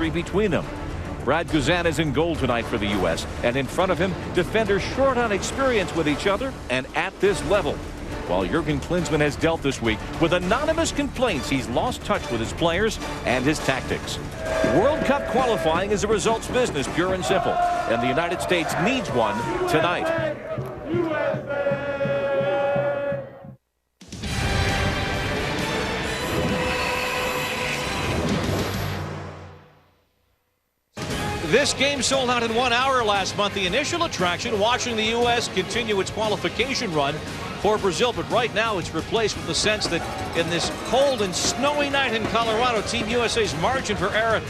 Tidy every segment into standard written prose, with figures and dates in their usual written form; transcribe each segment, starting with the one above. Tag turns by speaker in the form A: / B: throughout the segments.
A: chemistry between them. Brad Guzan is in goal tonight for the U.S., and in front of him, defenders short on experience with each other and at this level. While Jurgen Klinsmann has dealt this week with anonymous complaints he's lost touch with his players and his tactics. World Cup qualifying is a results business, pure and simple, and the United States needs one tonight. This game sold out in 1 hour last month. The initial attraction, watching the U.S. continue its qualification run for Brazil. But right now it's replaced with the sense that in this cold and snowy night in Colorado, Team USA's margin for error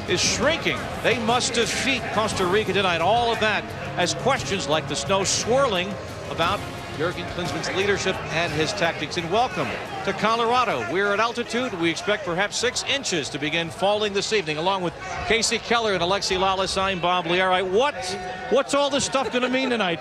A: is shrinking. They must defeat Costa Rica tonight. All of that as questions like the snow swirling about Jurgen Klinsmann's leadership and his tactics. And welcome to Colorado. We're at altitude. We expect perhaps 6 inches to begin falling this evening, along with Casey Keller and Alexi Lalas. I'm Bob Liara. What's all this stuff going to mean tonight?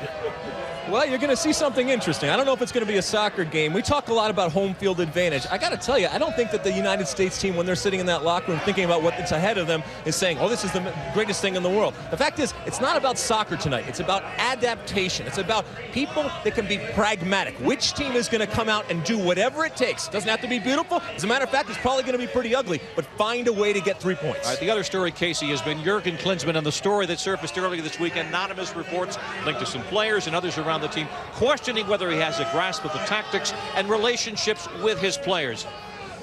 B: Well, you're going to see something interesting. I don't know if it's going to be a soccer game. We talk a lot about home field advantage. I got to tell you, I don't think that the United States team, when they're sitting in that locker room thinking about what's ahead of them, is saying, oh, this is the greatest thing in the world. The fact is, it's not about soccer tonight. It's about adaptation. It's about people that can be pragmatic. Which team is going to come out and do whatever it takes? It doesn't have to be beautiful. As a matter of fact, it's probably going to be pretty ugly, but find a way to get 3 points.
A: All right, the other story, Casey, has been Jurgen Klinsmann, and the story that surfaced earlier this week, anonymous reports linked to some players and others around the team, questioning whether he has a grasp of the tactics and relationships with his players.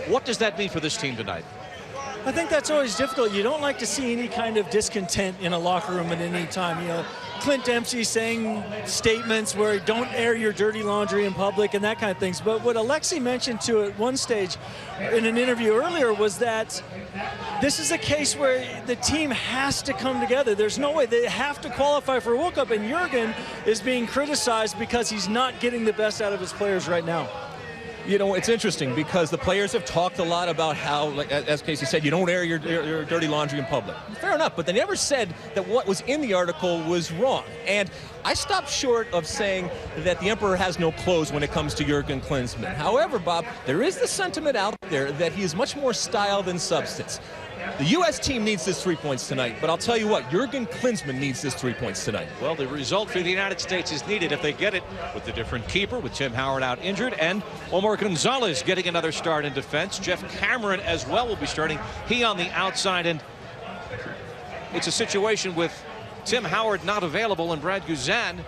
A: What does that mean for this team tonight?
C: I think that's always difficult. You don't like to see any kind of discontent in a locker room at any time. You know, Clint Dempsey saying statements where don't air your dirty laundry in public and that kind of things. But what Alexi mentioned to at one stage in an interview earlier was that this is a case where the team has to come together. There's no way. They have to qualify for a World Cup, and Jurgen is being criticized because he's not getting the best out of his players right now.
B: You know, it's interesting because the players have talked a lot about how, like, as Casey said, you don't air your dirty laundry in public. Fair enough, but they never said that what was in the article was wrong. And I stopped short of saying that the emperor has no clothes when it comes to Jurgen Klinsmann. However, Bob, there is the sentiment out there that he is much more style than substance. The U.S. team needs this 3 points tonight, but I'll tell you what, Jurgen Klinsmann needs this 3 points tonight.
A: Well, the result for the United States is needed if they get it with the different keeper, with Tim Howard out injured, and Omar Gonzalez getting another start in defense. Jeff Cameron as well will be starting. He on the outside, and it's a situation with Tim Howard not available and Brad Guzan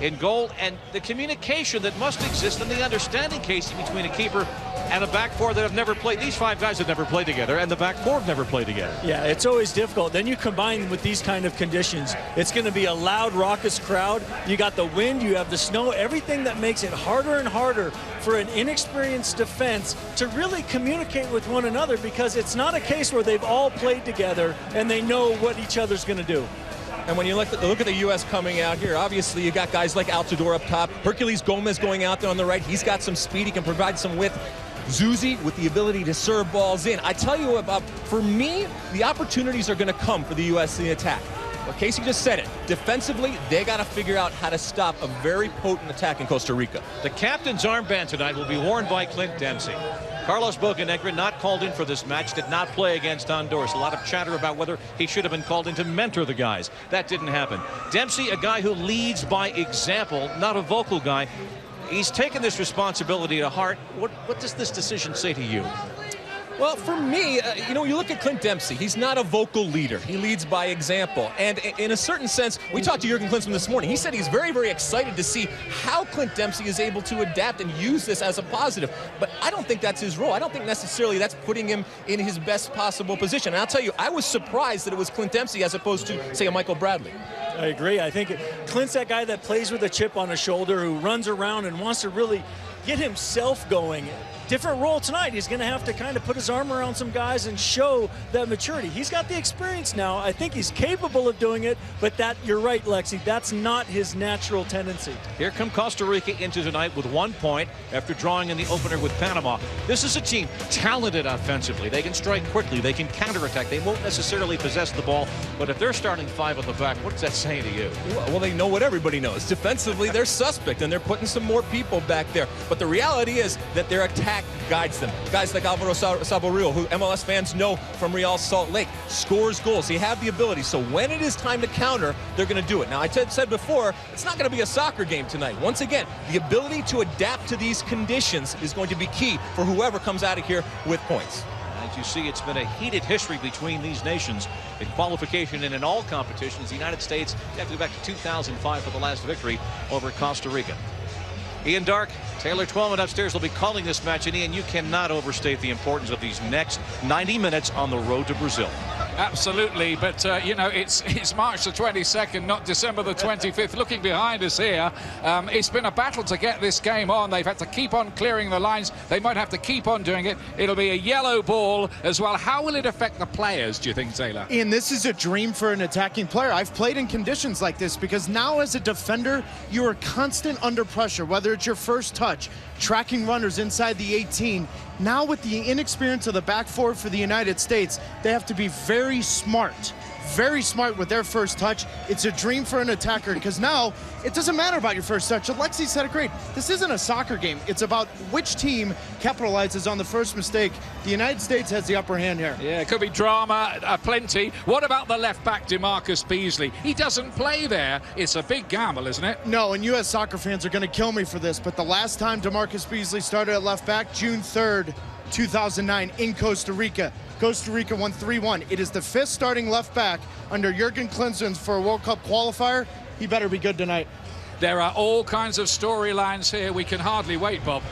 A: in goal, and the communication that must exist and the understanding, Casey, between a keeper and a back four that have never played. These 5 guys have never played together, and the back four have never played together.
C: Yeah, it's always difficult. Then you combine with these kind of conditions. It's going to be a loud, raucous crowd. You got the wind, you have the snow, everything that makes it harder and harder for an inexperienced defense to really communicate with one another, because it's not a case where they've all played together and they know what each other's going to do.
B: And when you look at the U.S. coming out here, obviously you got guys like Altidore up top. Herculez Gomez going out there on the right. He's got some speed. He can provide some width. Zuzi with the ability to serve balls in. I tell you what, Bob, for me, the opportunities are going to come for the U.S. in the attack. Well, Casey just said it. Defensively, they got to figure out how to stop a very potent attack in Costa Rica.
A: The captain's armband tonight will be worn by Clint Dempsey. Carlos Bocanegra, not called in for this match, did not play against Honduras. A lot of chatter about whether he should have been called in to mentor the guys. That didn't happen. Dempsey, a guy who leads by example, not a vocal guy. He's taken this responsibility to heart. What does this decision say to you?
B: Well, for me, you know, you look at Clint Dempsey. He's not a vocal leader. He leads by example. And in a certain sense, we talked to Jurgen Klinsmann this morning. He said he's very, very excited to see how Clint Dempsey is able to adapt and use this as a positive. But I don't think that's his role. I don't think necessarily that's putting him in his best possible position. And I'll tell you, I was surprised that it was Clint Dempsey as opposed to, say, a Michael Bradley.
C: I agree. I think Clint's that guy that plays with a chip on his shoulder, who runs around and wants to really get himself going. Different role tonight. He's going to have to kind of put his arm around some guys and show that maturity. He's got the experience now. I think he's capable of doing it, but that, you're right, Lexi, that's not his natural tendency.
A: Here come Costa Rica into tonight with 1 point after drawing in the opener with Panama. This is a team talented offensively. They can strike quickly. They can counterattack. They won't necessarily possess the ball, but if they're starting 5 at the back, what's that saying to you?
B: Well, they know what everybody knows. Defensively, they're suspect, and they're putting some more people back there. But the reality is that their attack attack guides them. Guys like Alvaro Saborío, who MLS fans know from Real Salt Lake, scores goals. They have the ability. So when it is time to counter, they're going to do it. Now, I said before, it's not going to be a soccer game tonight. Once again, the ability to adapt to these conditions is going to be key for whoever comes out of here with points.
A: As you see, it's been a heated history between these nations in qualification and in all competitions. The United States, you have to go back to 2005 for the last victory over Costa Rica. Ian Dark, Taylor Twellman upstairs will be calling this match. And Ian, you cannot overstate the importance of these next 90 minutes on the road to Brazil.
D: Absolutely, but you know, it's March the 22nd, not December the 25th. Looking behind us here, it's been a battle to get this game on. They've had to keep on clearing the lines. They might have to keep on doing it. It'll be a yellow ball as well. How will it affect the players, do you think, Taylor?
E: Ian, this is a dream for an attacking player. I've played in conditions like this because now as a defender, you are constant under pressure, whether it's your first touch, tracking runners inside the 18. Now with the inexperience of the back four for the United States, they have to be very smart with their first touch. It's a dream for an attacker because now it doesn't matter about your first touch. Alexi said it great. This isn't a soccer game. It's about which team capitalizes on the first mistake. The United States has the upper hand here.
D: Yeah, it could be drama, plenty. What about the left back, DeMarcus Beasley? He doesn't play there. It's a big gamble, isn't it?
E: No, and U.S. soccer fans are going to kill me for this, but the last time DeMarcus Beasley started at left back, June 3rd, 2009 in Costa Rica. Costa Rica won 3-1. It is the 5th starting left back under Jurgen Klinsmann for a World Cup qualifier. He better be good tonight.
D: There are all kinds of storylines here. We can hardly wait, Bob.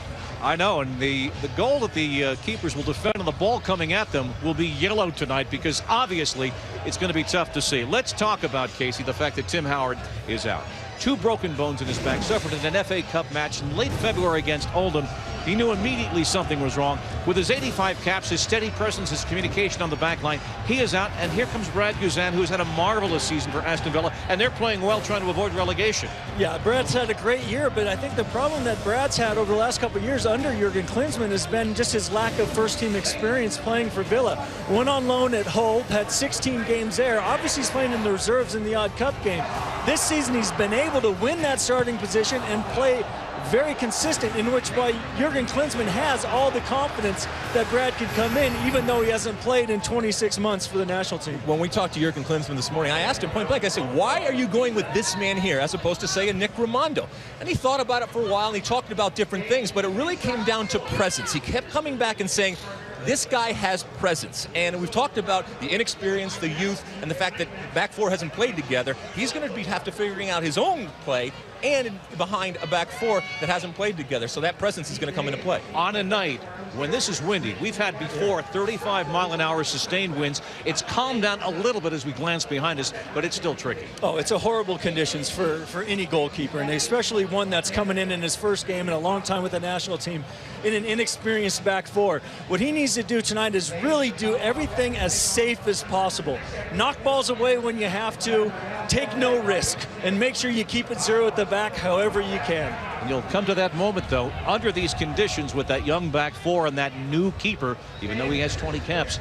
A: I know, and the goal that the keepers will defend and the ball coming at them will be yellow tonight because obviously it's going to be tough to see. Let's talk about, Casey, the fact that Tim Howard is out. 2 broken bones in his back, suffered in an FA Cup match in late February against Oldham. He knew immediately something was wrong. With his 85 caps, his steady presence, his communication on the back line, he is out. And here comes Brad Guzan, who's had a marvelous season for Aston Villa, and they're playing well, trying to avoid relegation. Yeah,
C: Brad's had a great year, but I think the problem that Brad's had over the last couple of years under Jurgen Klinsmann has been just his lack of first-team experience playing for Villa. Went on loan at Hull, had 16 games there. Obviously, he's playing in the reserves in the odd cup game. This season, he's been able to win that starting position and play very consistent, in which way Jurgen Klinsmann has all the confidence that Brad could come in, even though he hasn't played in 26 months for the national team.
B: When we talked to Jurgen Klinsmann this morning, I asked him point blank, I said, why are you going with this man here as opposed to, say, a Nick Raimondo? And he thought about it for a while, and he talked about different things, but it really came down to presence. He kept coming back and saying, this guy has presence, and we've talked about the inexperience, the youth, and the fact that back four hasn't played together. He's going to have to figuring out his own play and behind a back four that hasn't played together, so that presence is going to come into play.
A: On a night when this is windy, we've had before 35-mile-an-hour sustained winds. It's calmed down a little bit as we glance behind us, but it's still tricky.
C: Oh, it's a horrible conditions for any goalkeeper, and especially one that's coming in his first game in a long time with the national team in an inexperienced back four. What he needs to do tonight is really do everything as safe as possible. Knock balls away when you have to, take no risk, and make sure you keep it zero at the back however you can.
A: And you'll come to that moment, though, under these conditions with that young back four and that new keeper, even though he has 20 caps.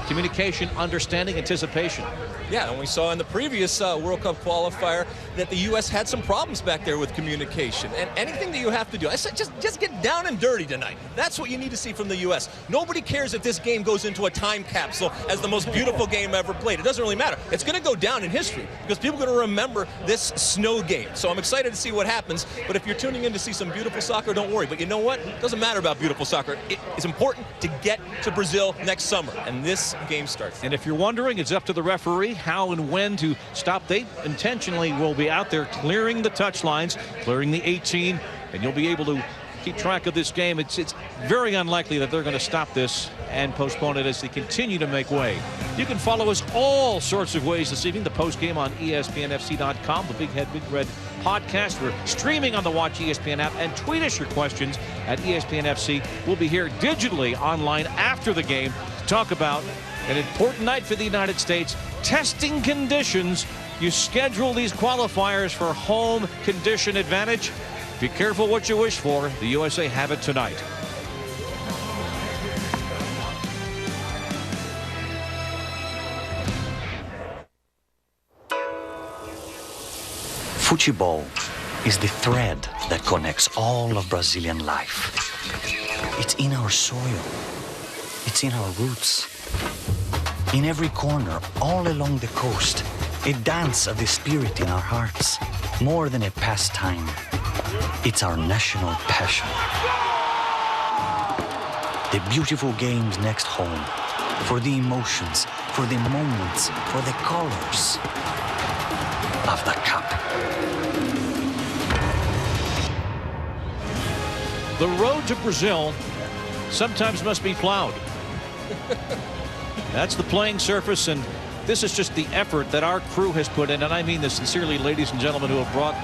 A: Communication, understanding, anticipation.
B: Yeah, and we saw in the previous World Cup qualifier that the U.S. had some problems back there with communication. And anything that you have to do, I said just get down and dirty tonight. That's what you need to see from the U.S. Nobody cares if this game goes into a time capsule as the most beautiful game ever played. It doesn't really matter. It's going to go down in history because people are going to remember this snow game. So I'm excited to see what happens. But if you're tuning in to see some beautiful soccer, don't worry. But you know what? It doesn't matter about beautiful soccer. It's important to get to Brazil next summer. And this game starts.
A: And if you're wondering, it's up to the referee how and when to stop. They intentionally will be out there clearing the touch lines, clearing the 18, and you'll be able to keep track of this game. It's very unlikely that they're going to stop this and postpone it as they continue to make way. You can follow us all sorts of ways this evening. The post game on ESPNFC.com, the Big Head Big Red podcast. We're streaming on the Watch ESPN app, and tweet us your questions at ESPNFC. We'll be here digitally online after the game to talk about an important night for the United States. Testing conditions. You schedule these qualifiers for home condition advantage. Be careful what you wish for. The USA have it tonight.
F: Futebol is the thread that connects all of Brazilian life. It's in our soil. It's in our roots. In every corner, all along the coast, a dance of the spirit in our hearts. More than a pastime, it's our national passion. The beautiful game's next home, for the emotions, for the moments, for the colors of the cup.
A: The road to Brazil sometimes must be plowed. That's the playing surface, and this is just the effort that our crew has put in, and I mean this sincerely, ladies and gentlemen, who have brought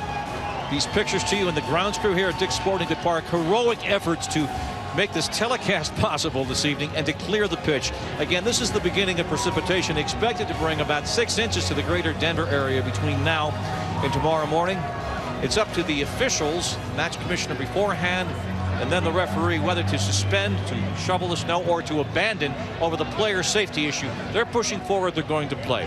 A: these pictures to you, and the grounds crew here at Dick's Sporting Goods Park. Heroic efforts to make this telecast possible this evening and to clear the pitch. Again, this is the beginning of precipitation, expected to bring about 6 inches to the greater Denver area between now and tomorrow morning. It's up to the officials, match commissioner beforehand, and then the referee, whether to suspend, to shovel the snow, or to abandon over the player safety issue. They're pushing forward. They're going to play.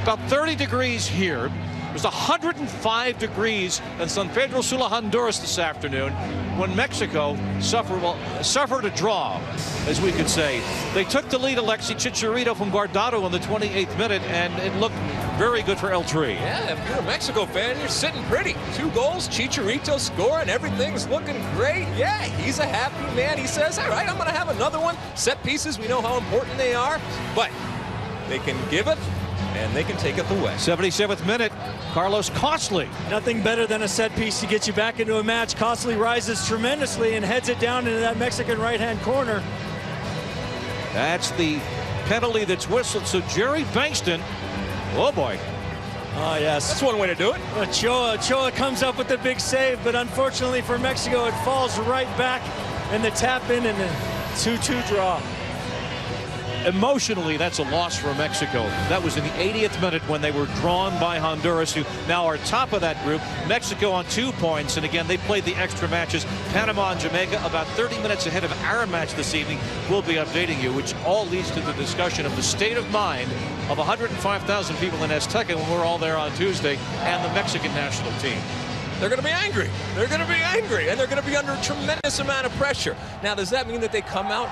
A: About 30 degrees here. It was 105 degrees in San Pedro Sula, Honduras this afternoon when Mexico suffered a draw, as we could say. They took the lead, Alexi Chicharito from Guardado in the 28th minute, and it looked very good for El Tri.
B: Yeah, if you're a Mexico fan, you're sitting pretty. 2 goals, Chicharito scoring, everything's looking great. Yeah, he's a happy man. He says, all right, I'm going to have another one. Set pieces, we know how important they are, but they can give it, and they can take it away.
A: 77th minute, Carlos Costly.
C: Nothing better than a set piece to get you back into a match. Costly rises tremendously and heads it down into that Mexican right-hand corner.
A: That's the penalty that's whistled. So Jerry Bankston, oh boy.
C: Oh, yes.
B: That's one way to do it.
C: Ochoa comes up with the big save, but unfortunately for Mexico, it falls right back in the tap-in and the 2-2 draw.
A: Emotionally, that's a loss for Mexico. That was in the 80th minute when they were drawn by Honduras, who now are top of that group. Mexico on 2 points, and again, they played the extra matches. Panama and Jamaica about 30 minutes ahead of our match this evening. We'll be updating you, which all leads to the discussion of the state of mind of 105,000 people in Azteca when we're all there on Tuesday, and the Mexican national team.
B: They're going to be angry. They're going to be angry, and they're going to be under a tremendous amount of pressure. Now, does that mean that they come out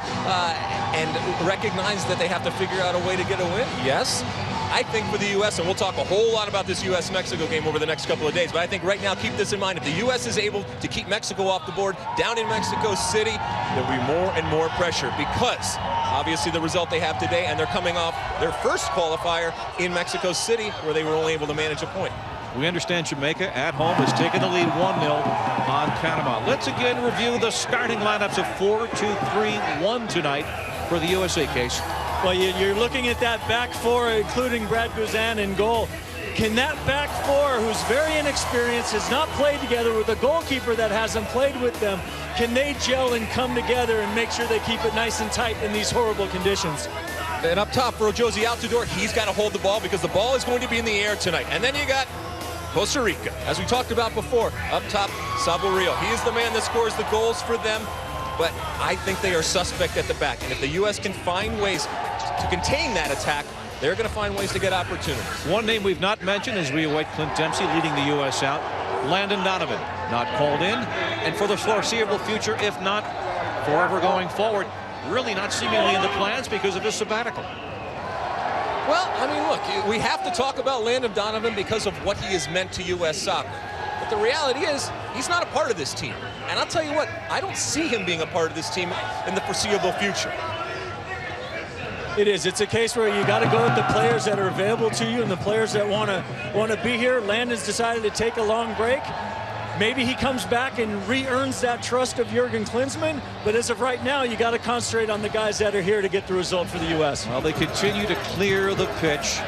B: and recognize that they have to figure out a way to get a win? Yes. I think for the U.S., and we'll talk a whole lot about this U.S.-Mexico game over the next couple of days, but I think right now, keep this in mind. If the U.S. is able to keep Mexico off the board down in Mexico City, there'll be more and more pressure because, obviously, the result they have today, and they're coming off their first qualifier in Mexico City, where they were only able to manage a point.
A: We understand Jamaica at home has taken the lead 1-0 on Panama. Let's again review the starting lineups of 4-2-3-1 tonight for the USA case.
C: Well, you're looking at that back four, including Brad Guzan in goal. Can that back four, who's very inexperienced, has not played together with a goalkeeper that hasn't played with them, can they gel and come together and make sure they keep it nice and tight in these horrible conditions?
B: And up top for Josie Altidore, he's got to hold the ball because the ball is going to be in the air tonight. And then you got Costa Rica, as we talked about before, up top, Saborio. He is the man that scores the goals for them, but I think they are suspect at the back. And if the U.S. can find ways to contain that attack, they're going to find ways to get opportunities.
A: One name we've not mentioned as we await Clint Dempsey leading the U.S. out, Landon Donovan, not called in, and for the foreseeable future, if not forever going forward, really not seemingly in the plans because of his sabbatical.
B: Well, I mean, look, we have to talk about Landon Donovan because of what he has meant to U.S. soccer. But the reality is, he's not a part of this team. And I'll tell you what, I don't see him being a part of this team in the foreseeable future.
C: It is. It's a case where you got to go with the players that are available to you and the players that want to be here. Landon's decided to take a long break. Maybe he comes back and re-earns that trust of Jurgen Klinsmann, but as of right now, you got to concentrate on the guys that are here to get the result for the U.S.
A: Well, they continue to clear the pitch.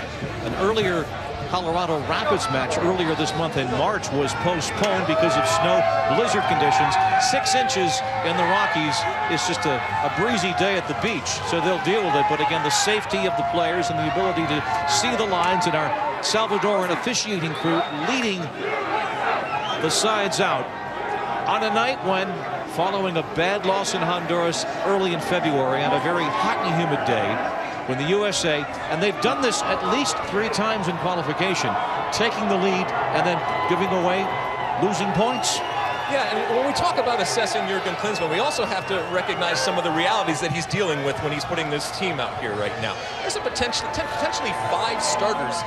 A: An earlier Colorado Rapids match earlier this month in March was postponed because of snow blizzard conditions. 6 inches in the Rockies is just a breezy day at the beach, so they'll deal with it. But again, the safety of the players and the ability to see the lines, and our Salvadoran officiating crew leading the sides out on a night when, following a bad loss in Honduras early in February on a very hot and humid day, when the USA, and they've done this at least 3 times in qualification, taking the lead and then giving away losing points.
B: Yeah, and when we talk about assessing Jurgen Klinsmann, we also have to recognize some of the realities that he's dealing with when he's putting this team out here right now. There's a potentially 5 starters,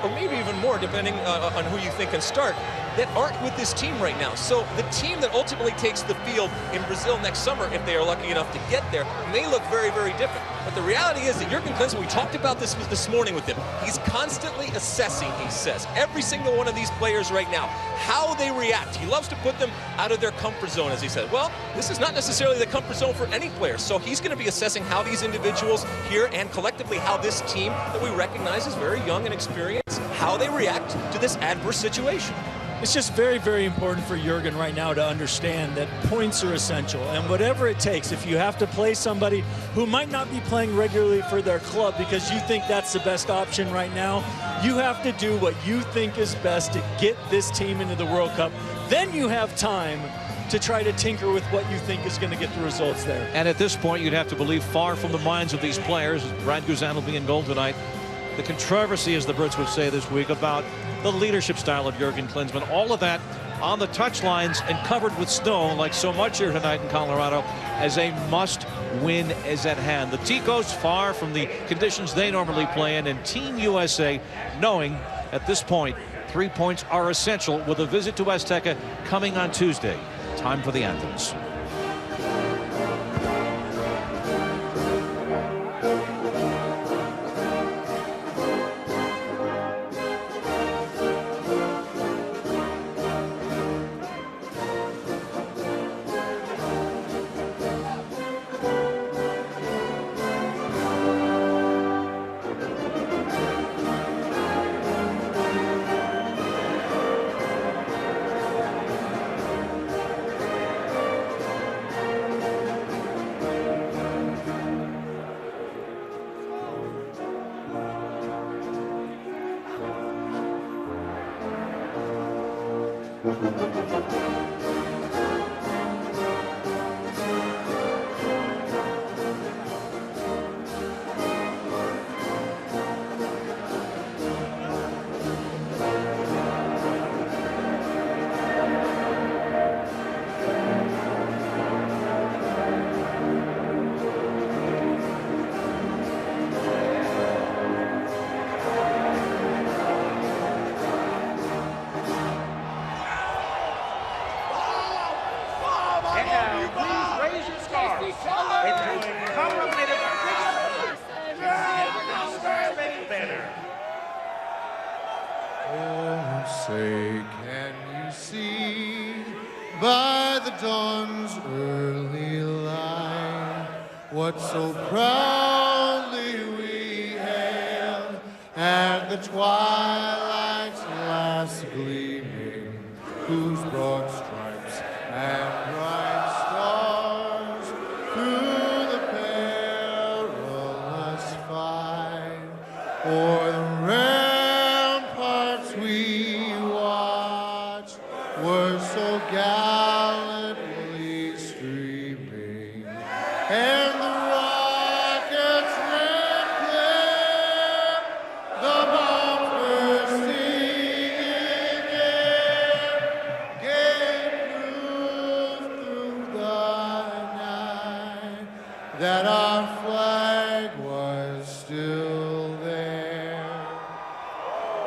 B: or maybe even more, depending on who you think can start, that aren't with this team right now. So the team that ultimately takes the field in Brazil next summer, if they are lucky enough to get there, may look very, very different. But the reality is that Jurgen Klinsmann, we talked about this morning with him, he's constantly assessing, he says, every single one of these players right now, how they react. He loves to put them out of their comfort zone, as he said. Well, this is not necessarily the comfort zone for any player, so he's going to be assessing how these individuals here and collectively how this team that we recognize as very young and experienced, how they react to this adverse situation.
C: It's just very, very important for Jurgen right now to understand that points are essential, and whatever it takes, if you have to play somebody who might not be playing regularly for their club because you think that's the best option right now, you have to do what you think is best to get this team into the World Cup. Then you have time to try to tinker with what you think is going to get the results there.
A: And at this point, you'd have to believe far from the minds of these players, Brad Guzan will be in goal tonight, the controversy, as the Brits would say this week, about the leadership style of Jurgen Klinsmann, all of that on the touchlines and covered with snow, like so much here tonight in Colorado, as a must-win is at hand. The Ticos far from the conditions they normally play in, and Team USA knowing at this point 3 points are essential with a visit to Azteca coming on Tuesday. Time for the anthems.
G: Say, can you see by the dawn's early light what so proudly we hailed at the twilight's last gleaming, whose broad stripes and bright stars through the perilous fight o'er the ramparts we watched were so gallantly streaming, and the rockets lit clear, the bombs bursting in air, gave proof through the night that our flag was still there.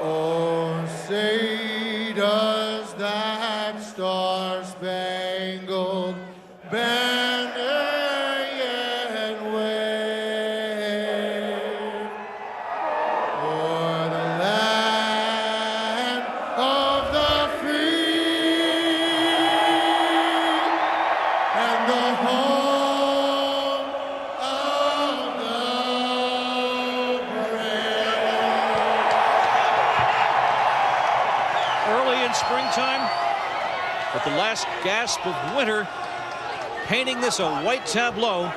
G: Oh, say does that star-spangled banner yet wave o'er the land of the free and the home of the brave?
A: Early in springtime, with the last gasp of winter painting this a white tableau,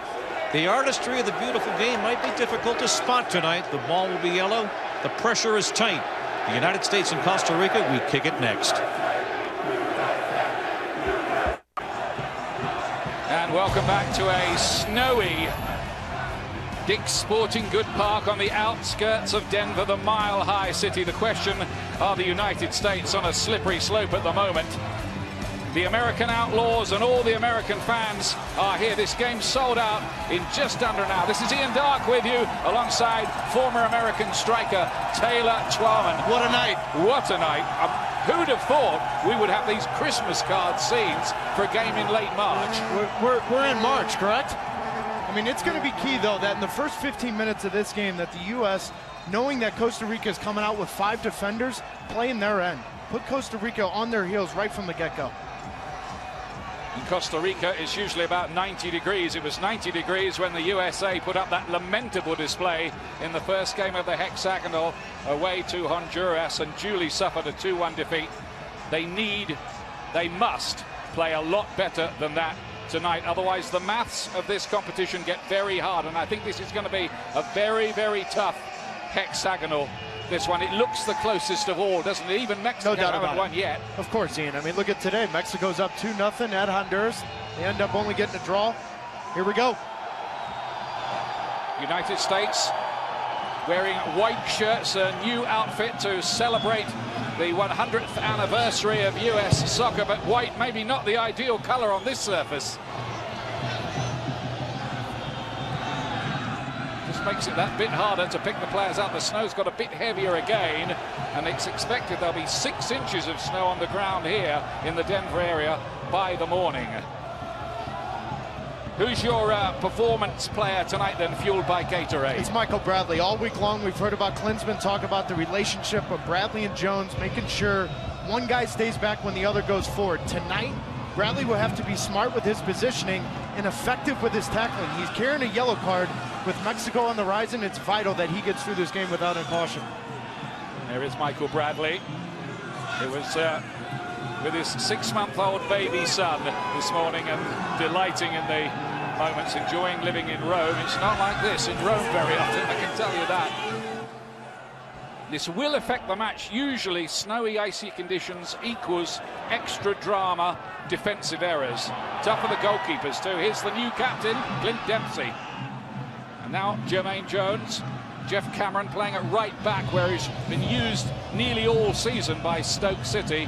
A: the artistry of the beautiful game might be difficult to spot tonight. The ball will be yellow. The pressure is tight. The United States and Costa Rica, we kick it next.
D: And welcome back to a snowy Dick's Sporting Good Park on the outskirts of Denver, the mile-high city. The question, are the United States on a slippery slope at the moment? The American Outlaws and all the American fans are here. This game's sold out in just under an hour. This is Ian Dark with you alongside former American striker Taylor Twellman.
E: What a night.
D: What a night. Who'd have thought we would have these Christmas card scenes for a game in late March?
E: We're in March, correct? I mean, it's going to be key, though, that in the first 15 minutes of this game that the U.S., knowing that Costa Rica is coming out with 5 defenders, playing their end. Put Costa Rica on their heels right from the get-go.
D: In Costa Rica, it's usually about 90 degrees. It was 90 degrees when the USA put up that lamentable display in the first game of the hexagonal away to Honduras and duly suffered a 2-1 defeat. They must play a lot better than that tonight. Otherwise, the maths of this competition get very hard. And I think this is going to be a very, very tough hexagonal. This one, it looks the closest of all, doesn't it? Even Mexico haven't won yet.
E: Of course, Ian. I mean, look at today. Mexico's up 2-0 at Honduras. They end up only getting a draw. Here we go.
D: United States wearing white shirts, a new outfit to celebrate the 100th anniversary of US soccer, but white maybe not the ideal color on this surface. Makes it that bit harder to pick the players out. The snow's got a bit heavier again, and it's expected there'll be 6 inches of snow on the ground here in the Denver area by the morning. Who's your performance player tonight then, fueled by Gatorade?
E: It's Michael Bradley. All week long we've heard about Klinsmann talk about the relationship of Bradley and Jones, making sure one guy stays back when the other goes forward. Tonight, Bradley will have to be smart with his positioning and effective with his tackling. He's carrying a yellow card. With Mexico on the rise, and it's vital that he gets through this game without a caution.
D: There is Michael Bradley. It was with his 6-month-old baby son this morning and delighting in the moments, enjoying living in Rome. It's not like this in Rome very often, I can tell you that. This will affect the match. Usually snowy, icy conditions equals extra drama, defensive errors. Tough for the goalkeepers too. Here's the new captain, Clint Dempsey. Now Jermaine Jones, Jeff Cameron playing at right back where he's been used nearly all season by Stoke City.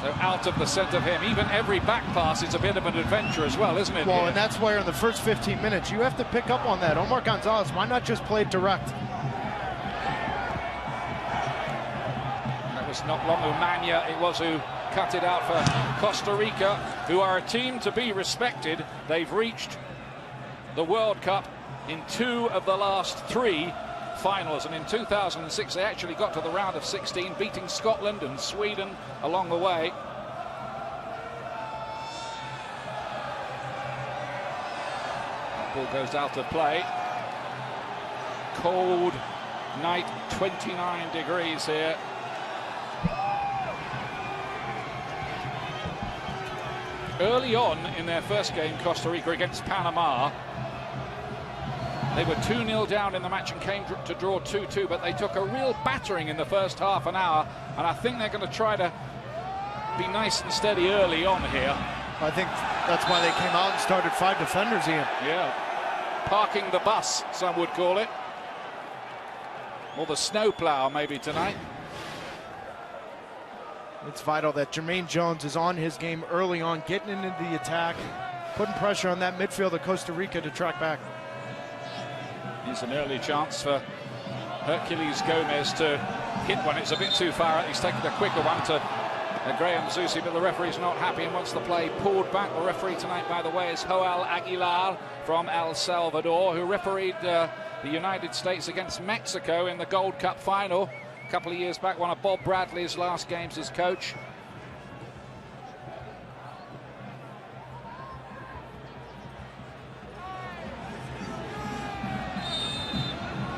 D: So out of the centre of him, even every back pass is a bit of an adventure as well, isn't it?
E: Well, and that's where in the first 15 minutes you have to pick up on that. Omar Gonzalez, why not just play it direct?
D: That was not Lomumania, it was who cut it out for Costa Rica, who are a team to be respected. They've reached the World Cup in 2 of the last 3 finals, and in 2006 they actually got to the round of 16, beating Scotland and Sweden along the way. Ball goes out of play. Cold night, 29 degrees here. Early on in their first game, Costa Rica against Panama, they were 2-0 down in the match and came to draw 2-2, but they took a real battering in the first half an hour, and I think they're going to try to be nice and steady early on here.
E: I think that's why they came out and started 5 defenders, Ian.
D: Yeah, parking the bus, some would call it. Or the snowplow maybe tonight.
E: It's vital that Jermaine Jones is on his game early on, getting into the attack, putting pressure on that midfield of Costa Rica to track back.
D: Here's an early chance for Hercules Gomez to hit one. It's a bit too far out. He's taken the quicker one to Graham Zusi, but the referee's not happy and wants the play pulled back. The referee tonight, by the way, is Joel Aguilar from El Salvador, who refereed the United States against Mexico in the Gold Cup final a couple of years back, one of Bob Bradley's last games as coach.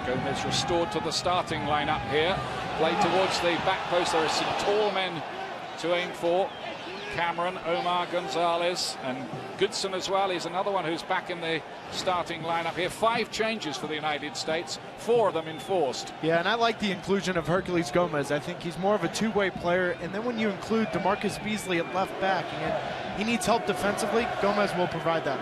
D: Gomez restored to the starting lineup here. Play towards the back post. There are some tall men to aim for. Cameron, Omar Gonzalez, and Goodson as well. He's another one who's back in the starting lineup here. 5 changes for the United States, 4 of them enforced.
E: Yeah, and I like the inclusion of Hercules Gomez. I think he's more of a 2-way player, and then when you include DeMarcus Beasley at left back, and he needs help defensively, Gomez will provide that.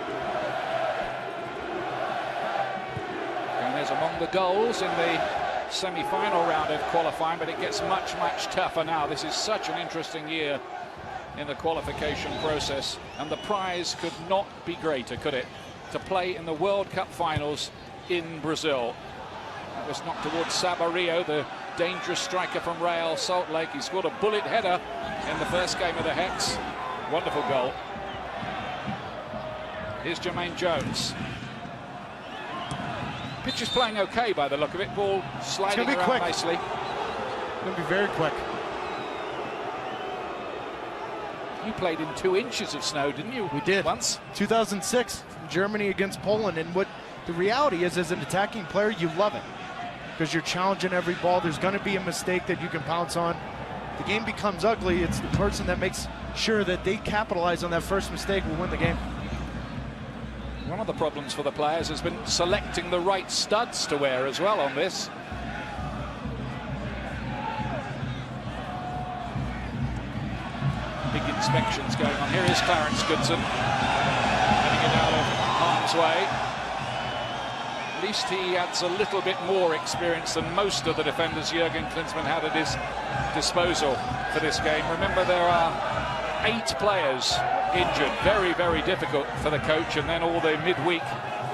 D: Gomez among the goals in the semi-final round of qualifying, but it gets much, much tougher now. This is such an interesting year in the qualification process, and the prize could not be greater, could it? To play in the World Cup finals in Brazil. That was knocked towards Saborio, the dangerous striker from Real Salt Lake. He scored a bullet header in the first game of the Hex. Wonderful goal. Here's Jermaine Jones. Pitch is playing okay by the look of it. Ball sliding around
E: quick.
D: nicely.
E: It's going to be very quick.
D: You played in 2 inches of snow, didn't you?
E: We did.
D: Once.
E: 2006, Germany against Poland. And what the reality is, as an attacking player, you love it. Because you're challenging every ball. There's going to be a mistake that you can pounce on. The game becomes ugly. It's the person that makes sure that they capitalize on that first mistake will win the game.
D: One of the problems for the players has been selecting the right studs to wear as well on this. Big inspections going on. Here is Clarence Goodson, getting it out of harm's way. At least he adds a little bit more experience than most of the defenders Jurgen Klinsmann had at his disposal for this game. Remember, there are 8 players injured. Very, very difficult for the coach. And then all the midweek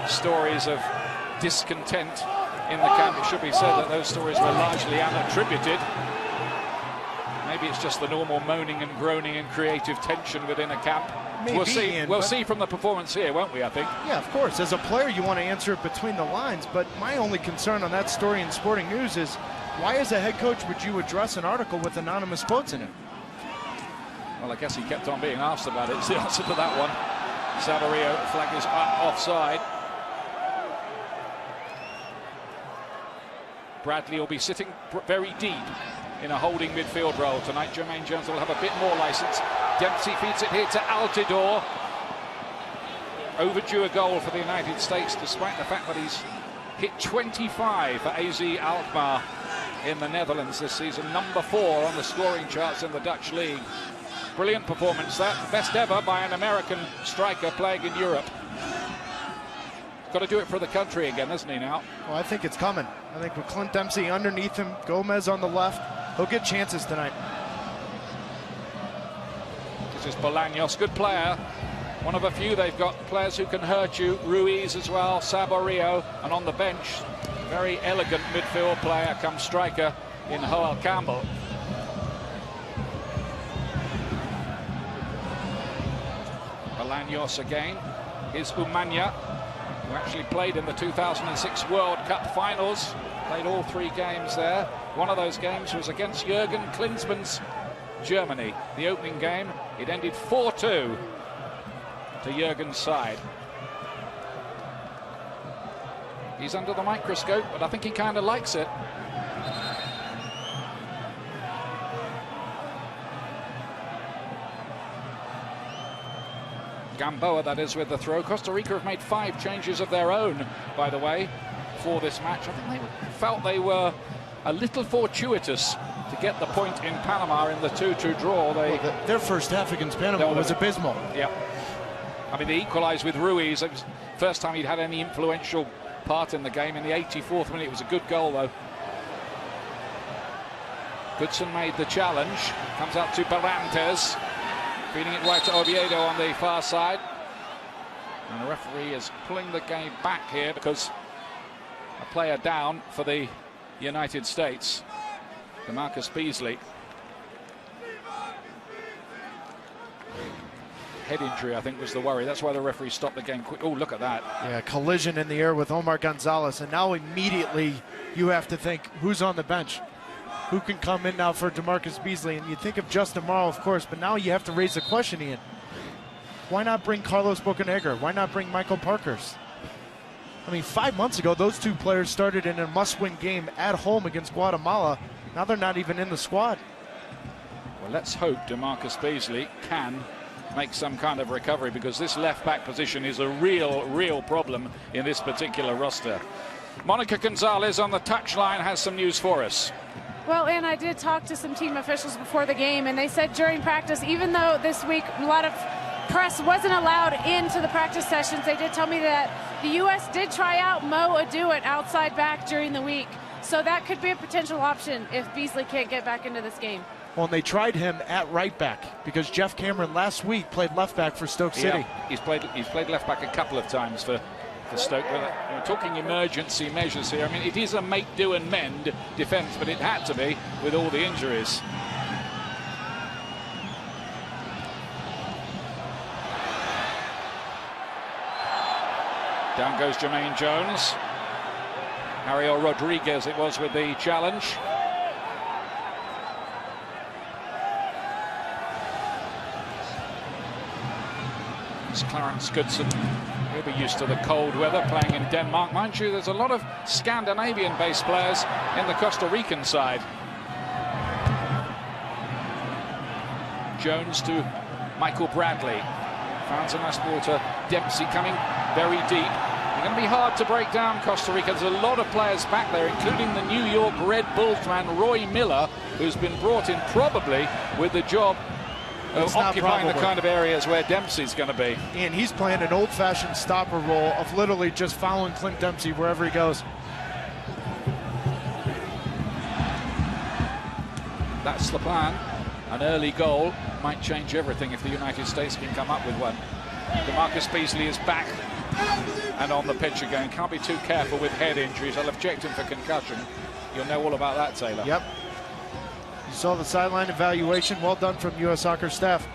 D: stories of discontent in the camp. It should be said that those stories were largely unattributed. Maybe it's just the normal moaning and groaning and creative tension within a camp.
E: Maybe,
D: we'll see.
E: Ian,
D: we'll see from the performance here, won't we, I think?
E: Yeah, of course. As a player, you want to answer it between the lines. But my only concern on that story in Sporting News is, why as a head coach would you address an article with anonymous quotes in it?
D: Well, I guess he kept on being asked about it. It's the answer to that one. Saborio flag is offside. Bradley will be sitting very deep in a holding midfield role tonight. Jermaine Jones will have a bit more license. Dempsey feeds it here to Altidore. Overdue a goal for the United States, despite the fact that he's hit 25 for AZ Alkmaar in the Netherlands this season. Number 4 on the scoring charts in the Dutch league. Brilliant performance, that best ever by an American striker playing in Europe. Got to do it for the country again, hasn't he now?
E: Well, I think it's coming. I think with Clint Dempsey underneath him, Gomez on the left, he'll get chances tonight.
D: This is Bolaños, good player. One of a few they've got players who can hurt you. Ruiz as well, Saborio, and on the bench, very elegant midfield player come striker in Joel Campbell. Bolaños again. Here's Umanya, who actually played in the 2006 World Cup finals. Played all 3 games there. One of those games was against Jurgen Klinsmann's Germany. The opening game, it ended 4-2 to Jurgen's side. He's under the microscope, but I think he kind of likes it. Gamboa, that is, with the throw. Costa Rica have made 5 changes of their own, by the way, for this match. I think they felt they were a little fortuitous to get the point in Panama in the 2-2 draw.
E: Their first half against Panama was abysmal.
D: Yeah. I mean, they equalised with Ruiz. It was the first time he'd had any influential part in the game. In the 84th minute, it was a good goal, though. Goodson made the challenge. Comes out to Barrantes. Feeding it right to Oviedo on the far side. And the referee is pulling the game back here because a player down for the United States. DeMarcus Beasley. Head injury, I think, was the worry. That's why the referee stopped the game quick. Oh, look at that.
E: Yeah, collision in the air with Omar Gonzalez. And now immediately you have to think, who's on the bench? Who can come in now for DeMarcus Beasley? And you think of Justin Morrow, of course, but now you have to raise the question, Ian. Why not bring Carlos Bocanegra? Why not bring Michael Parkhurst? I mean, 5 months ago, those 2 players started in a must-win game at home against Guatemala. Now they're not even in the squad.
D: Well, let's hope DeMarcus Beasley can make some kind of recovery, because this left-back position is a real problem in this particular roster. Monica Gonzalez on the touchline has some news for us.
H: Well, and I did talk to some team officials before the game, and they said during practice, even though this week a lot of press wasn't allowed into the practice sessions, they did tell me that the U.S. did try out Mo Aduat outside back during the week. So that could be a potential option if Beasley can't get back into this game.
E: Well, and they tried him at right back because Jeff Cameron last week played left back for Stoke City.
D: Yeah, he's played left back a couple of times for Stoke. But we're talking emergency measures here. I mean, it is a make do and mend defence, but it had to be with all the injuries. Down goes Jermaine Jones. Ariel Rodriguez it was with the challenge. It's Clarence Goodson. He'll be used to the cold weather playing in Denmark. Mind you, there's a lot of Scandinavian-based players in the Costa Rican side. Jones to Michael Bradley. Finds a nice ball to Dempsey coming very deep. It's going to be hard to break down Costa Rica. There's a lot of players back there, including the New York Red Bulls man Roy Miller, who's been brought in probably with the job of occupying the kind of areas where Dempsey's going to be.
E: And he's playing an old-fashioned stopper role of literally just following Clint Dempsey wherever he goes.
D: That's the plan. An early goal might change everything if the United States can come up with one. DeMarcus Beasley is back and on the pitch again. Can't be too careful with head injuries. I'll have checked him for concussion. You'll know all about that, Taylor.
E: Yep. You saw the sideline evaluation. Well done from U.S. Soccer staff.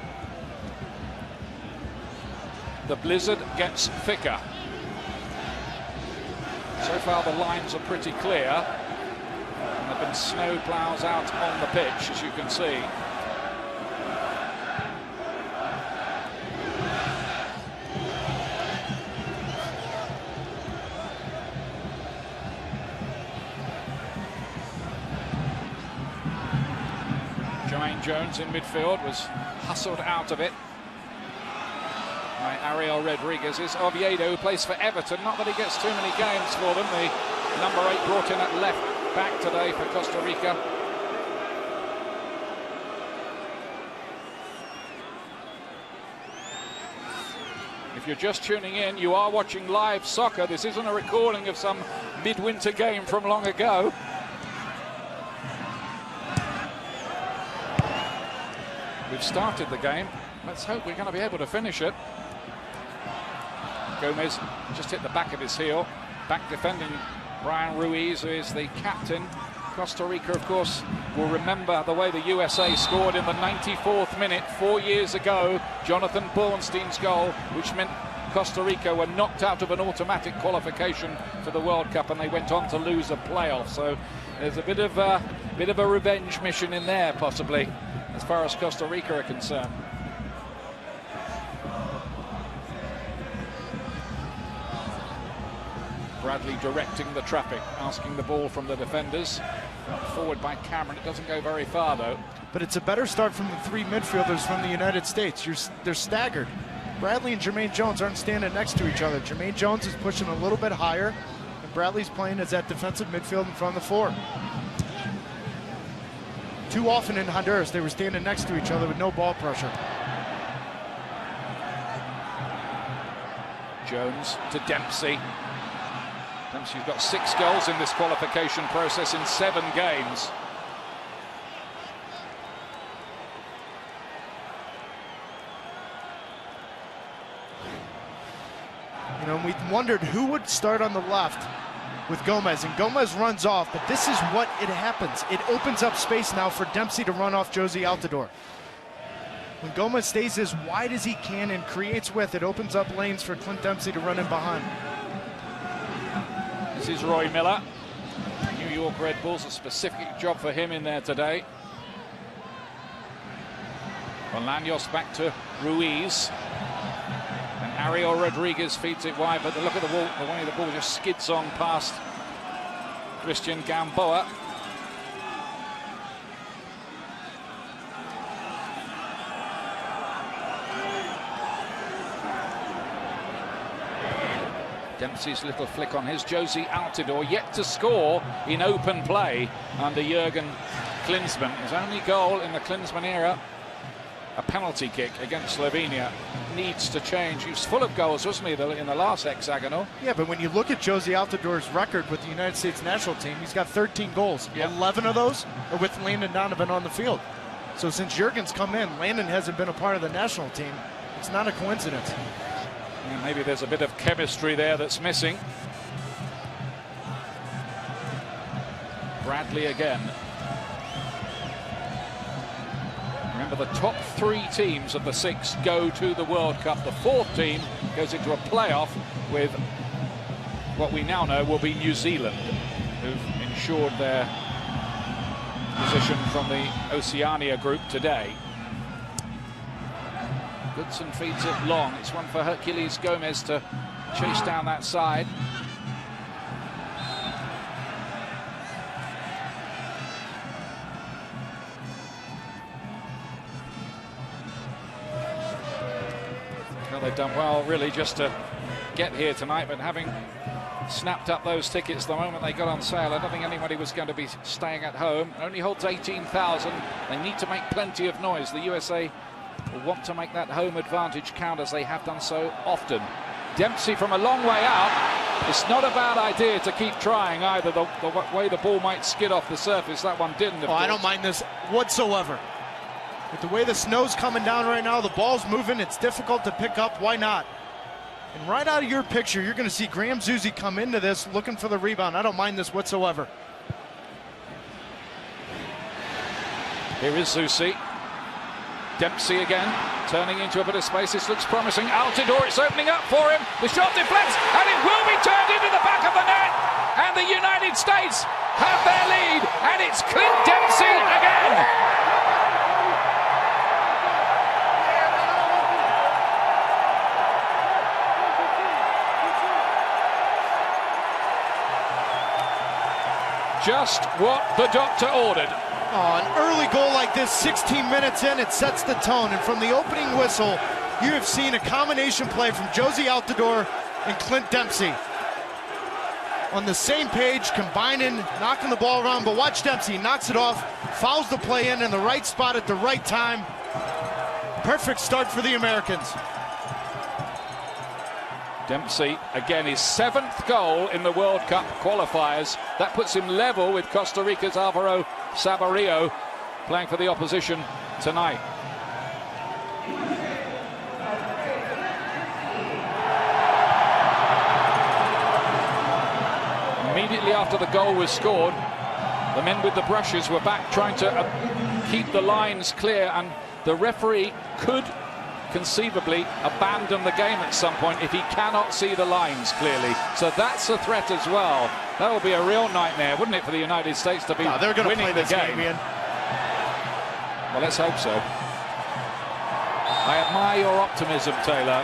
D: The blizzard gets thicker. So far the lines are pretty clear. And there have been snow ploughs out on the pitch, as you can see. Jermaine Jones in midfield was hustled out of it by Ariel Rodriguez. Is Oviedo, who plays for Everton. Not that he gets too many games for them. The number 8 brought in at left back today for Costa Rica. If you're just tuning in, you are watching live soccer. This isn't a recording of some midwinter game from long ago. We've started the game. Let's hope we're going to be able to finish it. Gomez just hit the back of his heel. Back defending Brian Ruiz, who is the captain. Costa Rica, of course, will remember the way the USA scored in the 94th minute 4 years ago. Jonathan Bornstein's goal, which meant Costa Rica were knocked out of an automatic qualification for the World Cup, and they went on to lose a playoff. So there's a bit of a revenge mission in there, possibly, as far as Costa Rica are concerned. Bradley directing the traffic, asking the ball from the defenders. Forward by Cameron. It doesn't go very far, though.
E: But it's a better start from the 3 midfielders from the United States. They're staggered. Bradley and Jermaine Jones aren't standing next to each other. Jermaine Jones is pushing a little bit higher, and Bradley's playing as that defensive midfield in front of the 4. Too often in Honduras, they were standing next to each other with no ball pressure.
D: Jones to Dempsey. Dempsey's got 6 goals in this qualification process in 7 games.
E: You know, we wondered who would start on the left with Gomez, and Gomez runs off, but this is what it happens. It opens up space now for Dempsey to run off Jozy Altidore. When Gomez stays as wide as he can and creates width, it opens up lanes for Clint Dempsey to run in behind.
D: This is Roy Miller. New York Red Bulls, a specific job for him in there today. Bolaños back to Ruiz. And Ariel Rodriguez feeds it wide, but look at the way the ball just skids on past Christian Gamboa. Dempsey's little flick on his. Jozy Altidore yet to score in open play under Jurgen Klinsmann. His only goal in the Klinsmann era, a penalty kick against Slovenia, needs to change. He was full of goals, wasn't he, in the last hexagonal?
E: Yeah, but when you look at Jozy Altidore's record with the United States national team, he's got 13 goals. Yep. 11 of those are with Landon Donovan on the field. So since Jurgen's come in, Landon hasn't been a part of the national team. It's not a coincidence.
D: Yeah, maybe there's a bit of chemistry there that's missing. Bradley again. Remember, the top 3 teams of the 6 go to the World Cup. The 4th team goes into a playoff with what we now know will be New Zealand, who've ensured their position from the Oceania group today. Goodson feeds it long. It's one for Hercules Gomez to chase down that side. Well, they've done well, really, just to get here tonight, but having snapped up those tickets the moment they got on sale, I don't think anybody was going to be staying at home. It only holds 18,000. They need to make plenty of noise. The USA will want to make that home advantage count, as they have done so often. Dempsey from a long way out. It's not a bad idea to keep trying either. The way the ball might skid off the surface, that one didn't.
E: I don't mind this whatsoever. With the way the snow's coming down right now, the ball's moving, it's difficult to pick up. Why not? And right out of your picture, you're going to see Graham Zusi come into this looking for the rebound. I don't mind this whatsoever.
D: Here is Zusi. Dempsey again, turning into a bit of space. This looks promising. Altidore, it's opening up for him. The shot deflects, and it will be turned into the back of the net. And the United States have their lead, and it's Clint Dempsey again. Just what the doctor ordered.
E: Oh, an early goal like this, 16 minutes in, it sets the tone. And from the opening whistle, you have seen a combination play from Josie Altidore and Clint Dempsey. On the same page, combining, knocking the ball around, but watch Dempsey, knocks it off, fouls the play in the right spot at the right time. Perfect start for the Americans.
D: Dempsey, again, his 7th goal in the World Cup qualifiers. That puts him level with Costa Rica's Alvaro Saborio, playing for the opposition tonight. Immediately after the goal was scored, the men with the brushes were back trying to keep the lines clear, and the referee could conceivably abandon the game at some point if he cannot see the lines clearly. So that's a threat as well. That will be a real nightmare, wouldn't it, for the United States to be
E: they're going to
D: winning
E: play
D: the
E: this
D: game.
E: Ian.
D: Well, let's hope so. I admire your optimism, Taylor.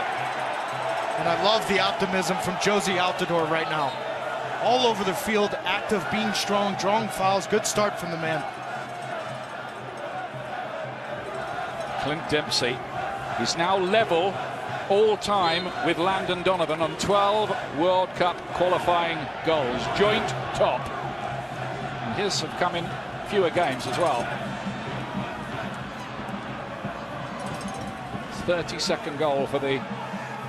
E: And I love the optimism from Josie Altidore right now. All over the field, active, being strong, drawing fouls. Good start from the man.
D: Clint Dempsey. He's now level all-time with Landon Donovan on 12 World Cup qualifying goals. Joint top. And his have come in fewer games as well. 32nd goal for the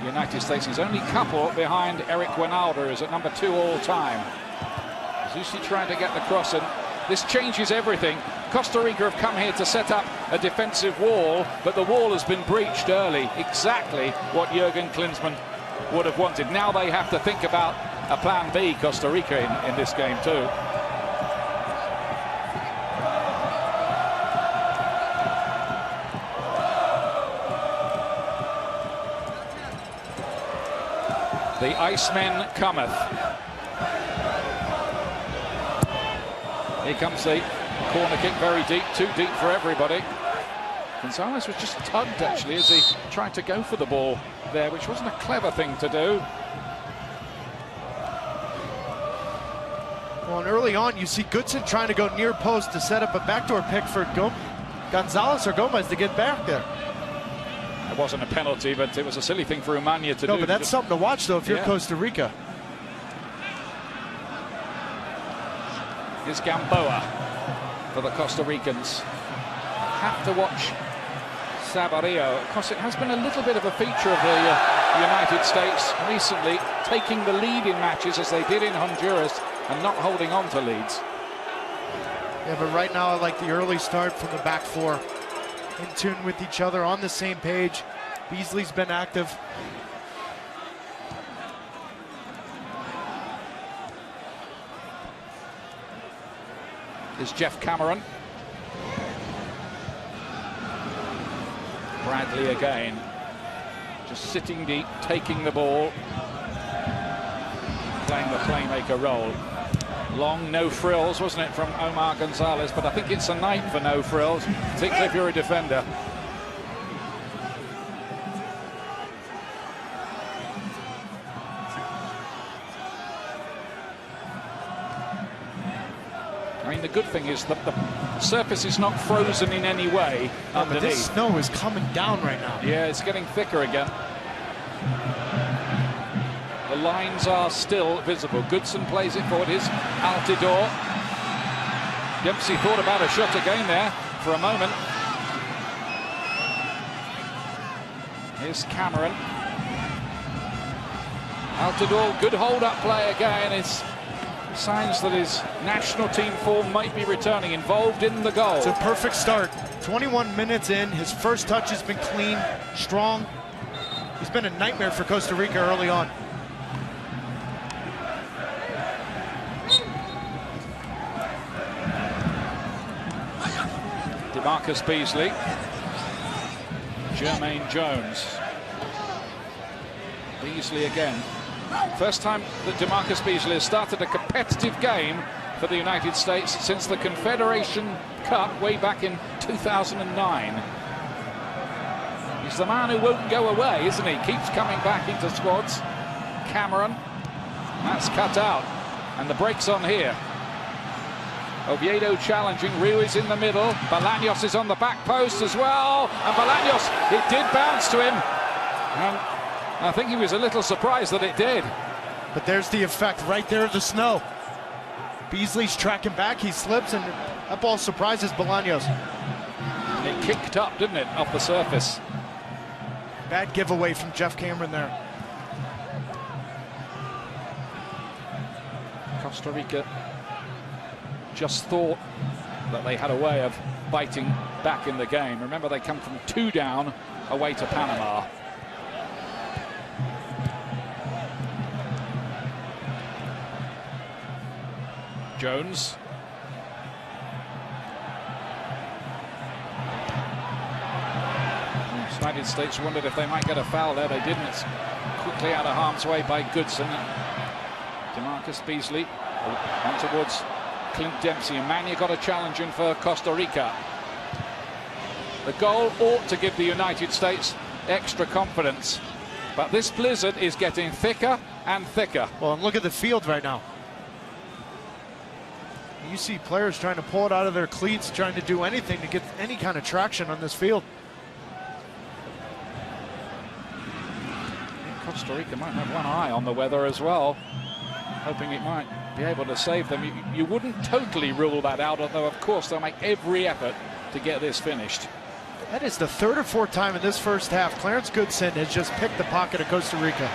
D: United States. He's only couple behind Eric Wijnaldum, who's at number 2 all-time. Zusi trying to get the cross, and this changes everything. Costa Rica have come here to set up a defensive wall, but the wall has been breached early. Exactly what Jurgen Klinsmann would have wanted. Now they have to think about a plan B, Costa Rica, in this game too. The Iceman cometh. Here comes the corner kick, very deep, too deep for everybody. Gonzalez was just tugged, actually, as he tried to go for the ball there, which wasn't a clever thing to do.
E: Well, and early on, you see Goodson trying to go near post to set up a backdoor pick for Gonzalez or Gomez to get back there.
D: It wasn't a penalty, but it was a silly thing for Umania to do.
E: No, but that's something to watch, though, if you're Costa Rica.
D: Here's Gamboa for the Costa Ricans. Have to watch Saborio. Of course, it has been a little bit of a feature of the United States recently, taking the lead in matches as they did in Honduras and not holding on to leads.
E: Yeah, but right now I like the early start from the back four. in tune with each other, on the same page. Beasley's been active.
D: Is Jeff Cameron. Bradley again, just sitting deep, taking the ball, playing the playmaker role. Long no frills, wasn't it, from Omar Gonzalez, but I think it's a night for no frills, particularly if you're a defender. I mean, the good thing is that the surface is not frozen in any way underneath.
E: But this snow is coming down right now.
D: Yeah, it's getting thicker again. The lines are still visible. Goodson plays it forward. Here's Altidore. Dempsey thought about a shot again there for a moment. Here's Cameron. Altidore, good hold-up play again. It's signs that his national team form might be returning, involved in the goal.
E: It's a perfect start. 21 minutes in, his first touch has been clean, strong. He's been a nightmare for Costa Rica early on.
D: DeMarcus Beasley. Jermaine Jones. Beasley again. First time that DeMarcus Beasley has started a competitive game for the United States since the Confederation Cup way back in 2009. He's the man who won't go away, isn't he? Keeps coming back into squads. Cameron. That's cut out. And the break's on here. Oviedo challenging. Ruiz in the middle. Bolaños is on the back post as well. And Bolaños, it did bounce to him. And I think he was a little surprised that it did.
E: But there's the effect right there of the snow. Beasley's tracking back, he slips, and that ball surprises Bolaños.
D: It kicked up, didn't it, off the surface?
E: Bad giveaway from Jeff Cameron there.
D: Costa Rica just thought that they had a way of biting back in the game. Remember, they come from 2 down away to Panama. Jones. The United States wondered if they might get a foul there. They didn't. It's quickly out of harm's way by Goodson. DeMarcus Beasley on towards Clint Dempsey. And Mania got a challenge in for Costa Rica. The goal ought to give the United States extra confidence. But this blizzard is getting thicker and thicker.
E: Well, and look at the field right now. You see players trying to pull it out of their cleats, trying to do anything to get any kind of traction on this field.
D: Costa Rica might have one eye on the weather as well, hoping it might be able to save them. You wouldn't totally rule that out, although of course they'll make every effort to get this finished.
E: That is the 3rd or 4th time in this first half Clarence Goodson has just picked the pocket of Costa Rica.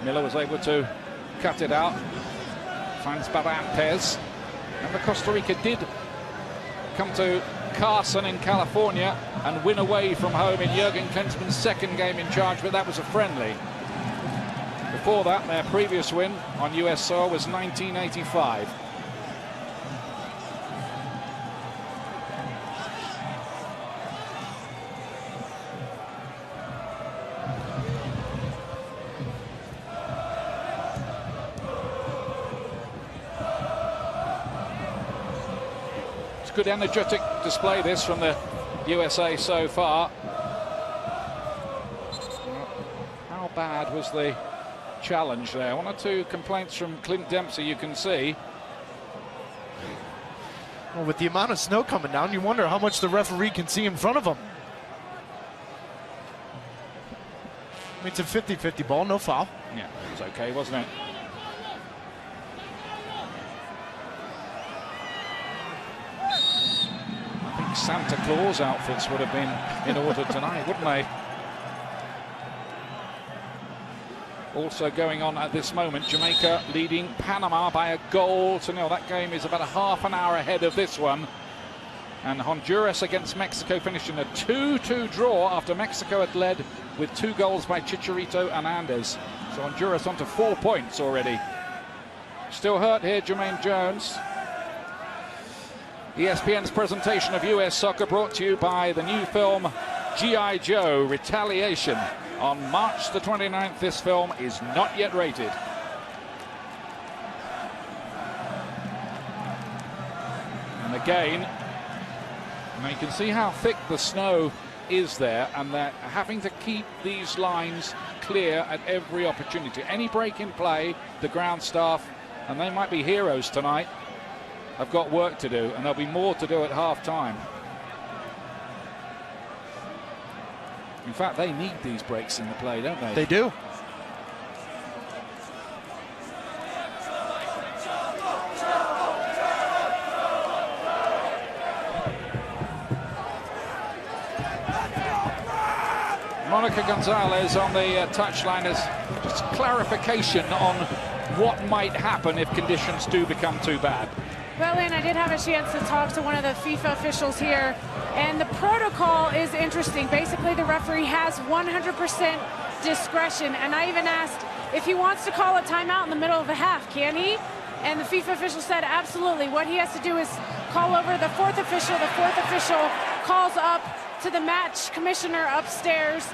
D: Miller was able to cut it out, finds Barrantes, and the Costa Rica did come to Carson in California and win away from home in Jurgen Klinsmann's 2nd game in charge, but that was a friendly. Before that, their previous win on US soil was 1985. Good energetic display this from the USA so far. How bad was the challenge there? 1 or 2 complaints from Clint Dempsey, you can see.
E: Well, with the amount of snow coming down, you wonder how much the referee can see in front of him. I mean, it's a 50-50 ball, no foul.
D: Yeah, it was okay, wasn't it? Santa Claus outfits would have been in order tonight, wouldn't they? also going on at this moment. Jamaica leading Panama by a goal to nil. That game is about a half an hour ahead of this one. And Honduras against Mexico finished in a 2-2 draw after Mexico had led with 2 goals by Chicharito and Andes. So Honduras on to 4 points already. Still hurt here, Jermaine Jones. ESPN's presentation of US soccer brought to you by the new film G.I. Joe Retaliation. On March the 29th, this film is not yet rated. And again, now you can see how thick the snow is there, and they're having to keep these lines clear at every opportunity. Any break in play, the ground staff, and they might be heroes tonight, have got work to do, and there'll be more to do at half-time. In fact, they need these breaks in the play, don't they?
E: They do.
D: Monica Gonzalez on the touchline is just clarification on what might happen if conditions do become too bad.
H: Well, Lynn, I did have a chance to talk to one of the FIFA officials here, and the protocol is interesting. Basically, the referee has 100% discretion, and I even asked if he wants to call a timeout in the middle of the half, can he? And the FIFA official said absolutely. What he has to do is call over the fourth official. The fourth official calls up to the match commissioner upstairs,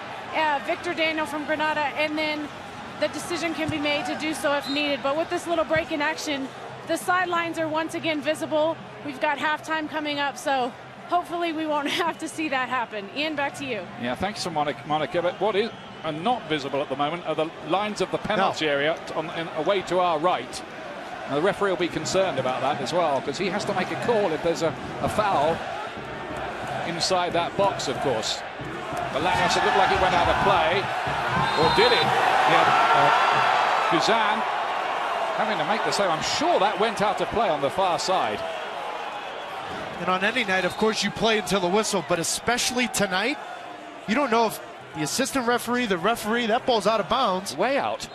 H: Victor Daniel from Granada, and then the decision can be made to do so if needed. But with this little break in action, the sidelines are once again visible. We've got halftime coming up, so hopefully we won't have to see that happen. Ian, back to you.
D: Yeah, thanks to Monica. But what is not visible at the moment are the lines of the penalty area away to our right. Now, the referee will be concerned about that as well, because he has to make a call if there's a foul inside that box, of course. Bolaños, it looked like it went out of play. Or did it? Yeah. Guzan having to make the save. I'm sure that went out of play on the far side.
E: And on any night, of course, you play until the whistle, but especially tonight, you don't know if the assistant referee, the referee, that ball's out of bounds.
D: Way out.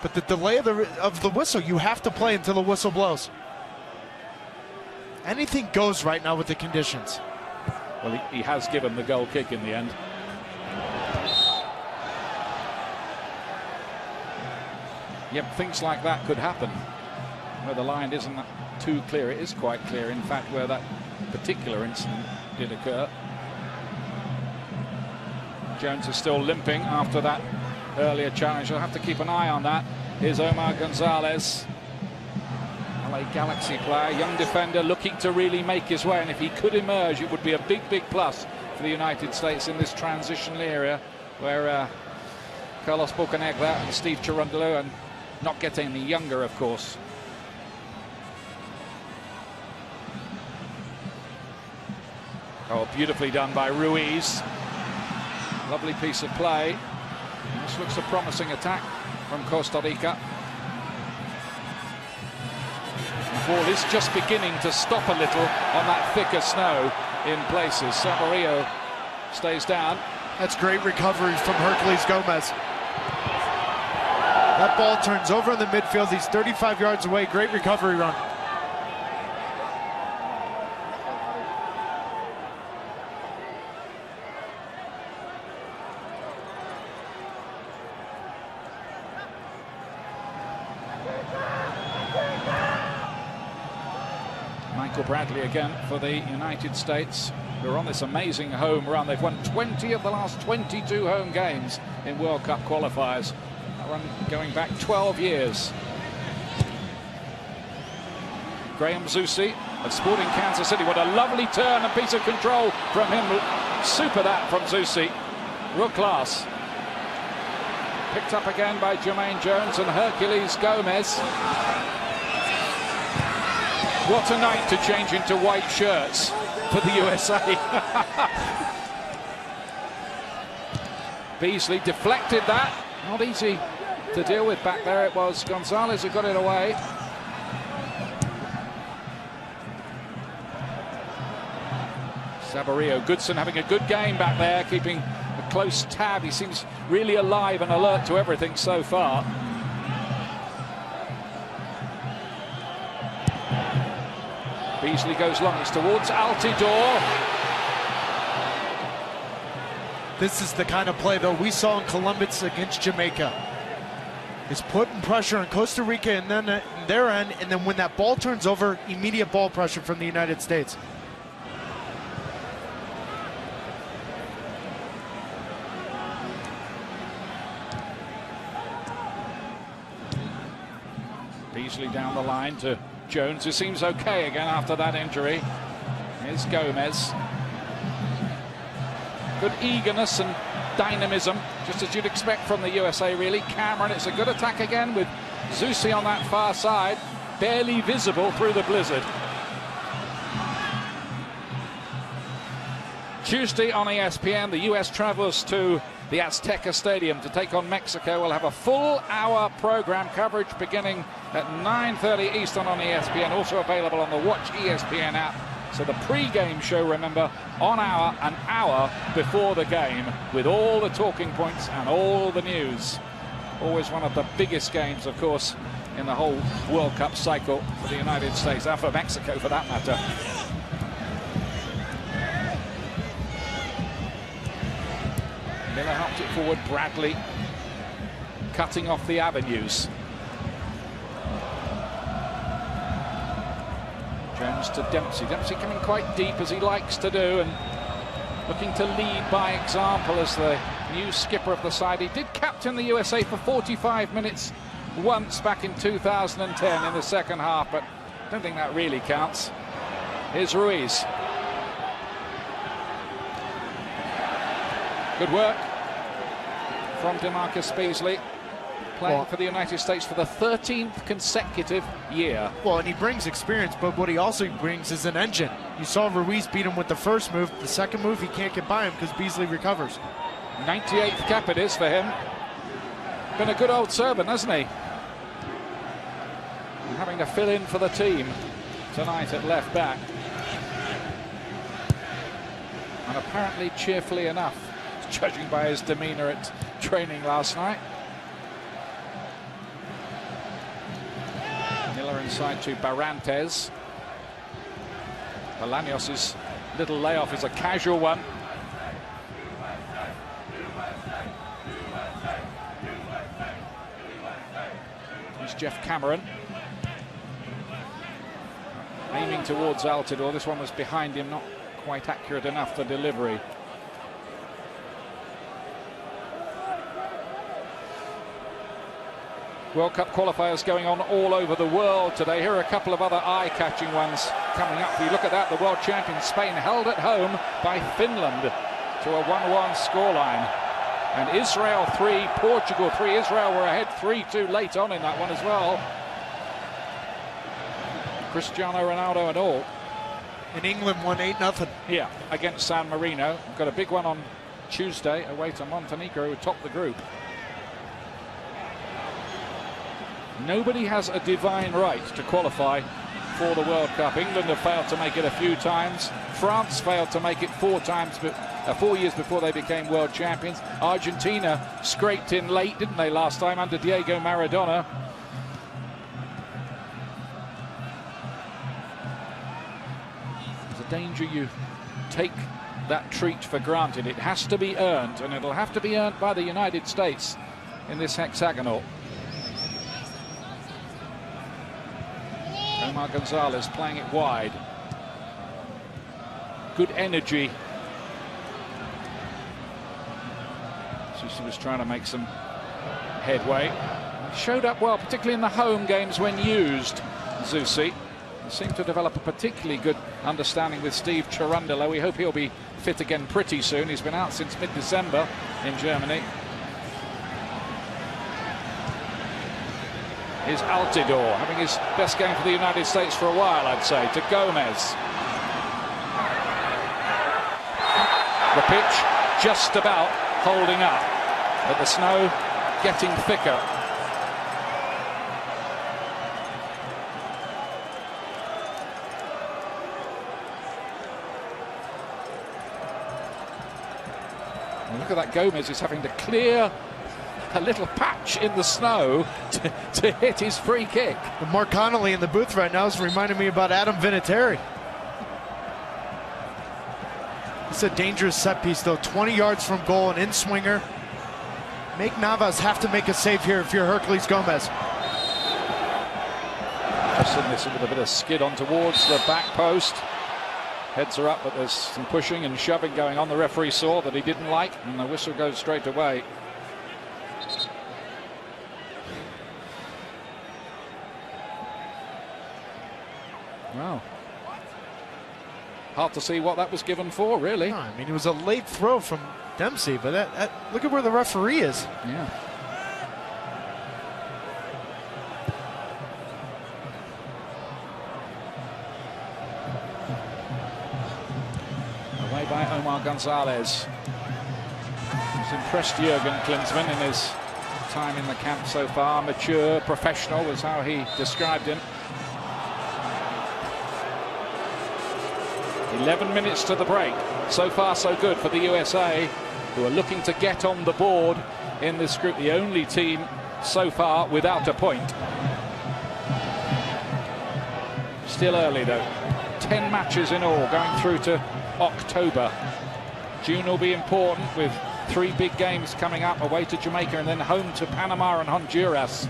E: But the delay of the whistle, you have to play until the whistle blows. Anything goes right now with the conditions.
D: Well, he has given the goal kick in the end. Yep, things like that could happen where the line isn't too clear. It is quite clear, in fact, where that particular incident did occur. Jones is still limping after that earlier challenge. I'll have to keep an eye on that. Here's Omar Gonzalez, LA Galaxy player, young defender looking to really make his way, and if he could emerge, it would be a big, big plus for the United States in this transitional area where Carlos Bocanegra and Steve Cherundolo, and not getting any younger, of course. Oh, beautifully done by Ruiz. Lovely piece of play. This looks a promising attack from Costa Rica. The ball is just beginning to stop a little on that thicker snow in places. Saborio stays down.
E: That's great recovery from Hercules Gomez. That ball turns over in the midfield. He's 35 yards away. Great recovery run.
D: Michael Bradley again for the United States, who are on this amazing home run. They've won 20 of the last 22 home games in World Cup qualifiers. That run going back 12 years. Graham Zusi of Sporting Kansas City. What a lovely turn and piece of control from him. Super that from Zusi. Real class. Picked up again by Jermaine Jones and Hercules Gomez. What a night to change into white shirts for the USA. Beasley deflected that. Not easy to deal with back there. It was Gonzalez who got it away. Saborio, Goodson having a good game back there, keeping a close tab. He seems really alive and alert to everything so far. Beasley goes long. It's towards Altidore.
E: This is the kind of play, though, we saw in Columbus against Jamaica. Is putting pressure on Costa Rica and then their end, and then when that ball turns over, immediate ball pressure from the United States.
D: Beasley down the line to Jones, who seems okay again after that injury. Here's Gomez. Good eagerness and dynamism, just as you'd expect from the USA, really. Cameron, it's a good attack again with Zusi on that far side, barely visible through the blizzard. Tuesday on ESPN, the US travels to the Azteca Stadium to take on Mexico. We'll have a full hour program coverage beginning at 9:30 Eastern on ESPN, also available on the Watch ESPN app. So the pre-game show, remember, on an hour before the game, with all the talking points and all the news. Always one of the biggest games, of course, in the whole World Cup cycle for the United States, and for Mexico for that matter. Miller helped it forward. Bradley cutting off the avenues. Jones to Dempsey. Dempsey coming quite deep, as he likes to do, and looking to lead by example as the new skipper of the side. He did captain the USA for 45 minutes once back in 2010 in the second half, but I don't think that really counts. Here's Ruiz. Good work from DeMarcus Beasley, playing for the United States for the 13th consecutive year.
E: Well, and he brings experience, but what he also brings is an engine. You saw Ruiz beat him with the first move. The second move, he can't get by him because Beasley recovers.
D: 98th cap it is for him. Been a good old servant, hasn't he? And having to fill in for the team tonight at left back. And apparently cheerfully enough, judging by his demeanour at training last night. Miller inside to Barrantes. Bolaños' little layoff is a casual one. Here's Jeff Cameron. Aiming towards Altidore. This one was behind him, not quite accurate enough, the delivery. World Cup qualifiers going on all over the world today. Here are a couple of other eye-catching ones coming up. If you look at that, the world champion Spain held at home by Finland to a 1-1 scoreline. And Israel 3, Portugal 3. Israel were ahead 3-2 late on in that one as well. Cristiano Ronaldo and all.
E: And England won 8-0.
D: Yeah, against San Marino. Got a big one on Tuesday away to Montenegro, who topped the group. Nobody has a divine right to qualify for the World Cup. England have failed to make it a few times. France failed to make it 4 years before they became world champions. Argentina scraped in late, didn't they, last time under Diego Maradona. There's a danger you take that treat for granted. It has to be earned, and it'll have to be earned by the United States in this hexagonal. Omar Gonzalez playing it wide. Good energy. Susi was trying to make some headway. Showed up well, particularly in the home games when used, Zusi. He seemed to develop a particularly good understanding with Steve Cherundolo. We hope he'll be fit again pretty soon. He's been out since mid-December in Germany. Is Altidore having his best game for the United States for a while, I'd say, to Gomez. The pitch just about holding up, but the snow getting thicker. And look at that, Gomez is having to clear a little patch in the snow to hit his free kick.
E: And Mark Connolly in the booth right now is reminding me about Adam Vinatieri. It's a dangerous set piece, though. 20 yards from goal, an in-swinger. Make Navas have to make a save here if you're Hercules Gomez.
D: Just this with a bit of skid on towards the back post. Heads are up, but there's some pushing and shoving going on. The referee saw that he didn't like, and the whistle goes straight away. Wow. Hard to see what that was given for, really.
E: No, I mean, it was a late throw from Dempsey, but look at where the referee is.
D: Yeah. Away by Omar Gonzalez. He's impressed Jurgen Klinsmann in his time in the camp so far. Mature, professional was how he described him. 11 minutes to the break. So far, so good for the USA, who are looking to get on the board in this group. The only team so far without a point. Still early, though. 10 matches in all, going through to October. June will be important with 3 big games coming up, away to Jamaica and then home to Panama and Honduras.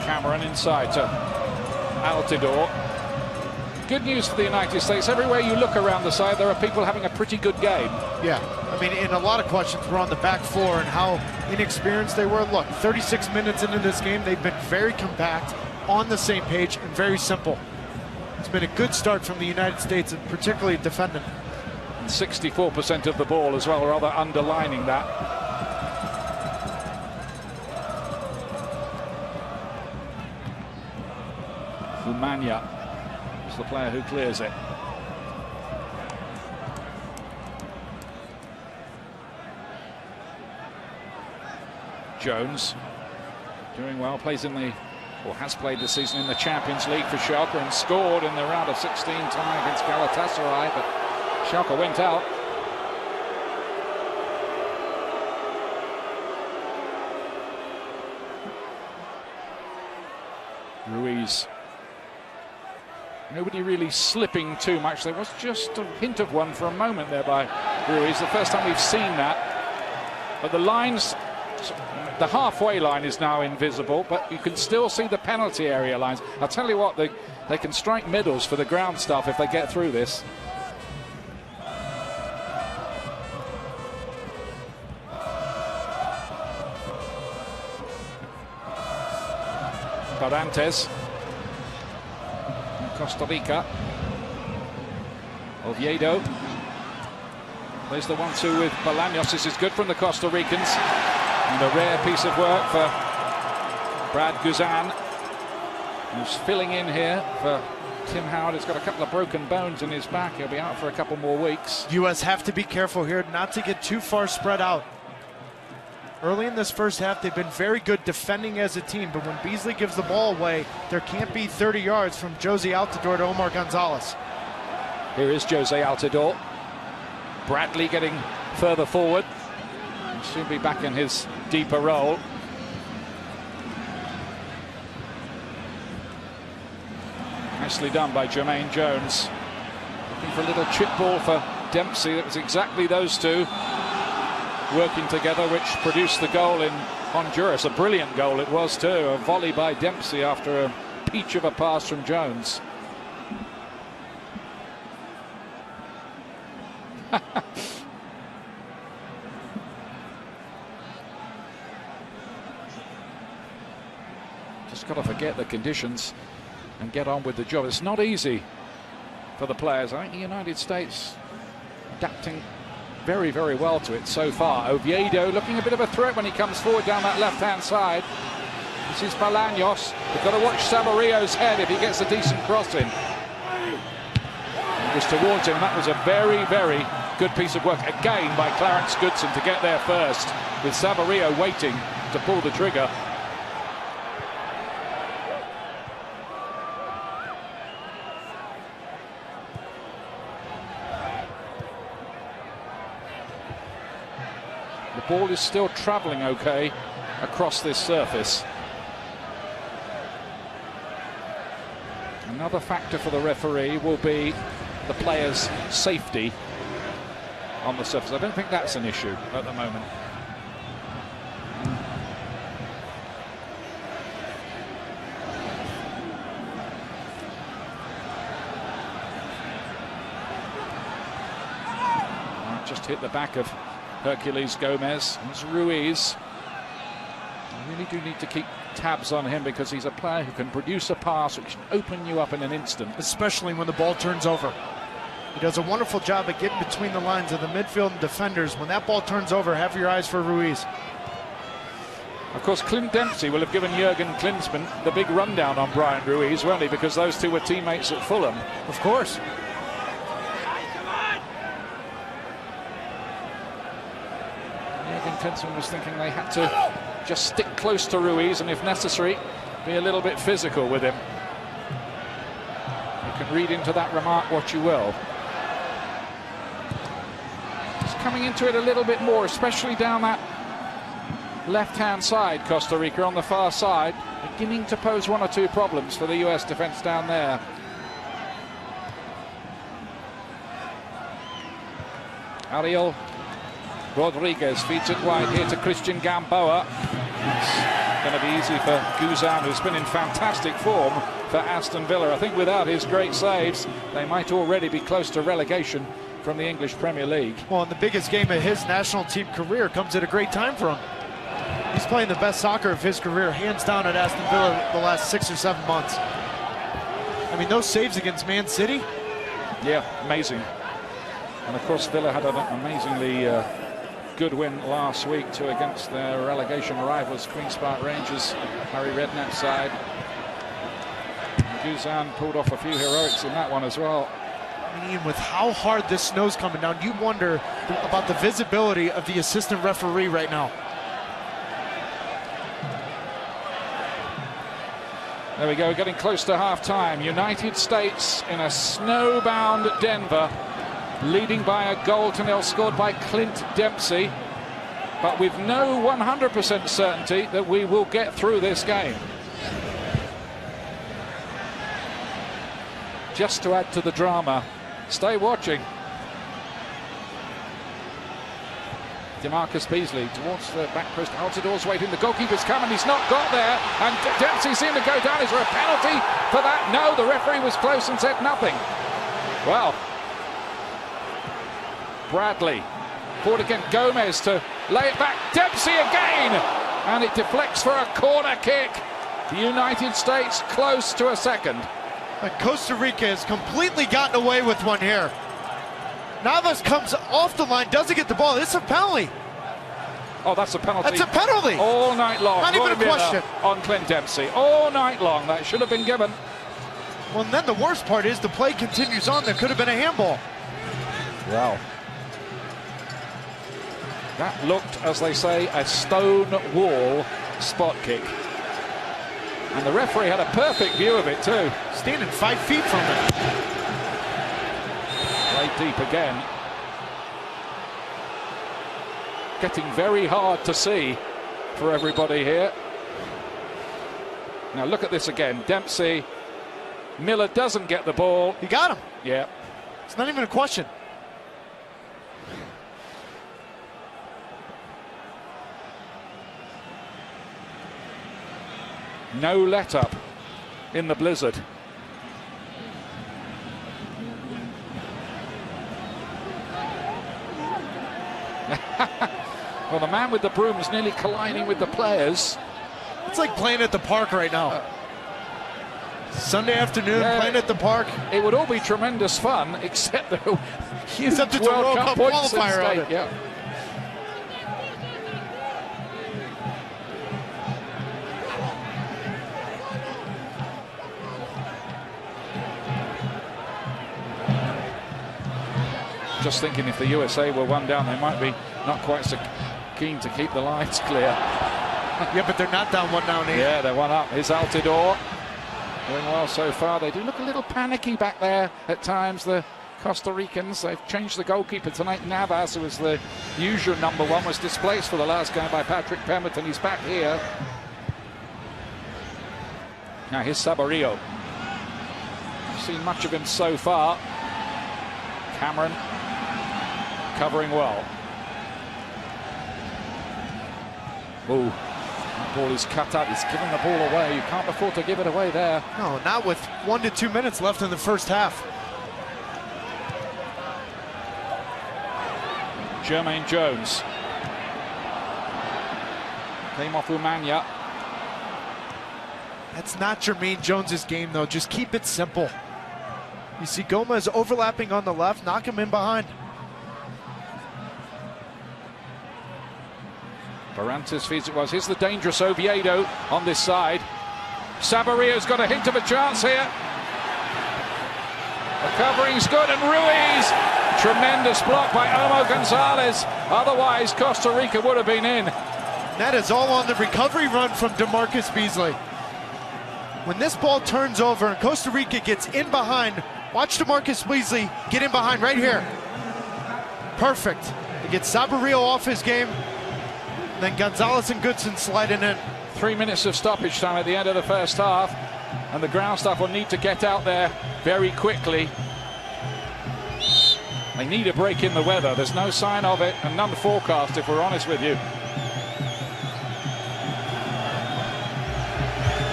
D: Cameron inside to Altidore. Good news for the United States. Everywhere you look around the side, there are people having a pretty good game.
E: Yeah, I mean, and a lot of questions were on the back four and how inexperienced they were. Look, 36 minutes into this game, they've been very compact, on the same page, and very simple. It's been a good start from the United States, and particularly defending.
D: 64% of the ball as well, rather underlining that. Umania is the player who clears it. Jones doing well, plays in the, or has played this season in the Champions League for Schalke and scored in the round of 16 tie against Galatasaray, but Schalke went out. Ruiz. Nobody really slipping too much. There was just a hint of one for a moment there by Ruiz. The first time we've seen that. But the lines, the halfway line is now invisible, but you can still see the penalty area lines. I'll tell you what, they can strike medals for the ground stuff if they get through this. Barantes. Costa Rica. Oviedo. There's the 1-2 with Bolaños. This is good from the Costa Ricans. And a rare piece of work for Brad Guzan, who's filling in here for Tim Howard. He's got a couple of broken bones in his back. He'll be out for a couple more weeks.
E: U.S. have to be careful here not to get too far spread out. Early in this first half, they've been very good defending as a team, but when Beasley gives the ball away, there can't be 30 yards from Jose Altidore to Omar Gonzalez.
D: Here is Jose Altidore. Bradley getting further forward. He'll soon be back in his deeper role. Nicely done by Jermaine Jones. Looking for a little chip ball for Dempsey. That was exactly those two working together, which produced the goal in Honduras. A brilliant goal it was too. A volley by Dempsey after a peach of a pass from Jones. Just got to forget the conditions and get on with the job. It's not easy for the players. I think the United States adapting very, very well to it so far. Oviedo looking a bit of a threat when he comes forward down that left-hand side. This is Bolaños. We've got to watch Saborío's head if he gets a decent cross in. It was towards him. That was a very, very good piece of work again by Clarence Goodson to get there first, with Saborío waiting to pull the trigger. The ball is still traveling okay across this surface. Another factor for the referee will be the player's safety on the surface. I don't think that's an issue at the moment. Just hit the back of Hercules Gomez. It's Ruiz. You really do need to keep tabs on him because he's a player who can produce a pass which can open you up in an instant.
E: Especially when the ball turns over. He does a wonderful job at getting between the lines of the midfield and defenders. When that ball turns over, have your eyes for Ruiz.
D: Of course, Clint Dempsey will have given Jurgen Klinsmann the big rundown on Brian Ruiz, won't he? Because those two were teammates at Fulham.
E: Of course.
D: Jurgen Klinsmann was thinking they had to just stick close to Ruiz and, if necessary, be a little bit physical with him. You can read into that remark what you will. He's coming into it a little bit more, especially down that left-hand side, Costa Rica on the far side, beginning to pose one or two problems for the US defence down there. Ariel Rodriguez feeds it wide here to Christian Gamboa. It's going to be easy for Guzan, who's been in fantastic form for Aston Villa. I think without his great saves, they might already be close to relegation from the English Premier League.
E: Well, and the biggest game of his national team career comes at a great time for him. He's playing the best soccer of his career, hands down, at Aston Villa the last 6 or 7 months. I mean, those saves against Man City.
D: Yeah, amazing. And of course, Villa had an amazingly good win last too against their relegation rivals, Queen's Park Rangers, Harry Redknapp's side. Guzan pulled off a few heroics in that one as well.
E: I mean, Ian, with how hard this snow's coming down, you wonder about the visibility of the assistant referee right now.
D: There we go, getting close to half-time. United States in a snowbound Denver, leading by a goal to nil scored by Clint Dempsey, but with no 100% certainty that we will get through this game. Just to add to the drama, stay watching. DeMarcus Beasley towards the back post. Altidor's waiting. The goalkeeper's coming. He's not got there. And Dempsey seemed to go down. Is there a penalty for that? No, the referee was close and said nothing. Well, Bradley forward again. Gomez to lay it back. Dempsey again. And it deflects for a corner kick. The United States close to a second.
E: But Costa Rica has completely gotten away with one here. Navas comes off the line, doesn't get the ball. It's a penalty.
D: Oh, that's a penalty.
E: That's a penalty.
D: All night long.
E: Not even a question.
D: On Clint Dempsey. All night long. That should have been given.
E: Well, and then the worst part is the play continues on. There could have been a handball.
D: Wow. That looked, as they say, a stone wall spot kick. And the referee had a perfect view of it too.
E: Standing 5 feet from it.
D: Right deep again. Getting very hard to see for everybody here. Now look at this again. Dempsey. Miller doesn't get the ball.
E: He got him.
D: Yeah.
E: It's not even a question.
D: No let up in the blizzard. Well, the man with the broom is nearly colliding with the players.
E: It's like playing at the park right now. Sunday afternoon, playing at the park.
D: It would all be tremendous fun, except the huge
E: it's a World Cup
D: points
E: qualifier
D: at
E: on
D: stake.
E: it.
D: Yeah. Just thinking if the USA were one down, they might be not quite so keen to keep the lines clear.
E: Yeah, but they're not down 1-0 here.
D: Yeah, they're one up. Here's Altidor. Doing well so far. They do look a little panicky back there at times, the Costa Ricans, they've changed the goalkeeper tonight. Navas, who was the usual number 1, was displaced for the last game by Patrick Pemberton. He's back here. Now here's Saborio. Seen much of him so far. Cameron covering well. Oh, that ball is cut out. He's giving the ball away. You can't afford to give it away there.
E: No, not with 1 to 2 minutes left in the first half.
D: Jermaine Jones. Came off Umania.
E: That's not Jermaine Jones's game, though. Just keep it simple. You see Gomez overlapping on the left. Knock him in behind.
D: Barrantes feeds it was. Here's the dangerous Oviedo on this side. Saborio's got a hint of a chance here. The covering's good, and Ruiz. Tremendous block by Omar Gonzalez. Otherwise, Costa Rica would have been in.
E: That is all on the recovery run from DeMarcus Beasley. When this ball turns over and Costa Rica gets in behind, watch DeMarcus Beasley get in behind right here. Perfect. He gets Saborio off his game. Then Gonzalez and Goodson sliding in.
D: 3 minutes of stoppage time at the end of the first half, and the ground staff will need to get out there very quickly. They need a break in the weather. There's no sign of it, and none forecast, if we're honest with you.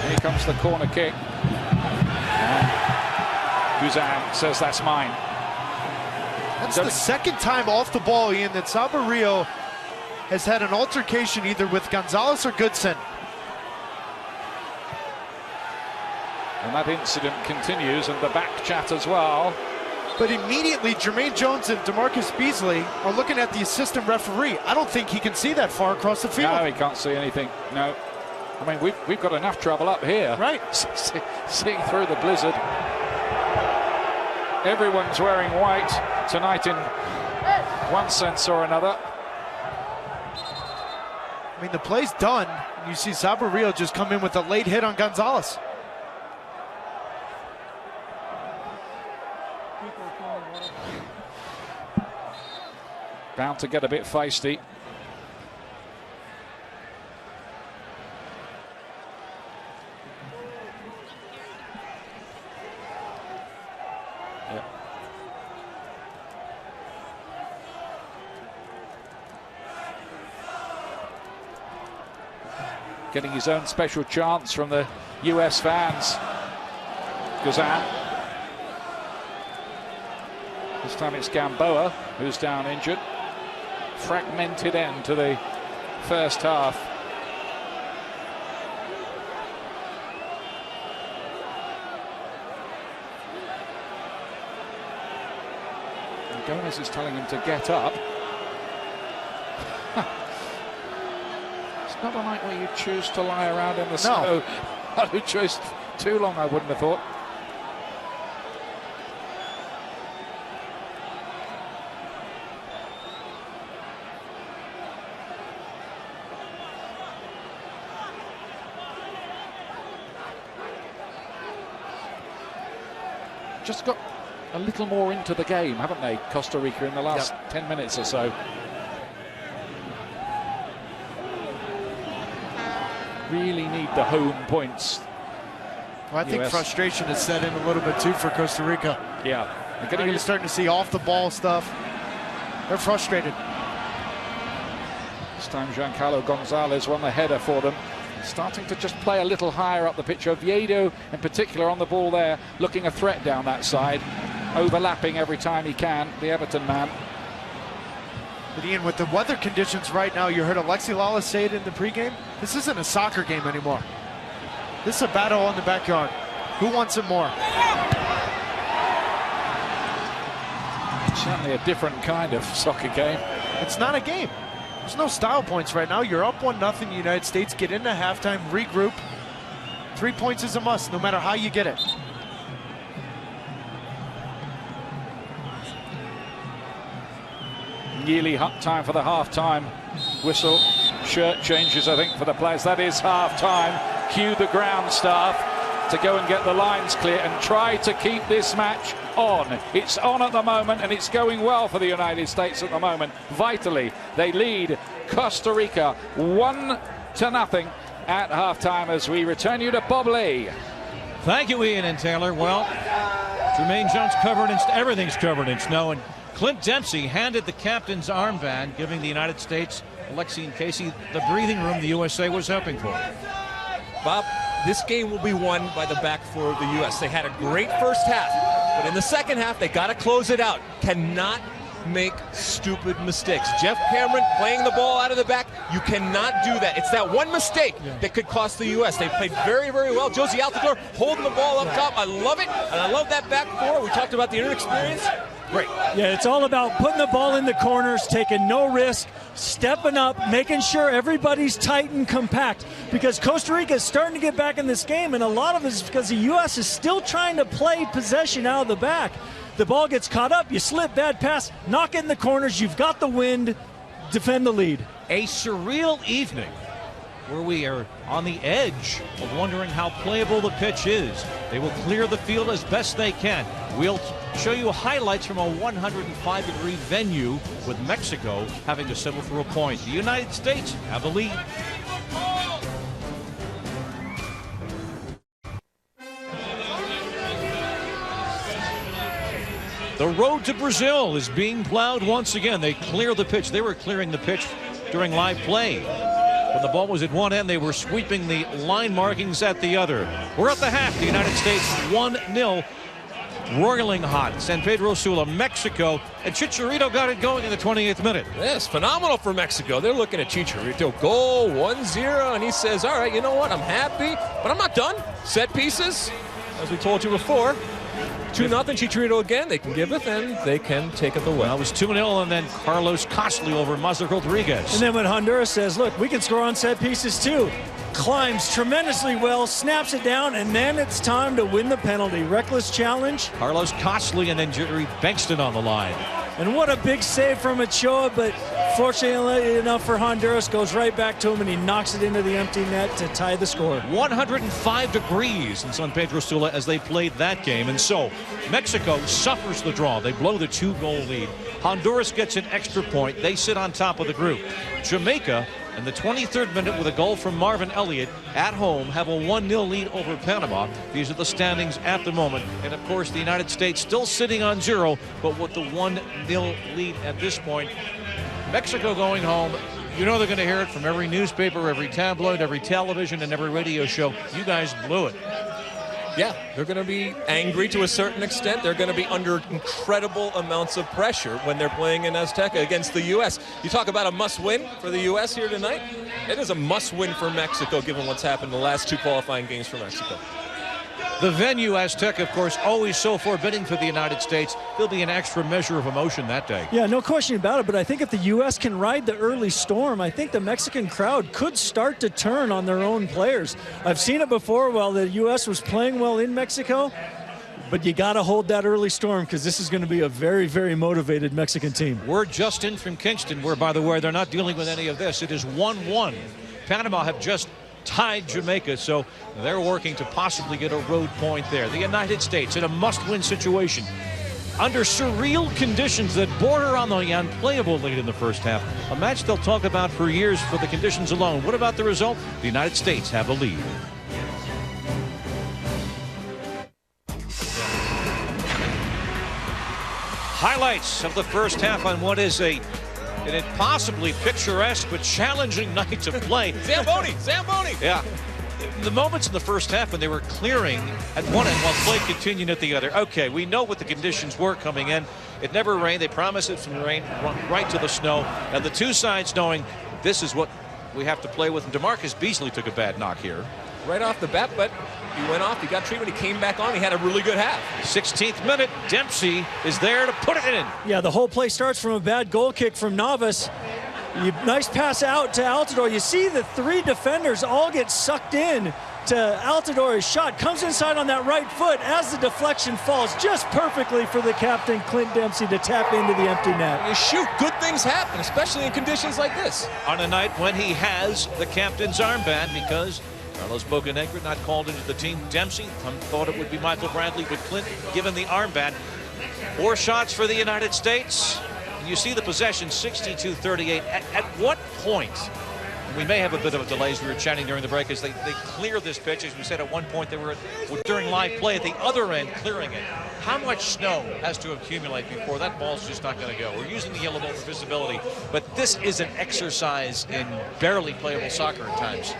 D: Here comes the corner kick. Guzan says that's mine.
E: That's the second time off the ball, Ian, that Saborio has had an altercation either with Gonzalez or Goodson.
D: And that incident continues, and the back chat as well.
E: But immediately, Jermaine Jones and DeMarcus Beasley are looking at the assistant referee. I don't think he can see that far across the field.
D: No, he can't see anything. No. I mean, we've got enough trouble up here.
E: Right.
D: Seeing through the blizzard. Everyone's wearing white tonight in one sense or another.
E: I mean, the play's done. You see Saborio just come in with a late hit on Gonzalez.
D: Bound to get a bit feisty. Getting his own special chants from the US fans. Guzan. This time it's Gamboa who's down injured. Fragmented end to the first half. And Gomez is telling him to get up. It's not a night where you choose to lie around in the snow. I'd have chosen too long, I wouldn't have thought. Just got a little more into the game, haven't they, Costa Rica, in the last 10 minutes or so. Really need the home points.
E: Well, I think frustration has set in a little bit too for Costa Rica.
D: Yeah.
E: You're starting to see off-the-ball stuff. They're frustrated.
D: This time Giancarlo Gonzalez won the header for them. Starting to just play a little higher up the pitch. Oviedo in particular on the ball there, looking a threat down that side, overlapping every time he can, the Everton man.
E: But Ian, with the weather conditions right now, you heard Alexi Lawless say it in the pregame, this isn't a soccer game anymore. This is a battle in the backyard. Who wants it more?
D: Certainly a different kind of soccer game.
E: It's not a game. There's no style points right now. You're up 1-0 United States. Get into halftime, regroup. 3 points is a must, no matter how you get it.
D: Nearly time for the half-time whistle. Shirt changes, I think, for the players. That is half-time. Cue the ground staff. to go and get the lines clear and try to keep this match on. It's on at the moment, and it's going well for the United States at the moment. Vitally, they lead Costa Rica 1-0 at halftime as we return you to Bob Lee.
A: Thank you, Ian and Taylor. Well, Jermaine Jones covered in everything's covered in snow, and Clint Dempsey handed the captain's armband, giving the United States, Alexi and Casey, the breathing room the USA was hoping for.
B: Bob, this game will be won by the back four of the U.S. They had a great first half, but in the second half, they got to close it out. Cannot make stupid mistakes. Jeff Cameron playing the ball out of the back, you cannot do that. It's that one mistake that could cost the U.S. They played very, very well. Josie Altidore holding the ball up top. I love it, and I love that back four. We talked about the inexperience. Great.
C: Yeah, it's all about putting the ball in the corners, taking no risk, stepping up, making sure everybody's tight and compact, because Costa Rica is starting to get back in this game, and a lot of it is because the U.S. is still trying to play possession out of the back. The ball gets caught up, you slip, bad pass, knock it in the corners, you've got the wind, defend the lead.
A: A surreal evening where we are on the edge of wondering how playable the pitch is. They will clear the field as best they can. We'll show you highlights from a 105-degree venue with Mexico having to settle for a point. The United States have the lead. The road to Brazil is being plowed once again. They clear the pitch. They were clearing the pitch during live play. When the ball was at one end, they were sweeping the line markings at the other. We're at the half. The United States 1-0. Roiling hot. San Pedro Sula, Mexico. And Chicharito got it going in the 28th minute.
B: Yes, phenomenal for Mexico. They're looking at Chicharito. Goal, 1-0. And he says, all right, you know what? I'm happy, but I'm not done. Set pieces, as we told you before. 2-0, Chicharito again. They can give it, and they can take it away.
A: Well, it was 2-0, and then Carlos Costly over Mazda Rodriguez.
C: And then when Honduras says, look, we can score on set pieces too, climbs tremendously well, snaps it down, and then it's time to win the penalty. Reckless challenge.
A: Carlos Costly and then Jerry Bankston on the line.
C: And what a big save from Ochoa, but fortunately enough for Honduras, goes right back to him, and he knocks it into the empty net to tie the score.
A: 105 degrees in San Pedro Sula as they played that game. And so Mexico suffers the draw. They blow the 2-goal lead. Honduras gets an extra point. They sit on top of the group. Jamaica, in the 23rd minute with a goal from Marvin Elliott at home, have a 1-0 lead over Panama. These are the standings at the moment. And of course, the United States still sitting on 0, but with the 1-0 lead at this point. Mexico going home. You know they're going to hear it from every newspaper, every tabloid, every television, and every radio show. You guys blew it.
B: Yeah, they're going to be angry to a certain extent. They're going to be under incredible amounts of pressure when they're playing in Azteca against the U.S. You talk about a must-win for the U.S. here tonight. It is a must-win for Mexico, given what's happened in the last 2 qualifying games for Mexico.
A: The venue, Azteca, of course, always so forbidding for the United States. There'll be an extra measure of emotion that day.
C: Yeah, no question about it, but I think if the U.S. can ride the early storm, I think the Mexican crowd could start to turn on their own players. I've seen it before while the U.S. was playing well in Mexico, but you got to hold that early storm because this is going to be a very, very motivated Mexican team.
A: We're just in from Kingston, where, by the way, they're not dealing with any of this. It is 1-1. Panama have just tied Jamaica, so they're working to possibly get a road point there. The United States in a must-win situation under surreal conditions that border on the unplayable late in the first half. A match they'll talk about for years for the conditions alone. What about the result? The United States have a lead. Highlights of the first half on what is an impossibly picturesque but challenging night to play.
B: Zamboni!
A: Yeah. The moments in the first half when they were clearing at one end while play continued at the other. Okay, we know what the conditions were coming in. It never rained. They promised it from rain right to the snow. And the two sides knowing this is what we have to play with. And DeMarcus Beasley took a bad knock here.
B: Right off the bat, but he went off, he got treatment, he came back on, he had a really good half.
A: 16th minute, Dempsey is there to put it in.
C: Yeah, the whole play starts from a bad goal kick from Navas. Nice pass out to Altidore. You see the 3 defenders all get sucked in to Altidore's shot. Comes inside on that right foot as the deflection falls just perfectly for the captain, Clint Dempsey, to tap into the empty net.
B: You shoot, good things happen, especially in conditions like this.
A: On a night when he has the captain's armband, because Carlos Bocanegra not called into the team. Dempsey thought it would be Michael Bradley, but Clint given the armband. 4 shots for the United States. You see the possession, 62-38. At what point, we may have a bit of a delay as we were chatting during the break, as they clear this pitch. As we said, at one point they were during live play at the other end clearing it. How much snow has to accumulate before that ball's just not going to go? We're using the yellow ball for visibility, but this is an exercise in barely playable soccer at times.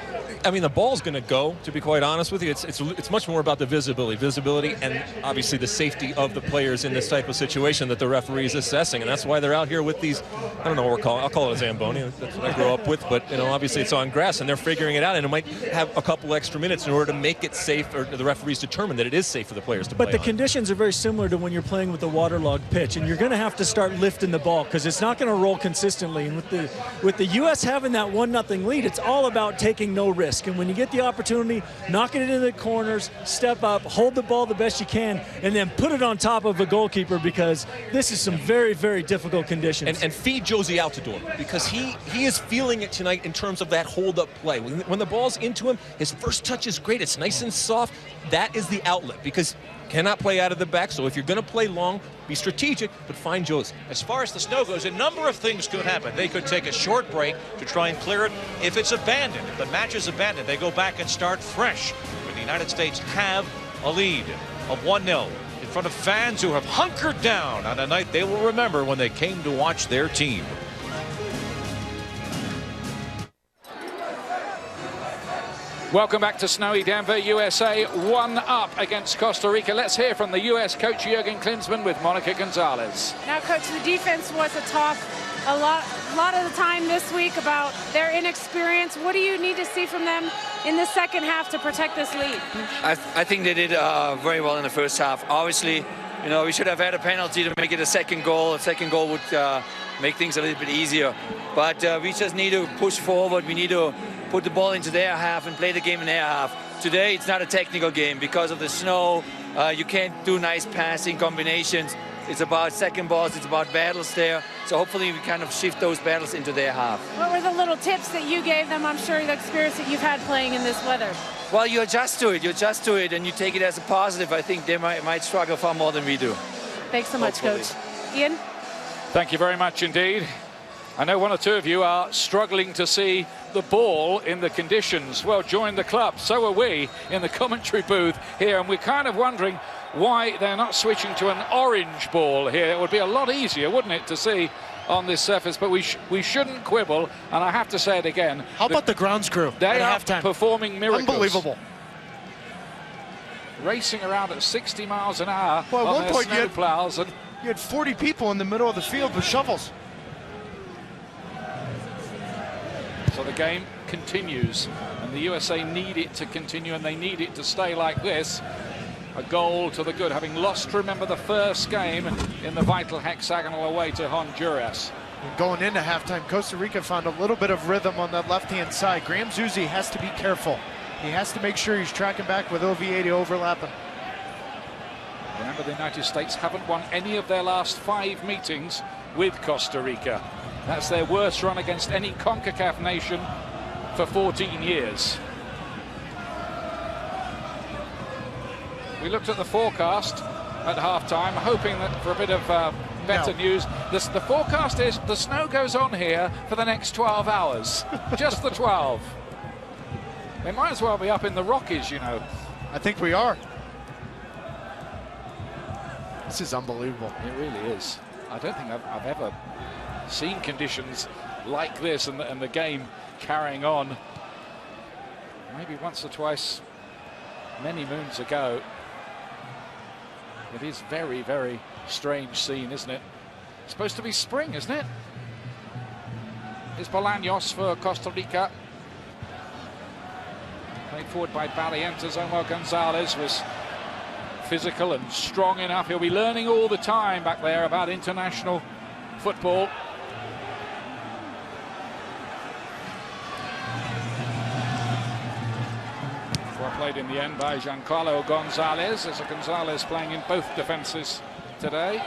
B: I mean, the ball's going to go, to be quite honest with you. It's much more about the visibility, and obviously the safety of the players in this type of situation that the referee is assessing, and that's why they're out here with these, I don't know what we're calling, I'll call it a Zamboni. That's what I grew up with, but, you know, obviously it's on grass, and they're figuring it out, and it might have a couple extra minutes in order to make it safe, or the referees determine that it is safe for the players to play.
C: But the conditions are very similar to when you're playing with a waterlogged pitch, and you're going to have to start lifting the ball because it's not going to roll consistently. And with the U.S. having that 1-0 lead, it's all about taking no risk. And when you get the opportunity, knocking it into the corners, step up, hold the ball the best you can, and then put it on top of a goalkeeper, because this is some very, very difficult conditions.
B: And feed Josie Altidore, because he is feeling it tonight in terms of that hold-up play. When the ball's into him, his first touch is great. It's nice and soft. That is the outlet, because cannot play out of the back. So if you're going to play long, be strategic, but find Josie.
A: As far as the snow goes, a number of things could happen. They could take a short break to try and clear it. If it's abandoned, if the match is abandoned, they go back and start fresh. But the United States have a lead of 1-0 in front of fans who have hunkered down on a night they will remember when they came to watch their team.
D: Welcome back to snowy Denver. USA 1-up against Costa Rica. Let's hear from the U.S. coach Jurgen Klinsmann with Monica Gonzalez.
H: Now, Coach, the defense was a talk a lot of the time this week about their inexperience. What do you need to see from them in the second half to protect this lead?
I: I think they did very well in the first half. Obviously, you know, we should have had a penalty to make it a second goal. A second goal would make things a little bit easier. But we just need to push forward. We need to put the ball into their half and play the game in their half. Today, it's not a technical game because of the snow. You can't do nice passing combinations. It's about second balls. It's about battles there. So hopefully we kind of shift those battles into their half.
H: What were the little tips that you gave them? I'm sure the experience that you've had playing in this weather.
I: Well, you adjust to it. You adjust to it, and you take it as a positive. I think they might struggle far more than we do.
H: Thanks so much, Coach. Ian?
D: Thank you very much indeed. I know one or two of you are struggling to see the ball in the conditions. Well, join the club. So are we in the commentary booth here, and we're kind of wondering why they're not switching to an orange ball here. It would be a lot easier, wouldn't it, to see on this surface, but we shouldn't quibble, and I have to say it again.
E: How about the grounds crew?
D: They are
E: halftime?
D: performing miracles.
E: Unbelievable.
D: Racing around at 60 miles an hour
E: Well, at
D: on
E: one
D: their
E: point
D: snow plows. And
E: You had 40 people in the middle of the field with shovels.
D: so the game continues, and the USA need it to continue, and they need it to stay like this. A goal to the good, having lost, remember, the first game in the vital hexagonal away to Honduras.
E: And going into halftime, Costa Rica found a little bit of rhythm on that left-hand side. Graham Zusi has to be careful. He has to make sure he's tracking back with OVA to overlap him.
D: Remember, the United States haven't won any of their last 5 meetings with Costa Rica. That's their worst run against any CONCACAF nation for 14 years. We looked at the forecast at halftime, hoping that for a bit of better news. The forecast is the snow goes on here for the next 12 hours. Just the 12. They might as well be up in the Rockies, you know.
E: I think we are. This is unbelievable.
D: It really is. I don't think I've ever seen conditions like this and the game carrying on. Maybe once or twice, many moons ago. It is very, very strange scene, isn't it? It's supposed to be spring, isn't it? It's Bolaños for Costa Rica. Played forward by Barrientos. Omar Gonzalez was physical and strong enough. He'll be learning all the time back there about international football. Played in the end by Giancarlo Gonzalez. There's a Gonzalez playing in both defenses today.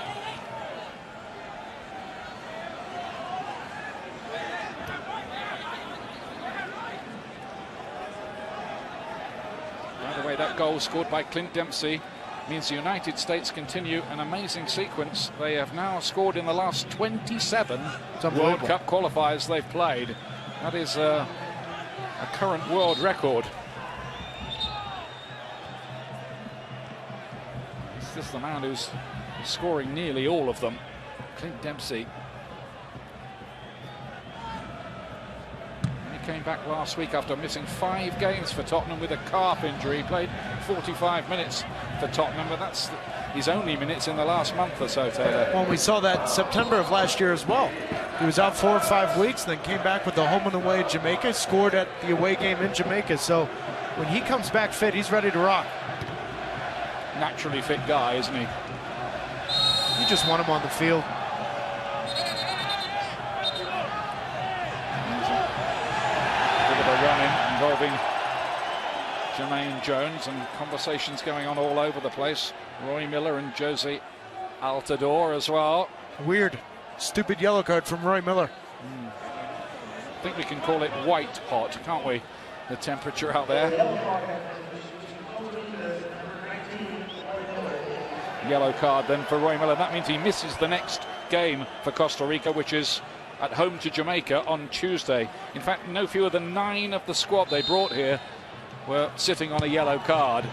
D: that goal scored by Clint Dempsey means the United States continue an amazing sequence. They have now scored in the last 27 World Cup qualifiers they've played. That is a current world record. It's just the man who's scoring nearly all of them, Clint Dempsey. Came back last week after missing 5 games for Tottenham with a calf injury. He played 45 minutes for Tottenham, but that's his only minutes in the last month or so, Taylor.
E: Well, we saw that September of last year as well. He was out 4 or 5 weeks, then came back with the home and away at Jamaica, scored at the away game in Jamaica. So when he comes back fit, he's ready to rock.
D: Naturally fit guy, isn't he?
E: You just want him on the field.
D: Run-in involving Jermaine Jones, and conversations going on all over the place. Roy Miller and Josie Altidore as well.
E: Weird, stupid yellow card from Roy Miller.
D: I think we can call it white hot, can't we? The temperature out there. Yellow card then for Roy Miller. That means he misses the next game for Costa Rica, which is at home to Jamaica on Tuesday. In fact, no fewer than 9 of the squad they brought here were sitting on a yellow card.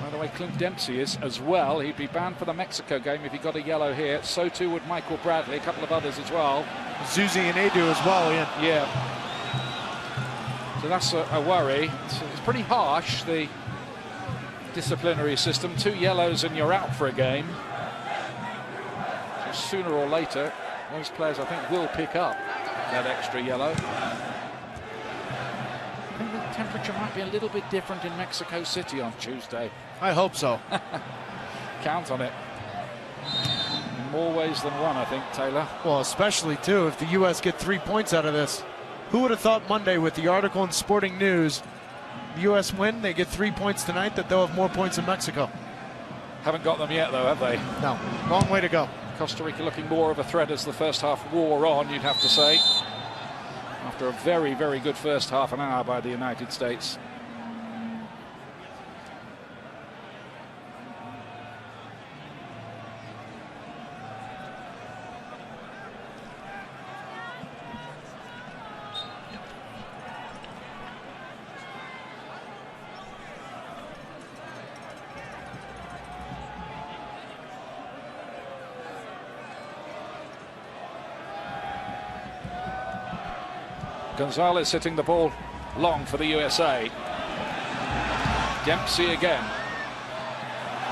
D: By the way, Clint Dempsey is as well. He'd be banned for the Mexico game if he got a yellow here. So too would Michael Bradley, a couple of others as well.
E: Zuzi and Adu as well, Ian.
D: Yeah. So that's a worry. It's pretty harsh, the disciplinary system. 2 yellows and you're out for a game. So sooner or later, those players, I think, will pick up that extra yellow. I think the temperature might be a little bit different in Mexico City on Tuesday.
E: I hope so.
D: Count on it. In more ways than one, I think, Taylor.
E: Well, especially, too, if the U.S. get 3 points out of this. Who would have thought Monday with the article in Sporting News, the U.S. win, they get 3 points tonight, that they'll have more points in Mexico?
D: Haven't got them yet, though, have they?
E: No. Long way to go.
D: Costa Rica looking more of a threat as the first half wore on, you'd have to say. After a very, very good first half an hour by the United States. Gonzalez hitting the ball long for the USA. Dempsey again.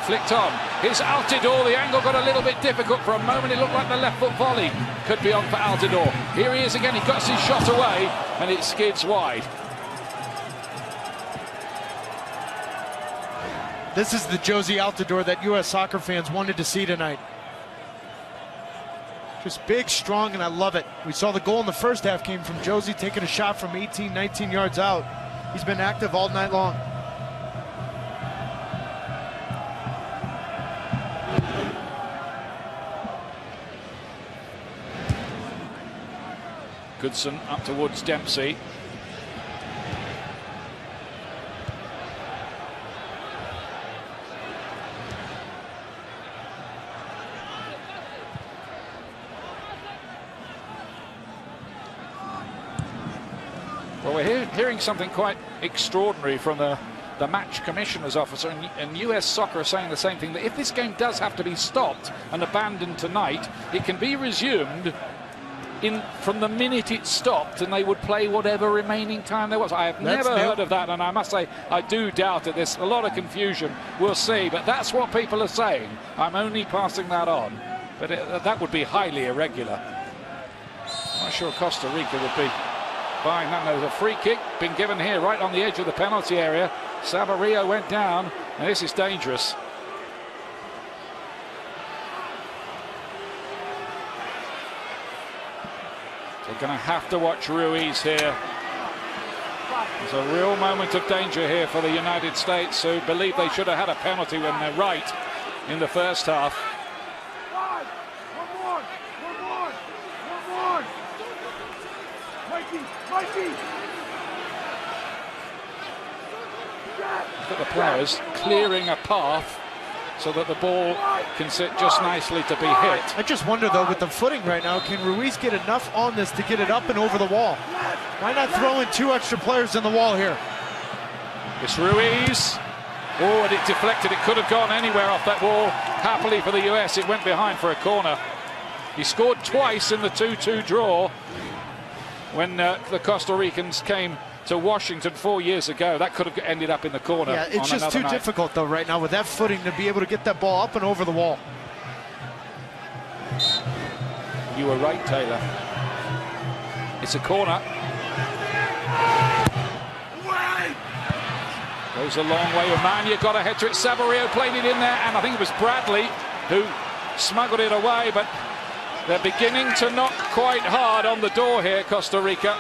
D: Flicked on. Here's Altidore. The angle got a little bit difficult for a moment. It looked like the left foot volley could be on for Altidore. Here he is again. He got his shot away and it skids wide.
E: This is the Josie Altidore that U.S. soccer fans wanted to see tonight. Just big, strong, and I love it. We saw the goal in the first half came from Josie taking a shot from 18, 19 yards out. He's been active all night long.
D: Goodson up towards Dempsey. Well, we're hearing something quite extraordinary from the match commissioner's officer, and US Soccer are saying the same thing, that if this game does have to be stopped and abandoned tonight, it can be resumed from the minute it stopped, and they would play whatever remaining time there was. I have never heard of that, and I must say I do doubt it. There's a lot of confusion. We'll see, but that's what people are saying. I'm only passing that on, but that would be highly irregular. I'm not sure Costa Rica would be buying that. There's a free kick been given here right on the edge of the penalty area. Sabarillo went down, and this is dangerous. They're going to have to watch Ruiz here. There's a real moment of danger here for the United States, who believe they should have had a penalty when they're right in the first half. Look at the players clearing a path so that the ball can sit just nicely to be hit.
E: I just wonder, though, with the footing right now, can Ruiz get enough on this to get it up and over the wall? Why not throw in 2 extra players in the wall here?
D: It's Ruiz. Oh, and it deflected. It could have gone anywhere off that wall. Happily for the US, it went behind for a corner. He scored twice in the 2-2 draw when the Costa Ricans came to Washington 4 years ago. That could have ended up in the corner.
E: Yeah, it's just too difficult, though, right now with that footing to be able to get that ball up and over the wall.
D: You were right, Taylor. It's a corner. Goes a long way. Umania got a head to it. Saborio played it in there, and I think it was Bradley who smuggled it away, but they're beginning to knock quite hard on the door here, Costa Rica.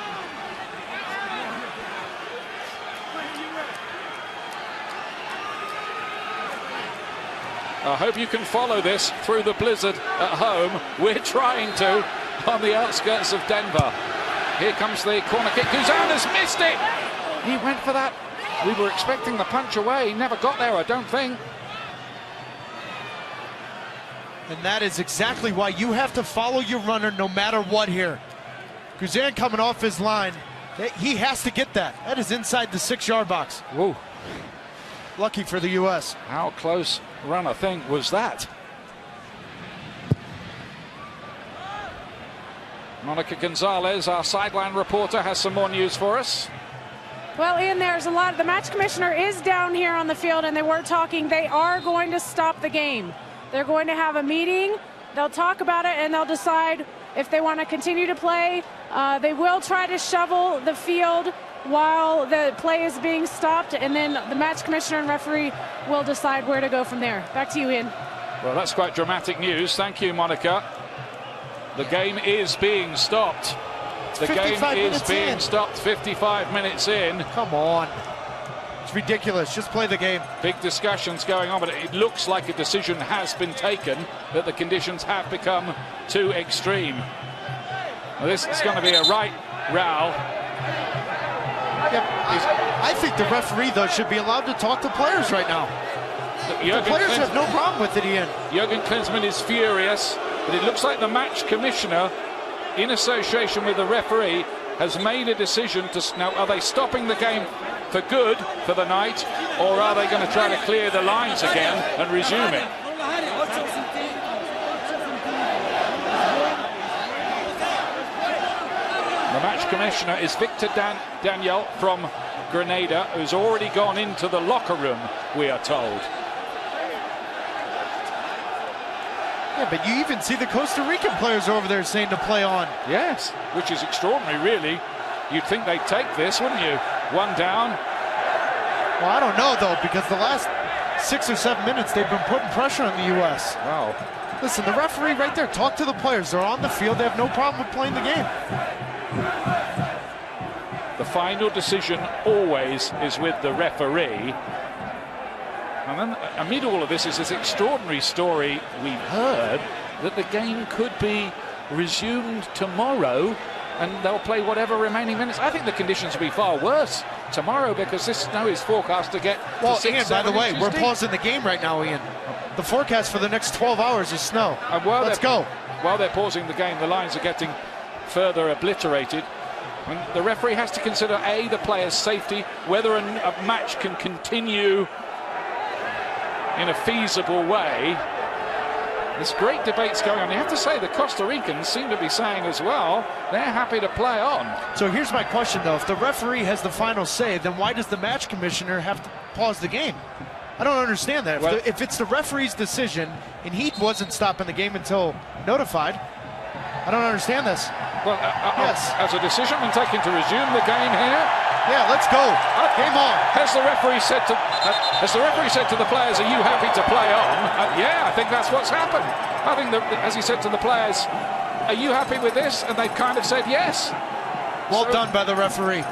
D: I hope you can follow this through the blizzard at home. We're trying to on the outskirts of Denver. Here comes the corner kick. Guzana's missed it. He went for that. We were expecting the punch away. He never got there, I don't think.
E: And that is exactly why you have to follow your runner no matter what here. Guzan coming off his line. He has to get that. That is inside the 6-yard box.
D: Whoa.
E: Lucky for the U.S.
D: How close run, I think, was that? Monica Gonzalez, our sideline reporter, has some more news for us.
H: Well, Ian, there's a lot. The match commissioner is down here on the field, and they were talking. They are going to stop the game. They're going to have a meeting. They'll talk about it, and they'll decide if they want to continue to play. They will try to shovel the field while the play is being stopped, and then the match commissioner and referee will decide where to go from there. Back to you, Ian.
D: Well, that's quite dramatic news. Thank you, Monica. The game is being stopped. The game is being stopped 55 minutes in.
E: Come on. It's ridiculous. Just play the game.
D: Big discussions going on, but it looks like a decision has been taken that the conditions have become too extreme. Well, this is going to be a right row.
E: Yeah, I think the referee, though, should be allowed to talk to players right now. The players have no problem with it, Ian.
D: Jürgen Klinsmann is furious, but it looks like the match commissioner, in association with the referee, has made a decision to... Now, are they stopping the game for good for the night, or are they going to try to clear the lines again and resume it? The match commissioner is Victor Daniel from Grenada, who's already gone into the locker room, we are told.
E: Yeah, but you even see the Costa Rican players over there saying to play on.
D: Yes, which is extraordinary, really. You'd think they'd take this, wouldn't you? One down.
E: Well, I don't know, though, because the last 6 or 7 minutes, they've been putting pressure on the U.S.
D: Wow.
E: Listen, the referee right there, talk to the players. They're on the field. They have no problem with playing the game.
D: The final decision always is with the referee. And then amid all of this is this extraordinary story we've heard that the game could be resumed tomorrow and they'll play whatever remaining minutes. I think the conditions will be far worse tomorrow because this snow is forecast to get
E: well,
D: to 6,
E: Ian, by the way, we're pausing the game right now, Ian. The forecast for the next 12 hours is snow. Let's go.
D: While they're pausing the game, the lines are getting further obliterated. And the referee has to consider, A, the players' safety, whether a match can continue in a feasible way. There's great debates going on. You have to say the Costa Ricans seem to be saying as well they're happy to play on.
E: So here's my question, though. If the referee has the final say, then why does the match commissioner have to pause the game? I don't understand that.
D: Well,
E: if it's the referee's decision and he wasn't stopping the game until notified, I don't understand this.
D: Well, yes. Has a decision been taken to resume the game here?
E: Yeah, let's go. Game on.
D: Has the referee said to the players, "Are you happy to play on?" Yeah, I think that's what's happened. I think that, as he said to the players, "Are you happy with this?" And they've kind of said yes.
E: Well done by the referee.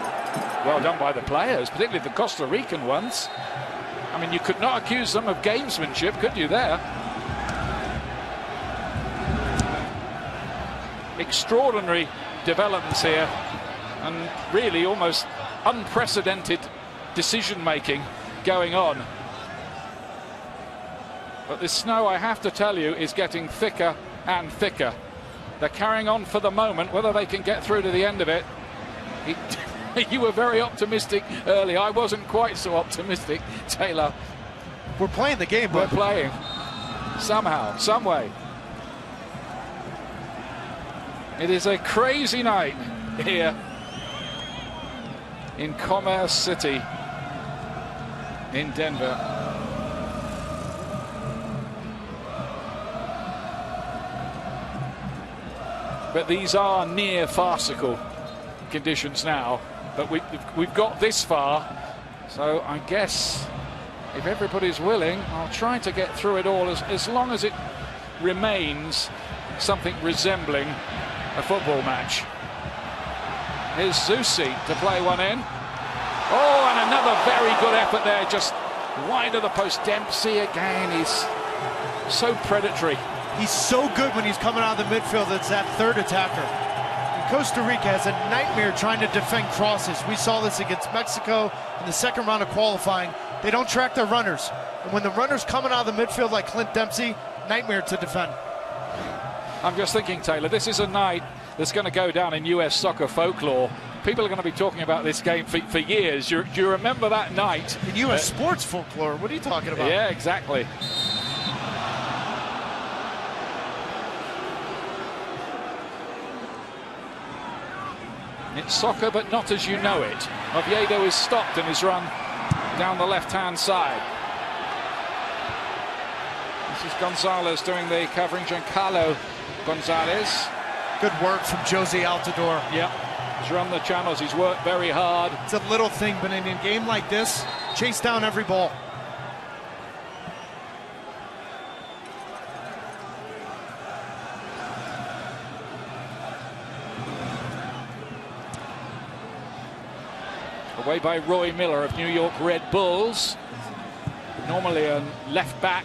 D: Well done by the players, particularly the Costa Rican ones. I mean, you could not accuse them of gamesmanship, could you, there? Extraordinary developments here, and really almost unprecedented decision-making going on. But this snow, I have to tell you, is getting thicker and thicker. They're carrying on for the moment. Whether they can get through to the end of it, you were very optimistic early. I wasn't quite so optimistic, Taylor.
E: We're playing the game,
D: We're
E: but
D: playing. Somehow, some way. It is a crazy night here in Commerce City in Denver. But these are near farcical conditions now. But we've got this far, so I guess if everybody's willing, I'll try to get through it all as long as it remains something resembling a football match. Here's Zusi to play one in. Oh, and another very good effort there, just wide of the post. Dempsey again, he's so predatory.
E: he's so good when he's coming out of the midfield. It's that third attacker. And Costa Rica has a nightmare trying to defend crosses. We saw this against Mexico in the second round of qualifying. They don't track their runners. And when the runner's coming out of the midfield like Clint Dempsey, nightmare to defend.
D: I'm just thinking, Taylor, this is a night that's going to go down in US soccer folklore. People are going to be talking about this game for years. Do you remember that night?
E: In US sports folklore, what are you talking about?
D: Yeah, exactly. It's soccer, but not as you know it. Oviedo is stopped in his run down the left-hand side. This is Gonzalez doing the covering, Giancarlo Gonzalez.
E: Good work from Jose Altidore.
D: Yeah, he's run the channels, he's worked very hard.
E: It's a little thing, but in a game like this, chase down every ball.
D: Away by Roy Miller of New York Red Bulls. Normally a left back,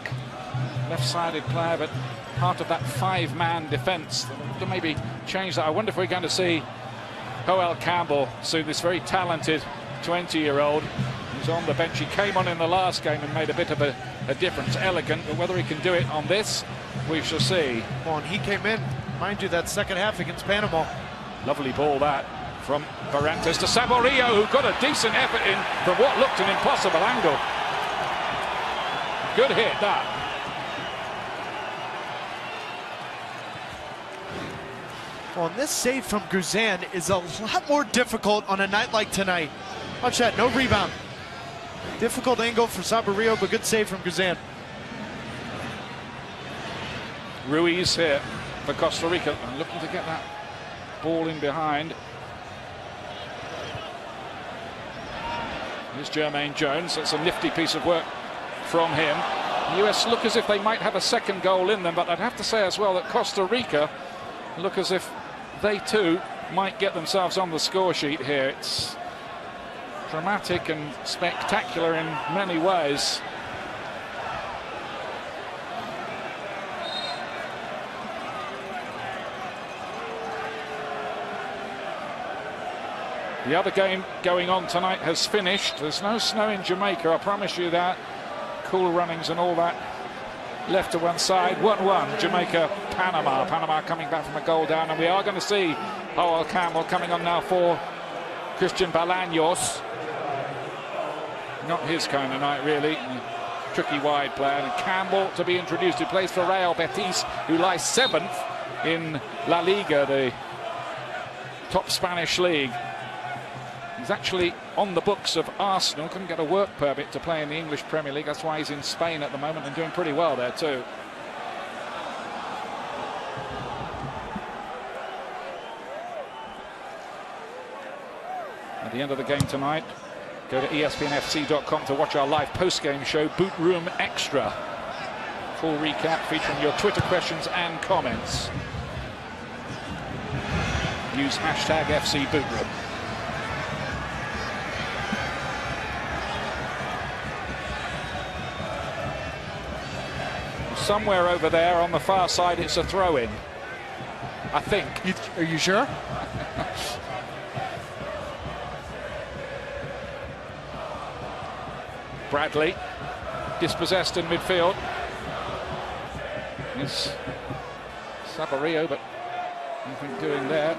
D: left-sided player, but part of that five-man defence. To maybe change that. I wonder if we're going to see Joel Campbell soon, this very talented 20-year-old who's on the bench. He came on in the last game and made a bit of a difference. Elegant, but whether he can do it on this, we shall see.
E: Well, and he came in, mind you, that second half against Panama.
D: Lovely ball that from Barrantes to Saborio, who got a decent effort in from what looked an impossible angle. Good hit, that.
E: Well, and this save from Guzan is a lot more difficult on a night like tonight. Watch that, no rebound. Difficult angle for Saborio, but good save from Guzan.
D: Ruiz here for Costa Rica, looking to get that ball in behind. Here's Jermaine Jones. That's a nifty piece of work from him. The US look as if they might have a second goal in them, but I'd have to say as well that Costa Rica look as if they too might get themselves on the score sheet here. It's dramatic and spectacular in many ways. The other game going on tonight has finished. There's no snow in Jamaica, I promise you that. Cool runnings and all that left to one side. 1-1, Jamaica, Panama. Panama coming back from a goal down, and we are going to see Joel Campbell coming on now for Christian Bolaños. Not his kind of night, really. Tricky wide player. And Campbell to be introduced, who plays for Real Betis, who lies 7th in La Liga, the top Spanish league. He's actually on the books of Arsenal, couldn't get a work permit to play in the English Premier League. That's why he's in Spain at the moment and doing pretty well there too. At the end of the game tonight, go to espnfc.com to watch our live post-game show, Boot Room Extra. Full recap featuring your Twitter questions and comments. Use hashtag FC Boot Room. Somewhere over there on the far side, it's a throw-in, I think.
E: Are you sure?
D: Bradley, dispossessed in midfield. It's Saborio, but nothing doing there.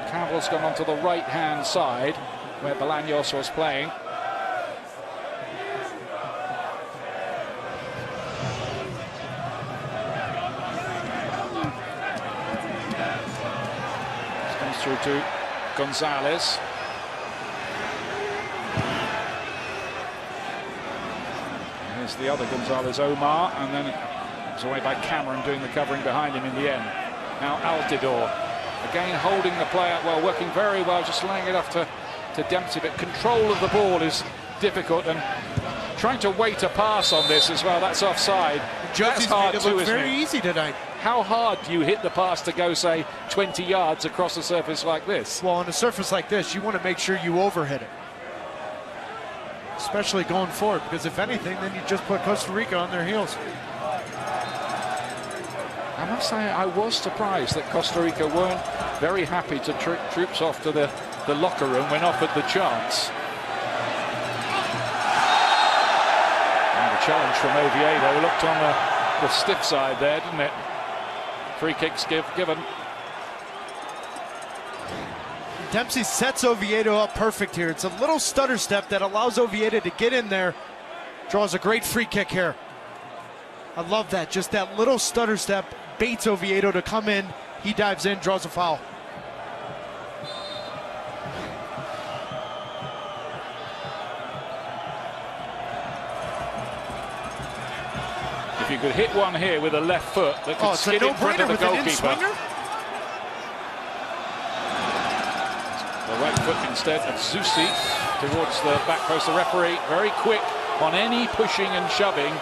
D: Campbell's gone onto the right-hand side where Bolaños was playing. This comes through to Gonzalez. Here's the other Gonzalez, Omar, and then it's away by Cameron doing the covering behind him in the end. Now Altidore, again holding the play up well, working very well, just laying it off to Dempsey, but control of the ball is difficult, and trying to wait a pass on this as well, that's offside.
E: That's hard too, isn't it? Very easy tonight.
D: How hard do you hit the pass to go, say, 20 yards across a surface like this?
E: Well, on a surface like this, you want to make sure you overhit it, especially going forward, because if anything, then you just put Costa Rica on their heels.
D: I must say, I was surprised that Costa Rica weren't very happy to troops off to the locker room when offered the chance. And the challenge from Oviedo looked on the stiff side there, didn't it? Free kicks given.
E: Dempsey sets Oviedo up perfect here. It's a little stutter step that allows Oviedo to get in there. Draws a great free kick here. I love that. Just that little stutter step baits Oviedo to come in. He dives in, draws a foul.
D: If you could hit one here with a left foot that could skid in front of the goalkeeper. The right foot instead of Zusi towards the back post. The referee very quick on any pushing and shoving.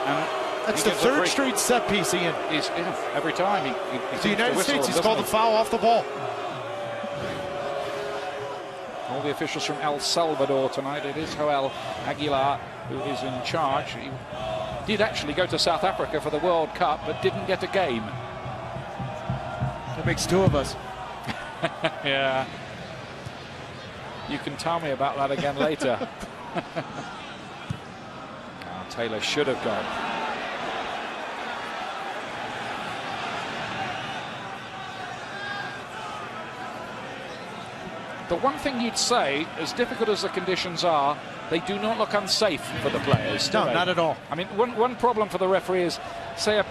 D: And
E: that's the third straight set piece, Ian.
D: Every time.
E: The United States, he's called the foul off the ball.
D: All the officials from El Salvador tonight. It is Joel Aguilar who is in charge. He did actually go to South Africa for the World Cup, but didn't get a game.
E: That makes two of us.
D: Yeah. You can tell me about that again later. Taylor should have gone. The one thing you'd say, as difficult as the conditions are, they do not look unsafe for the players.
E: No, not at all.
D: I mean, one problem for the referee is, say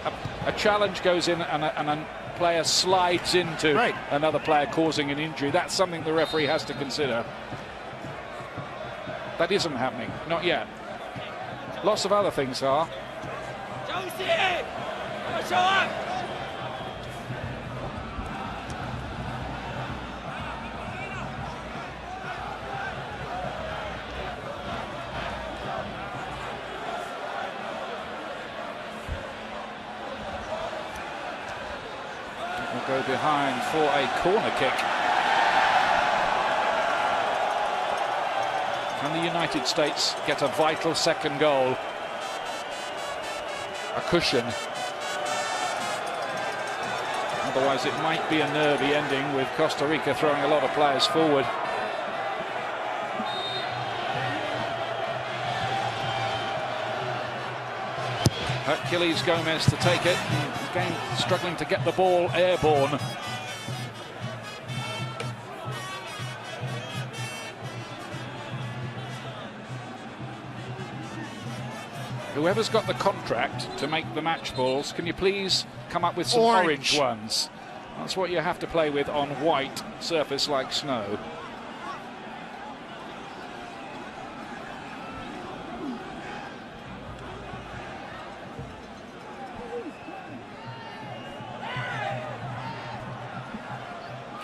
D: a challenge goes in and a player slides into another player causing an injury. That's something the referee has to consider. That isn't happening, not yet. Lots of other things are. Show up! Will go behind for a corner kick. Can the United States get a vital second goal? A cushion. Otherwise it might be a nervy ending with Costa Rica throwing a lot of players forward. Hercules Gomez to take it. Again, struggling to get the ball airborne. Whoever's got the contract to make the match balls, can you please come up with some orange ones? That's what you have to play with on white surface like snow.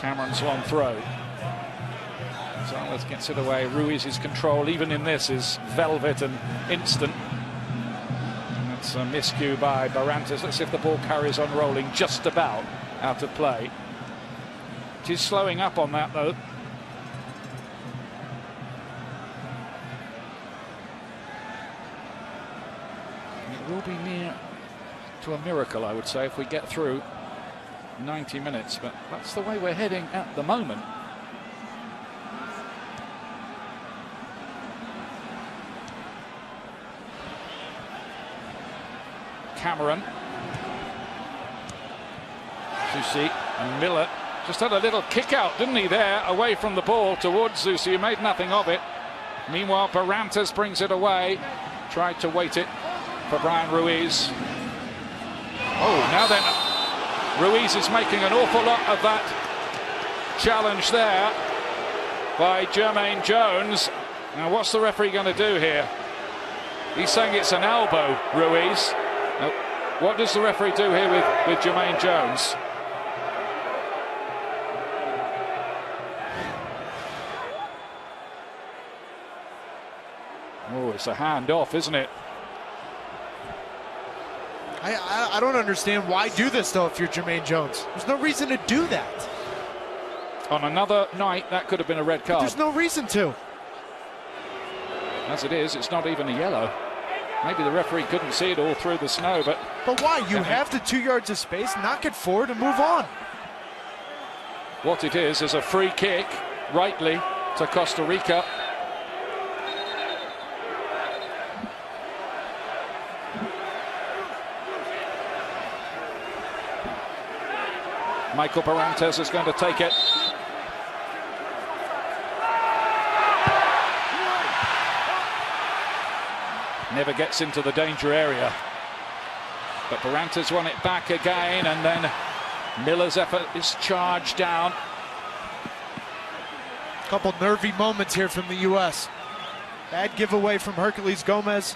D: Cameron's long throw. Gonzalez gets it away. Ruiz's control, even in this, is velvet and instant. And that's a miscue by Barrantes. Let's see if the ball carries on rolling, just about out of play. It is slowing up on that, though. It will be near to a miracle, I would say, if we get through 90 minutes, but that's the way we're heading at the moment. Cameron. Zusi and Miller just had a little kick out, didn't he, there, away from the ball towards Zusi, who made nothing of it. Meanwhile, Barrantes brings it away. Tried to wait it for Brian Ruiz. Oh, now then, Ruiz is making an awful lot of that challenge there by Jermaine Jones. Now, what's the referee going to do here? He's saying it's an elbow, Ruiz. Now, what does the referee do here with Jermaine Jones? Oh, it's a hand off, isn't it?
E: I don't understand why do this, though, if you're Jermaine Jones. There's no reason to do that.
D: On another night, that could have been a red card.
E: There's no reason to.
D: As it is, it's not even a yellow. Maybe the referee couldn't see it all through the snow, but...
E: But why? You have the 2 yards of space, knock it forward and move on.
D: What it is a free kick, rightly, to Costa Rica. Michael Barrantes is going to take it. Never gets into the danger area. But Barrantes won it back again, and then Miller's effort is charged down.
E: A couple nervy moments here from the U.S. Bad giveaway from Herculez Gomez,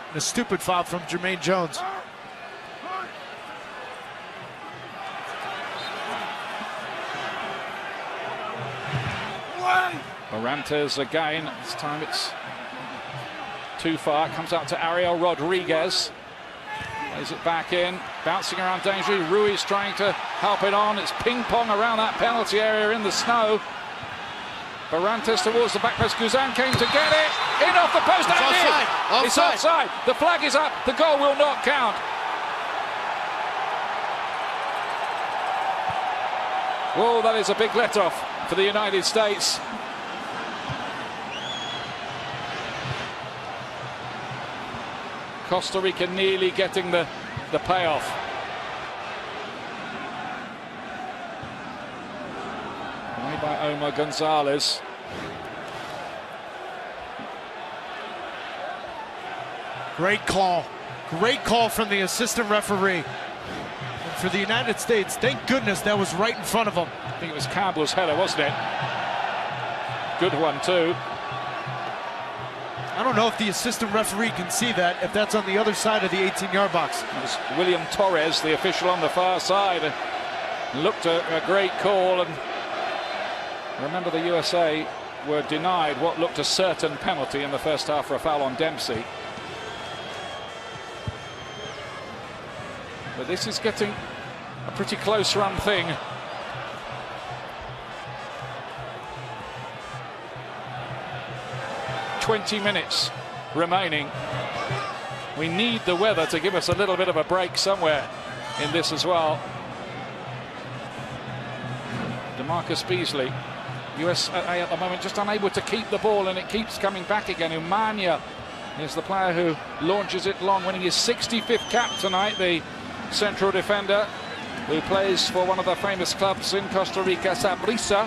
E: and a stupid foul from Jermaine Jones.
D: Barrantes again. This time it's too far. It comes out to Ariel Rodriguez. Plays it back in. Bouncing around dangerously. Ruiz trying to help it on. It's ping-pong around that penalty area in the snow. Barrantes towards the back post. Guzan came to get it. In off the post.
E: It's offside.
D: It's offside. The flag is up. The goal will not count. Oh, that is a big let-off for the United States. Costa Rica nearly getting the payoff. Away by Omar Gonzalez.
E: Great call. Great call from the assistant referee. And for the United States, thank goodness that was right in front of them.
D: I think it was Campbell's header, wasn't it? Good one, too.
E: I don't know if the assistant referee can see that, if that's on the other side of the 18-yard box.
D: It was William Torres, the official on the far side. Looked a great call, and remember the USA were denied what looked a certain penalty in the first half for a foul on Dempsey. But this is getting a pretty close run thing. "20 minutes remaining. We need the weather to give us a little bit of a break somewhere in this as well. DeMarcus Beasley, USA at the moment just unable to keep the ball, and it keeps coming back again. Umania is the player who launches it long, winning his 65th cap tonight, the central defender who plays for one of the famous clubs in Costa Rica, Saprissa,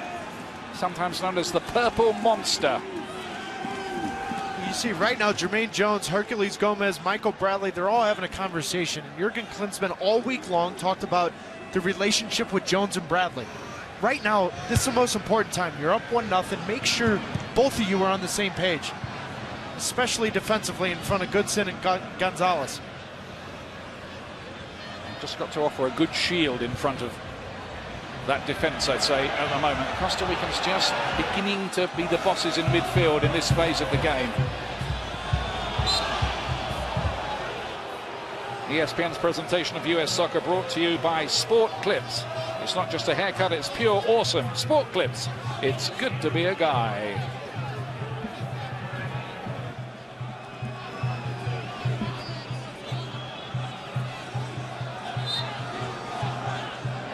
D: sometimes known as the Purple Monster.
E: You see right now, Jermaine Jones, Herculez Gomez, Michael Bradley, they're all having a conversation. And Jurgen Klinsmann all week long talked about the relationship with Jones and Bradley. Right now, this is the most important time. You're up 1-0. Make sure both of you are on the same page, especially defensively in front of Goodson and Gonzalez.
D: Just got to offer a good shield in front of that defence, I'd say, at the moment. Costa Ricans just beginning to be the bosses in midfield in this phase of the game. ESPN's presentation of US Soccer brought to you by Sport Clips. It's not just a haircut, it's pure awesome. Sport Clips, it's good to be a guy.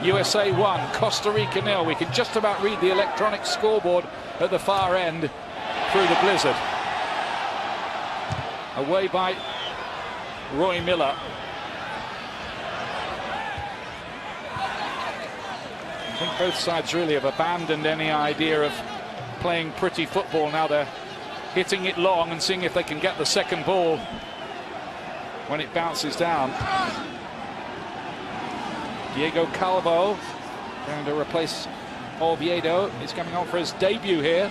D: USA 1, Costa Rica 0. We can just about read the electronic scoreboard at the far end through the blizzard. Away by Roy Miller. I think both sides really have abandoned any idea of playing pretty football. Now they're hitting it long and seeing if they can get the second ball when it bounces down. Diego Calvo going to replace Oviedo. He's coming on for his debut here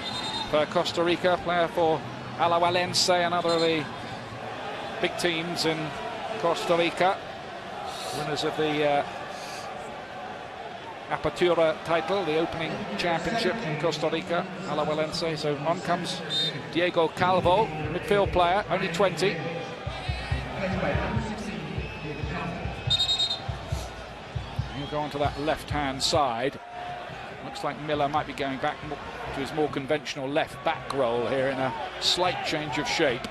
D: for Costa Rica, player for Alajuelense, another of the big teams in Costa Rica, winners of the Apertura title, the opening championship in Costa Rica, Alajuelense. So on comes Diego Calvo, midfield player, only 20. He'll go onto that left-hand side. Looks like Miller might be going back to his more conventional left-back role here in a slight change of shape.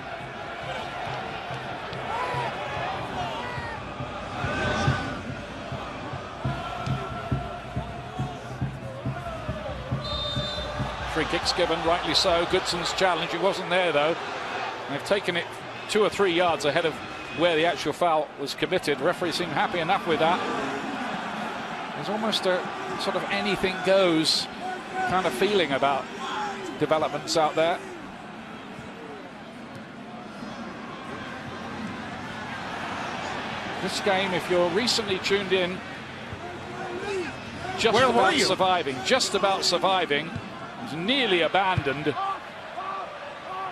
D: Free kicks given, rightly so. Goodson's challenge, he wasn't there though. They've taken it 2 or 3 yards ahead of where the actual foul was committed. Referee seemed happy enough with that. There's almost a sort of anything goes kind of feeling about developments out there. This game, if you're recently tuned in, just about surviving, was nearly abandoned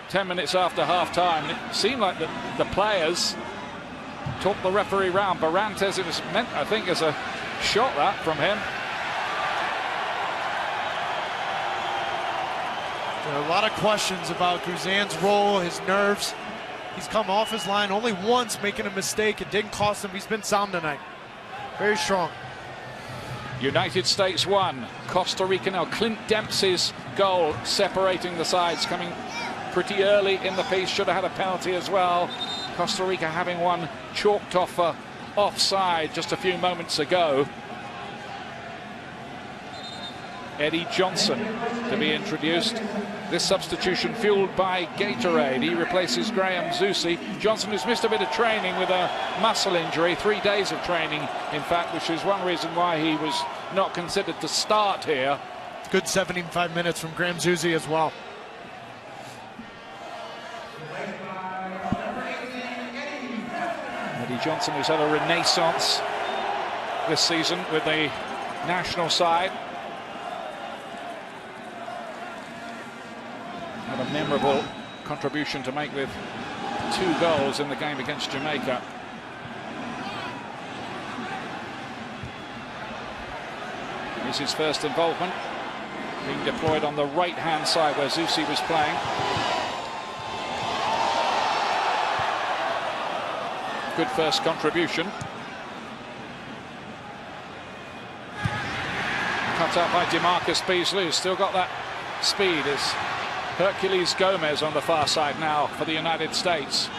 D: 10 minutes after half-time. It seemed like the players talked the referee round. Barrantes, it was meant, I think, as a shot that from him.
E: There are a lot of questions about Guzan's role, his nerves. He's come off his line only once, making a mistake. It didn't cost him. He's been sound tonight. Very strong.
D: United States 1, Costa Rica now. Clint Dempsey's goal separating the sides, coming pretty early in the piece. Should have had a penalty as well. Costa Rica having one chalked off for offside just a few moments ago. Eddie Johnson to be introduced. This substitution fueled by Gatorade. He replaces Graham Zusi. Johnson, who's missed a bit of training with a muscle injury, 3 days of training, in fact, which is one reason why he was not considered to start here.
E: Good 75 minutes from Graham Zusi as well.
D: Eddie Johnson, who's had a renaissance this season with the national side. Had a memorable contribution to make with 2 goals in the game against Jamaica. Here's his first involvement, being deployed on the right-hand side where Zusi was playing. Good first contribution. Cut out by DeMarcus Beasley, who's still got that speed. As Hercules Gomez on the far side now for the United States.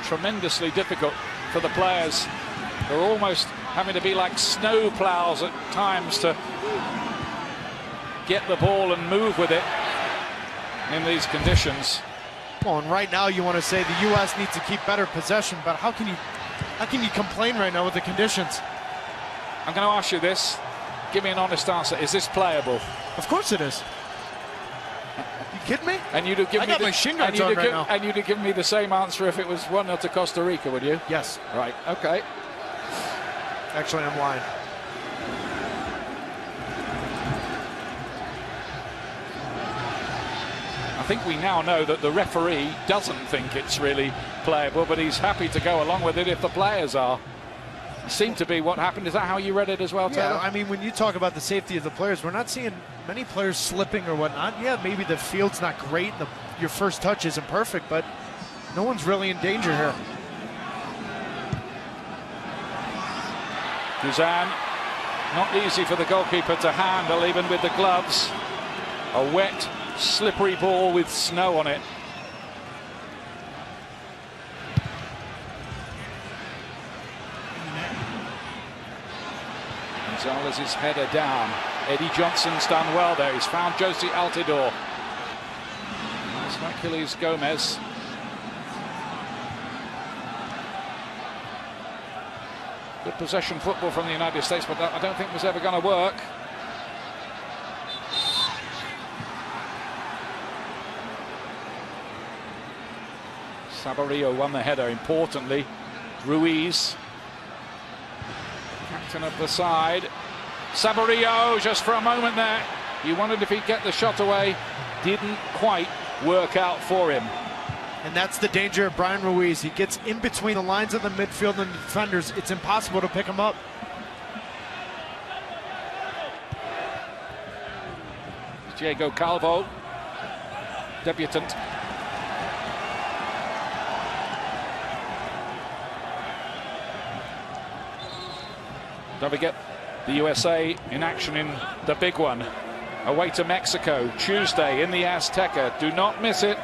D: Tremendously difficult for the players. They're almost having to be like snow plows at times to get the ball and move with it in these conditions.
E: Well, and right now you want to say the U.S. needs to keep better possession, but how can you complain right now with the conditions?
D: I'm going to ask you this. Give me an honest answer. Is this playable?
E: Of course it is. You kidding me?
D: And you'd have given
E: I got my shin guards on right now.
D: And you'd have given me the same answer if it was 1-0 to Costa Rica, would you?
E: Yes.
D: Right. Okay.
E: Actually, I'm lying.
D: I think we now know that the referee doesn't think it's really playable, but he's happy to go along with it if the players are. Seemed to be what happened. Is that how you read it as well, Taylor?
E: Yeah, I mean, when you talk about the safety of the players, we're not seeing many players slipping or whatnot. Yeah, maybe the field's not great, your first touch isn't perfect, but no one's really in danger here.
D: Guzan, not easy for the goalkeeper to handle, even with the gloves. A wet, slippery ball with snow on it. Gonzalez's header down. Eddie Johnson's done well there. He's found Josie Altidore. There's Hercules Gomez. Good possession football from the United States, but that I don't think was ever going to work. Saborio won the header, importantly. Ruiz, captain of the side. Saborio, just for a moment there, you wondered if he'd get the shot away. Didn't quite work out for him.
E: And that's the danger of Brian Ruiz. He gets in between the lines of the midfield and the defenders. It's impossible to pick him up.
D: Diego Calvo, debutant. Don't forget the USA in action in the big one. Away to Mexico, Tuesday in the Azteca. Do not miss it.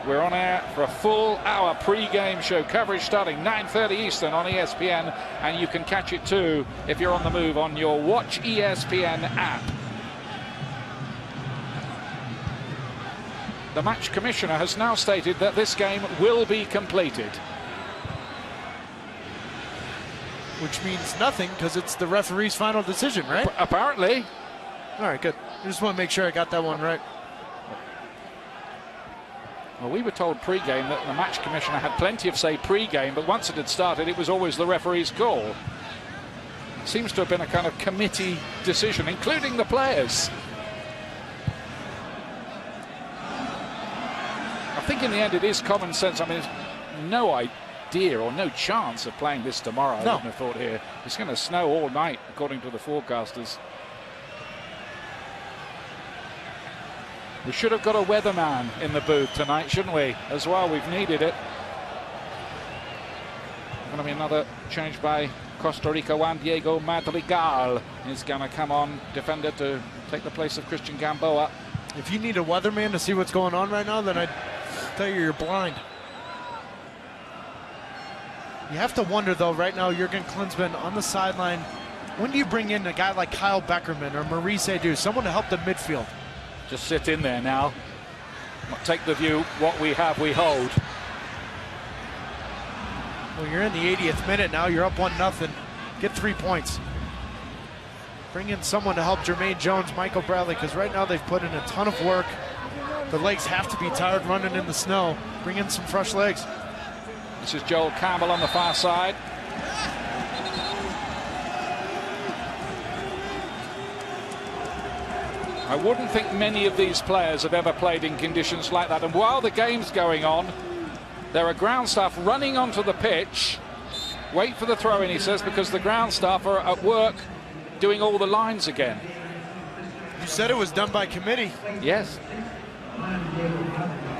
D: We're on air for a full hour pre-game show coverage starting 9:30 Eastern on ESPN, and you can catch it too if you're on the move on your Watch ESPN app. The match commissioner has now stated that this game will be completed.
E: Which means nothing because it's the referee's final decision, right?
D: Apparently.
E: All right, good. I just want to make sure I got that one right.
D: Well, we were told pre-game that the match commissioner had plenty of say pre-game, but once it had started, it was always the referee's call. Seems to have been a kind of committee decision, including the players. I think in the end it is common sense. I mean, there's no idea or no chance of playing this tomorrow. I wouldn't have thought here. It's going to snow all night, according to the forecasters. We should have got a weatherman in the booth tonight, shouldn't we? As well, we've needed it. Going to be another change by Costa Rica. Juan Diego Madrigal is going to come on, defender, to take the place of Christian Gamboa.
E: If you need a weatherman to see what's going on right now, then I'd tell you you're blind. You have to wonder, though, right now, Jurgen Klinsmann on the sideline. When do you bring in a guy like Kyle Beckerman or Maurice Edu, someone to help the midfield?
D: Just sit in there now. Take the view, what we have, we hold.
E: Well, you're in the 80th minute now. You're up 1-0. Get 3 points. Bring in someone to help Jermaine Jones, Michael Bradley, because right now they've put in a ton of work. The legs have to be tired running in the snow. Bring in some fresh legs.
D: This is Joel Campbell on the far side. I wouldn't think many of these players have ever played in conditions like that. And while the game's going on, there are ground staff running onto the pitch. Wait for the throw-in, he says, because the ground staff are at work doing all the lines again.
E: You said it was done by committee.
D: Yes.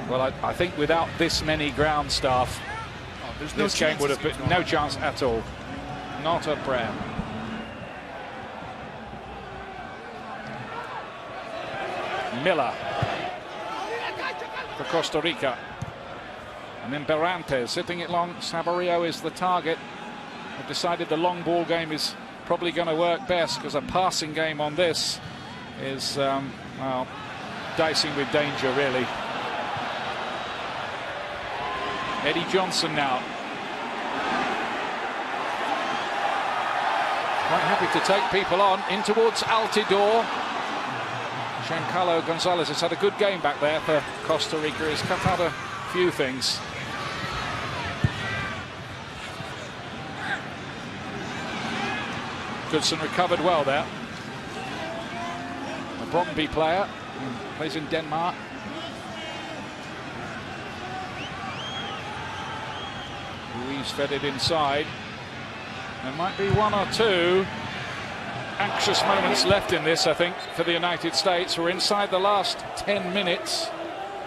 D: Well, I think without this many ground staff, this game would have been no chance at all. Not a prayer. Miller for Costa Rica. And then Berantes sitting it long. Saborio is the target. They've decided the long ball game is probably going to work best because a passing game on this is, well, dicing with danger, really. Eddie Johnson now. Quite happy to take people on in towards Altidore. Giancarlo Gonzalez has had a good game back there for Costa Rica. He's cut out a few things. Goodson recovered well there. A Brøndby player who plays in Denmark. Ruiz fed it inside. There might be one or two anxious moments left in this, I think, for the United States. We're inside the last 10 minutes.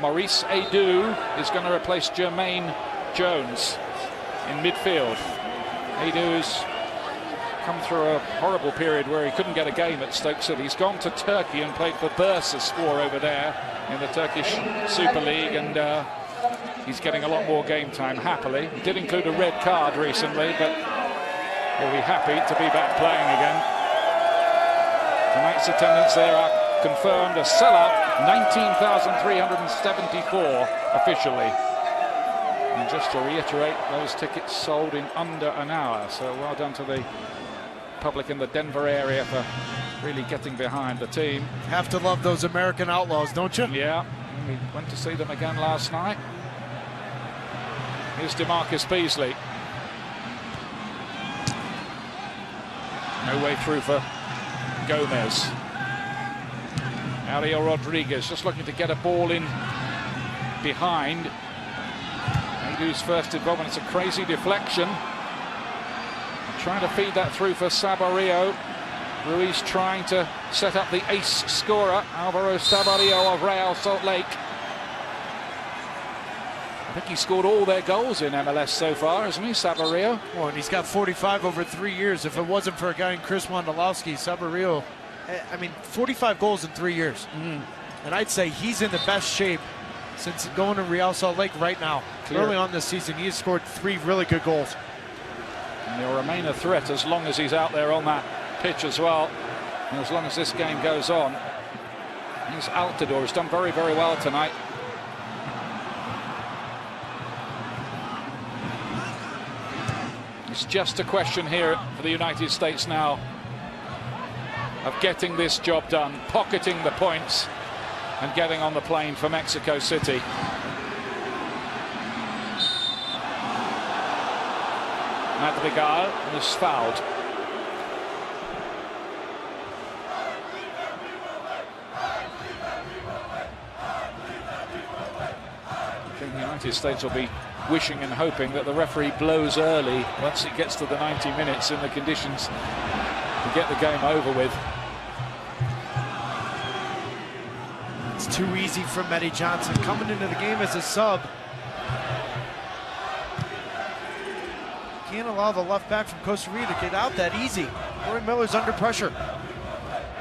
D: Maurice Edu is going to replace Jermaine Jones in midfield. Edu's come through a horrible period where he couldn't get a game at Stoke City. He's gone to Turkey and played for Bursaspor over there in the Turkish Super League, and he's getting a lot more game time, happily. He did include a red card recently, but he'll be happy to be back playing again. Tonight's attendance there are confirmed a sellout, 19,374 officially. And And just to reiterate, those tickets sold in under an hour. So well done to the public in the Denver area for really getting behind the team.
E: Have to love those American Outlaws, don't you?
D: Yeah, we went to see them again last night. Here's DeMarcus Beasley. No way through for Gomez. Ariel Rodriguez just looking to get a ball in behind. Adu's first involvement. It's a crazy deflection. Trying to feed that through for Saborio. Ruiz trying to set up the ace scorer, Alvaro Saborio of Real Salt Lake. I think he scored all their goals in MLS so far, hasn't he, Saborio?
E: Well, and he's got 45 over 3 years. If it wasn't for a guy named Chris Wondolowski, Saborio, I mean, 45 goals in 3 years. And I'd say he's in the best shape since going to Real Salt Lake right now.
D: Clear.
E: Early on this season, he has scored 3 really good goals.
D: And he'll remain a threat as long as he's out there on that pitch as well. And as long as this game goes on. He's Altidore, has done very, very well tonight. It's just a question here for the United States now of getting this job done, pocketing the points and getting on the plane for Mexico City. Madrigal was fouled. I think the United States will be wishing and hoping that the referee blows early once it gets to the 90 minutes in the conditions to get the game over with.
E: It's too easy for Mehdi Johnson coming into the game as a sub. Can't allow the left back from Costa Rica to get out that easy. Roy Miller's under pressure.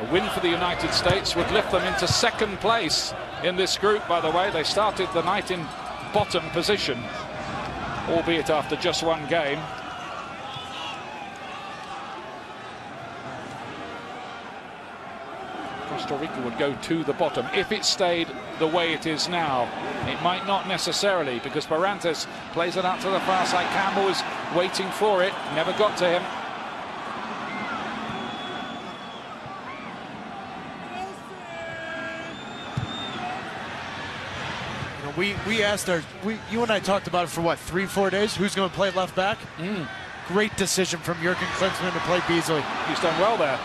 D: A win for the United States would lift them into second place in this group, by the way. They started the night in bottom position, albeit after just one game. Costa Rica would go to the bottom if it stayed the way it is now. It might not necessarily, because Barrantes plays it out to the far side. Campbell was waiting for it, never got to him.
E: We asked you and I talked about it for what, 3-4 days? Who's going to play left back? Great decision from Jurgen Klinsmann to play Beasley.
D: He's done well there.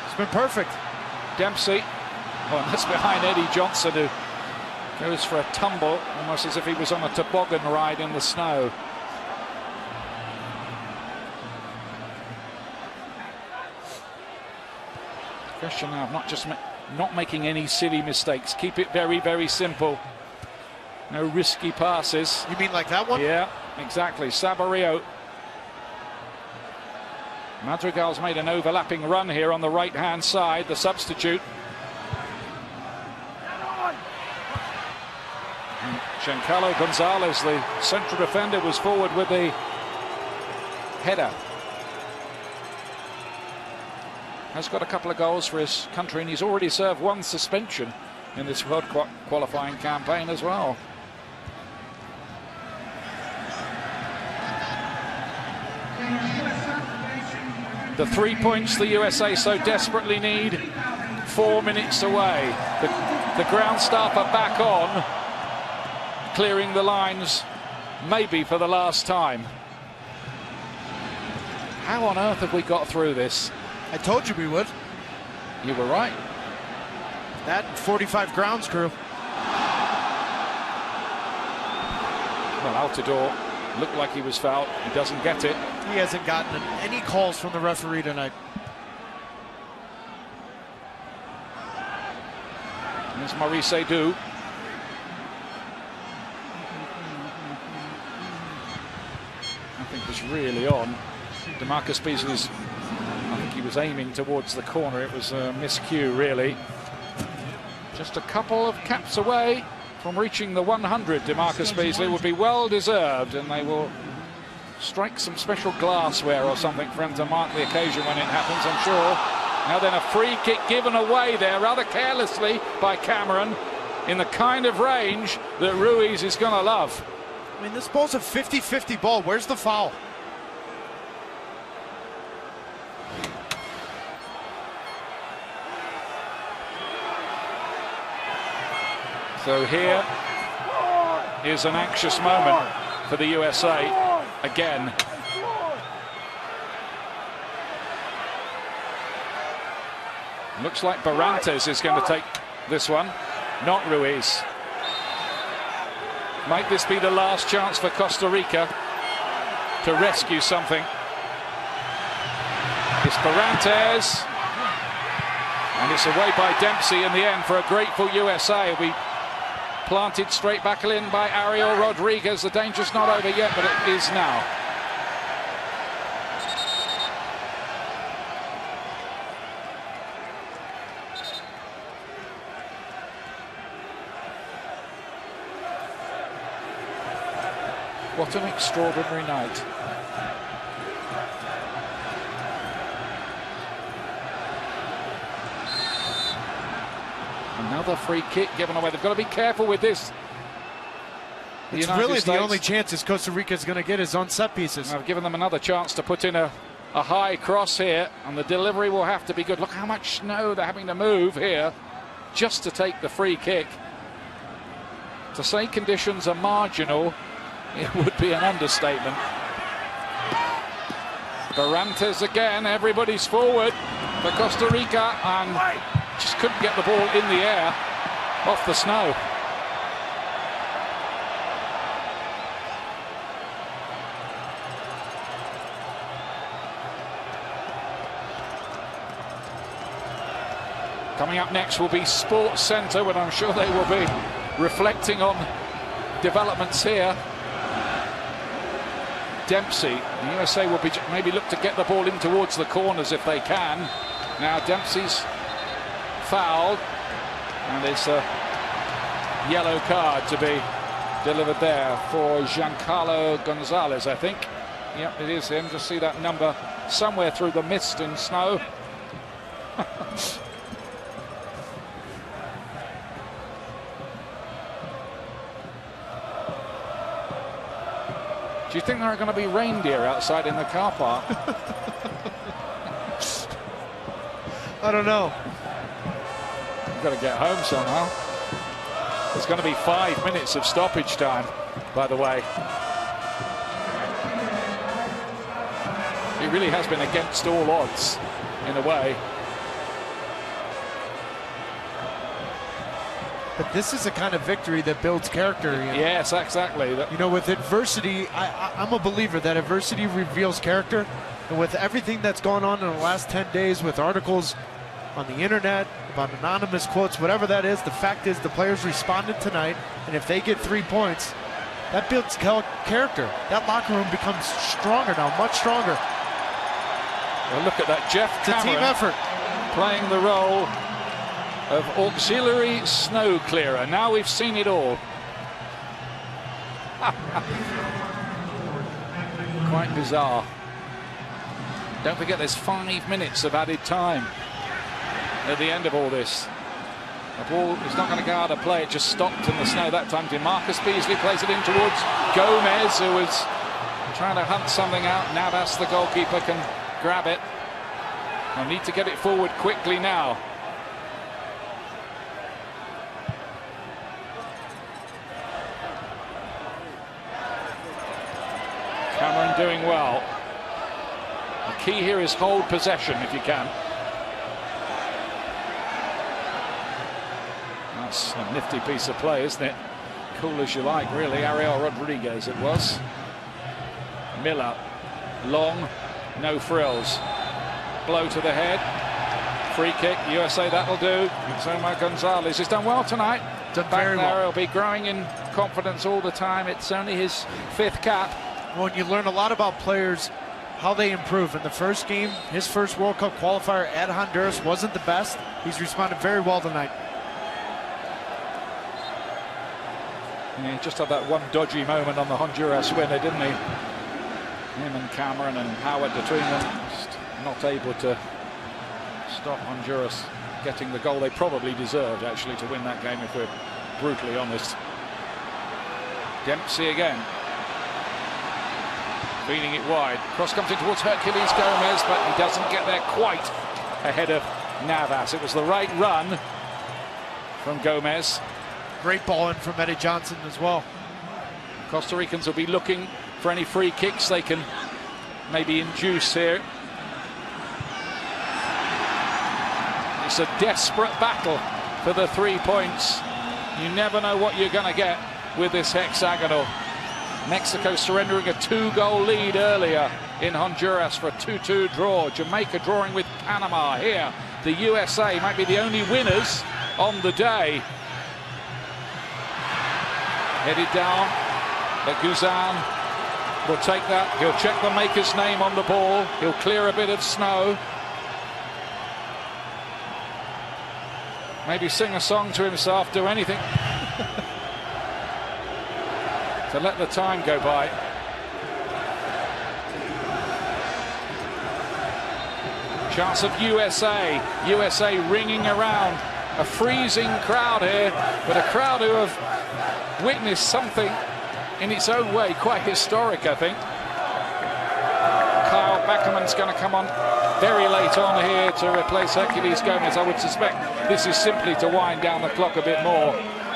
E: It's been perfect.
D: Dempsey, oh, and that's behind Eddie Johnson, who goes for a tumble, almost as if he was on a toboggan ride in the snow. Question now of not making any silly mistakes. Keep it very, very simple. No risky passes.
E: You mean like that one?
D: Yeah, exactly. Saborio. Madrigal's made an overlapping run here on the right-hand side, the substitute. And Giancarlo Gonzalez, the central defender, was forward with the header. Has got a couple of goals for his country, and he's already served one suspension in this World qualifying campaign as well. The 3 points the USA so desperately need, 4 minutes away. The ground staff are back on, clearing the lines, maybe for the last time. How on earth have we got through this?
E: I told you we would.
D: You were right.
E: That 45 grounds crew.
D: Well, Altidore looked like he was fouled. He doesn't get it.
E: He hasn't gotten any calls from the referee tonight.
D: There's Maurice Edu. Nothing was really on. DeMarcus Beasley's, I think he was aiming towards the corner. It was a miscue, really. Just a couple of caps away from reaching the 100. DeMarcus Beasley would be well deserved, and they will strike some special glassware or something for him to mark the occasion when it happens, I'm sure. Now then, a free kick given away there rather carelessly by Cameron in the kind of range that Ruiz is going to love.
E: I mean, this ball's a 50-50 ball. Where's the foul?
D: So here is an anxious moment for the USA again. Looks like Barrantes is going to take this one, not Ruiz. Might this be the last chance for Costa Rica to rescue something? It's Barrantes, and it's away by Dempsey in the end for a grateful USA. It'll be planted straight back in by Ariel Rodriguez. The danger's not over yet, but it is now. What an extraordinary night. Another free kick given away. They've got to be careful with this.
E: It's really the only chances Costa Rica is going to get is on set pieces.
D: I've given them another chance to put in a high cross here, and the delivery will have to be good. Look how much snow they're having to move here just to take the free kick. To say conditions are marginal, it would be an understatement. Barrantes again, everybody's forward for Costa Rica, and just couldn't get the ball in the air off the snow. Coming up next will be Sports Centre, but I'm sure they will be reflecting on developments here. Dempsey, the USA will be maybe look to get the ball in towards the corners if they can. Now Dempsey's fouled, and it's a yellow card to be delivered there for Giancarlo Gonzalez, I think. Yep, it is him. Just see that number somewhere through the mist and snow. Do you think there are going to be reindeer outside in the car park?
E: I don't know.
D: We've got to get home somehow. There's going to be 5 minutes of stoppage time, by the way. It really has been against all odds, in a way.
E: But this is a kind of victory that builds character. You know?
D: Yes, exactly.
E: You know, with adversity, I'm a believer that adversity reveals character. And with everything that's gone on in the last 10 days with articles on the internet, about anonymous quotes, whatever that is, the fact is the players responded tonight. And if they get 3 points, that builds character. That locker room becomes stronger now, much stronger.
D: Well, look at that. Jeff Cameron,
E: it's a team effort,
D: playing the role of auxiliary snow clearer. Now we've seen it all. Quite bizarre. Don't forget there's 5 minutes of added time at the end of all this. The ball is not going to go out of play. It just stopped in the snow that time. DeMarcus Beasley plays it in towards Gomez, who was trying to hunt something out. Navas, the goalkeeper, can grab it. They'll need to get it forward quickly now. Cameron doing well. The key here is hold possession if you can. That's a nifty piece of play, isn't it? Cool as you like, really. Ariel Rodriguez it was. Miller, long, no frills. Blow to the head. Free kick, USA, that'll do. Omar Gonzalez has done well tonight.
E: Done very well.
D: He'll be growing in confidence all the time. It's only his 5th cap.
E: Well, you learn a lot about players, how they improve. In the first game, his first World Cup qualifier at Honduras wasn't the best. He's responded very well tonight.
D: Yeah, he just had that one dodgy moment on the Honduras winner, didn't he? Him and Cameron and Howard between them, just not able to stop Honduras getting the goal they probably deserved, actually, to win that game, if we're brutally honest. Dempsey again. Feeding it wide. Cross comes in towards Hercules Gomez, but he doesn't get there quite ahead of Navas. It was the right run from Gomez.
E: Great ball in from Eddie Johnson as well.
D: Costa Ricans will be looking for any free kicks they can maybe induce here. It's a desperate battle for the 3 points. You never know what you're going to get with this hexagonal. Mexico surrendering a 2-goal lead earlier in Honduras for a 2-2 draw. Jamaica drawing with Panama here. The USA might be the only winners on the day. Headed down, but Guzan will take that. He'll check the maker's name on the ball. He'll clear a bit of snow. Maybe sing a song to himself, do anything to let the time go by. Chance of USA. USA ringing around. A freezing crowd here, but a crowd who have witnessed something in its own way quite historic, I think. Kyle Beckerman's going to come on very late on here to replace Hercules Gomez. I would suspect this is simply to wind down the clock a bit more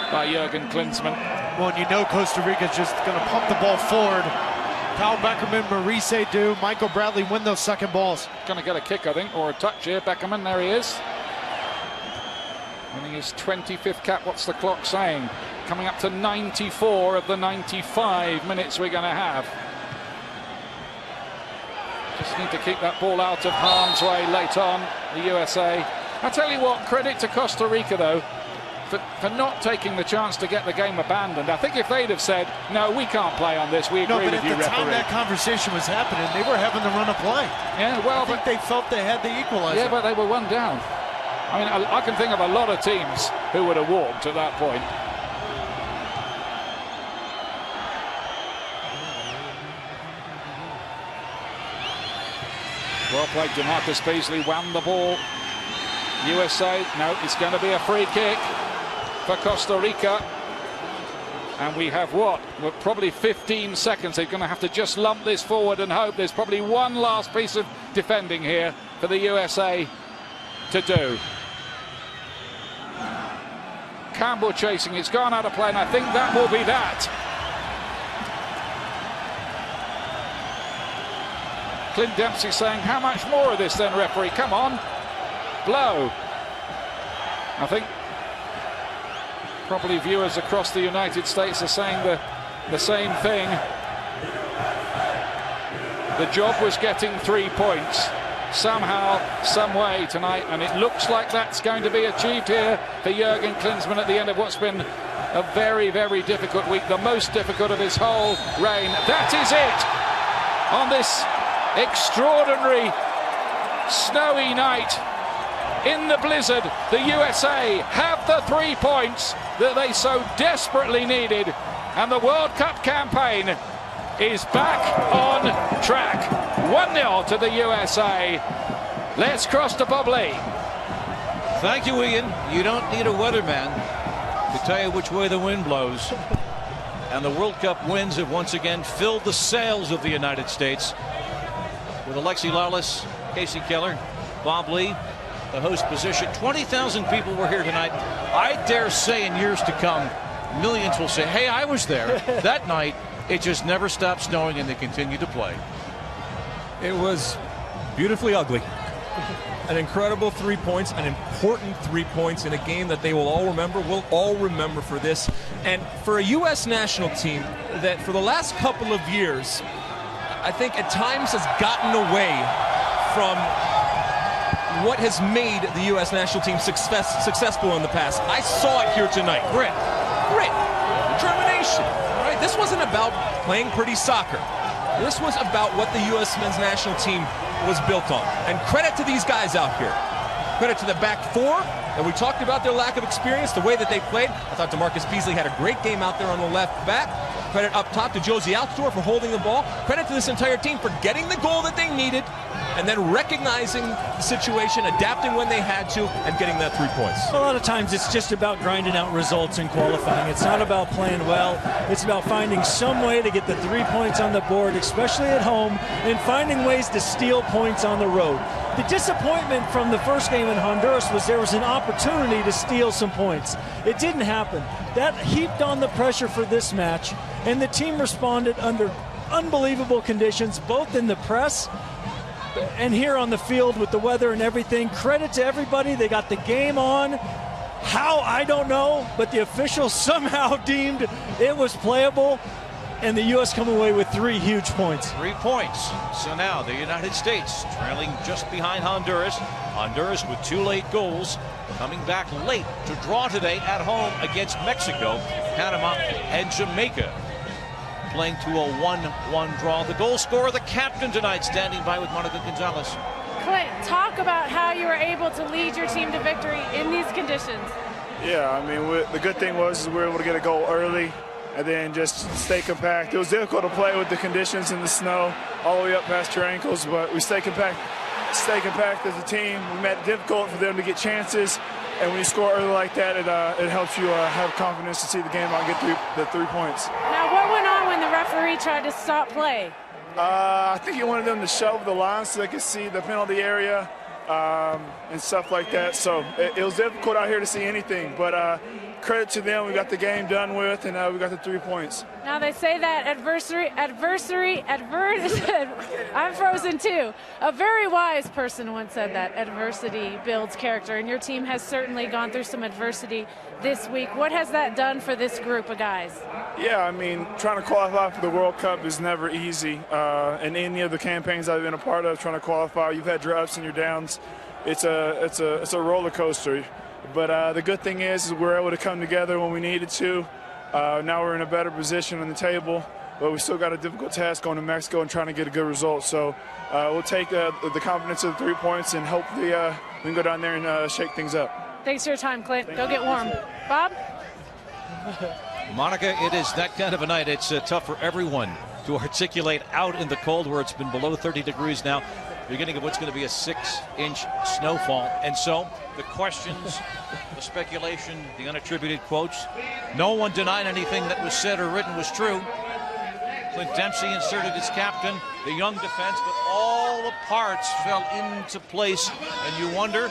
D: by Jurgen Klinsmann.
E: Well, and you know Costa Rica's just going to pump the ball forward. Kyle Beckerman, Maurice do, Michael Bradley win those second balls.
D: Going to get a kick, I think, or a touch here. Beckerman, there he is. Winning his 25th cap. What's the clock saying? Coming up to 94 of the 95 minutes we're going to have. Just need to keep that ball out of harm's way late on, the USA. I tell you what, credit to Costa Rica, though, for not taking the chance to get the game abandoned. I think if they'd have said, no, we can't play on this, we agree with you, referee.
E: No, but at the time that conversation was happening, they were having to run a play.
D: Yeah, well,
E: I think they felt they had the equalizer.
D: Yeah, but they were one down. I mean, I can think of a lot of teams who would have walked at that point. Well played, DeMarcus Beasley won the ball. USA, no, it's going to be a free kick for Costa Rica. And we have what? Well, probably 15 seconds. They're going to have to just lump this forward and hope there's probably one last piece of defending here for the USA to do. Campbell chasing, it's gone out of play, and I think that will be that. Clint Dempsey saying, how much more of this then, referee? Come on, blow. I think probably viewers across the United States are saying the same thing. The job was getting 3 points somehow, some way tonight, and it looks like that's going to be achieved here for Jurgen Klinsmann at the end of what's been a very, very difficult week, the most difficult of his whole reign. That is it on this extraordinary snowy night in the blizzard. The USA have the 3 points that they so desperately needed, and the World Cup campaign is back on track. 1-0 to the USA. Let's cross to Bob Lee.
A: Thank you, Ian. You don't need a weatherman to tell you which way the wind blows. And the World Cup wins have once again filled the sails of the United States. With Alexi Lalas, Casey Keller, Bob Lee, the host position. 20,000 people were here tonight. I dare say in years to come, millions will say, hey, I was there. That night, it just never stopped snowing and they continued to play.
B: It was beautifully ugly. An incredible 3 points, an important 3 points in a game that they will all remember. We'll all remember for this. And for a U.S. national team that for the last couple of years, I think at times has gotten away from what has made the U.S. national team successful in the past. I saw it here tonight. Grit, determination. Right? This wasn't about playing pretty soccer. This was about what the U.S. men's national team was built on. And credit to these guys out here. Credit to the back four. And we talked about their lack of experience, the way that they played. I thought DeMarcus Beasley had a great game out there on the left back. Credit up top to Josie Altidore for holding the ball. Credit to this entire team for getting the goal that they needed and then recognizing the situation, adapting when they had to, and getting that 3 points.
C: A lot of times it's just about grinding out results in qualifying. It's not about playing well. It's about finding some way to get the 3 points on the board, especially at home, and finding ways to steal points on the road. The disappointment from the first game in Honduras was there was an opportunity to steal some points. It didn't happen. That heaped on the pressure for this match, and the team responded under unbelievable conditions, both in the press and here on the field with the weather and everything. Credit to everybody. They got the game on. How, I don't know, but the officials somehow deemed it was playable, and the U.S. come away with 3 huge points.
A: 3 points. So now the United States trailing just behind Honduras. Honduras with 2 late goals, coming back late to draw today at home against Mexico, Panama, and Jamaica. Playing to a 1-1 draw. The goal scorer, the captain tonight, standing by with Omar Gonzalez.
H: Clint, talk about how you were able to lead your team to victory in these conditions.
J: Yeah, I mean, the good thing was we were able to get a goal early and then just stay compact. It was difficult to play with the conditions in the snow all the way up past your ankles, but we stay compact as a team. We made it difficult for them to get chances, and when you score early like that, it helps you have confidence to see the game out and get the 3 points.
H: Now, what went on when the referee tried to stop play?
J: I think he wanted them to shove the line so they could see the penalty area and stuff like that. So it was difficult out here to see anything, but credit to them. We got the game done with, and we got the 3 points.
H: Now they say that I'm frozen too. A very wise person once said that adversity builds character, and your team has certainly gone through some adversity this week. What has that done for this group of guys?
J: Yeah, I mean, trying to qualify for the World Cup is never easy. In any of the campaigns I've been a part of, trying to qualify, you've had your ups and your downs. It's a roller coaster. But the good thing is we're able to come together when we needed to. Now we're in a better position on the table, but we still got a difficult task going to Mexico and trying to get a good result. So we'll take the confidence of the 3 points, and hopefully we can go down there and shake things up.
H: Thanks for your time, Clint. Go get warm. Bob?
A: Monica, it is that kind of a night. It's tough for everyone to articulate out in the cold where it's been below 30 degrees now. Beginning of what's going to be a 6-inch snowfall. And so the questions, the speculation, the unattributed quotes, no one denied anything that was said or written was true. Clint Dempsey inserted his captain, the young defense, but all the parts fell into place. And you wonder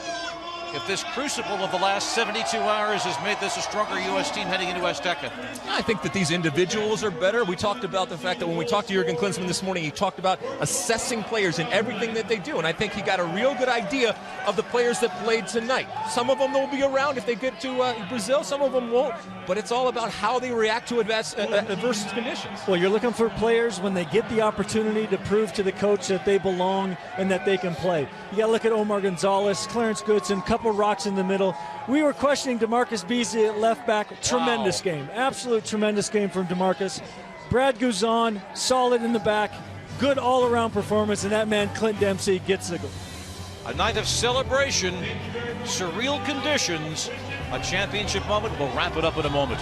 A: if this crucible of the last 72 hours has made this a stronger U.S. team heading into Azteca.
B: I think that these individuals are better. We talked about the fact that when we talked to Jurgen Klinsmann this morning, he talked about assessing players in everything that they do. And I think he got a real good idea of the players that played tonight. Some of them will be around if they get to Brazil. Some of them won't. But it's all about how they react to adverse conditions.
C: Well, you're looking for players when they get the opportunity to prove to the coach that they belong and that they can play. You got to look at Omar Gonzalez, Clarence Goodson, couple rocks in the middle. We were questioning DeMarcus Beasley at left back. Tremendous game. Absolute tremendous game from DeMarcus. Brad Guzan, solid in the back. Good all-around performance, and that man, Clint Dempsey, gets the goal.
A: A night of celebration, surreal conditions, a championship moment. We'll wrap it up in a moment.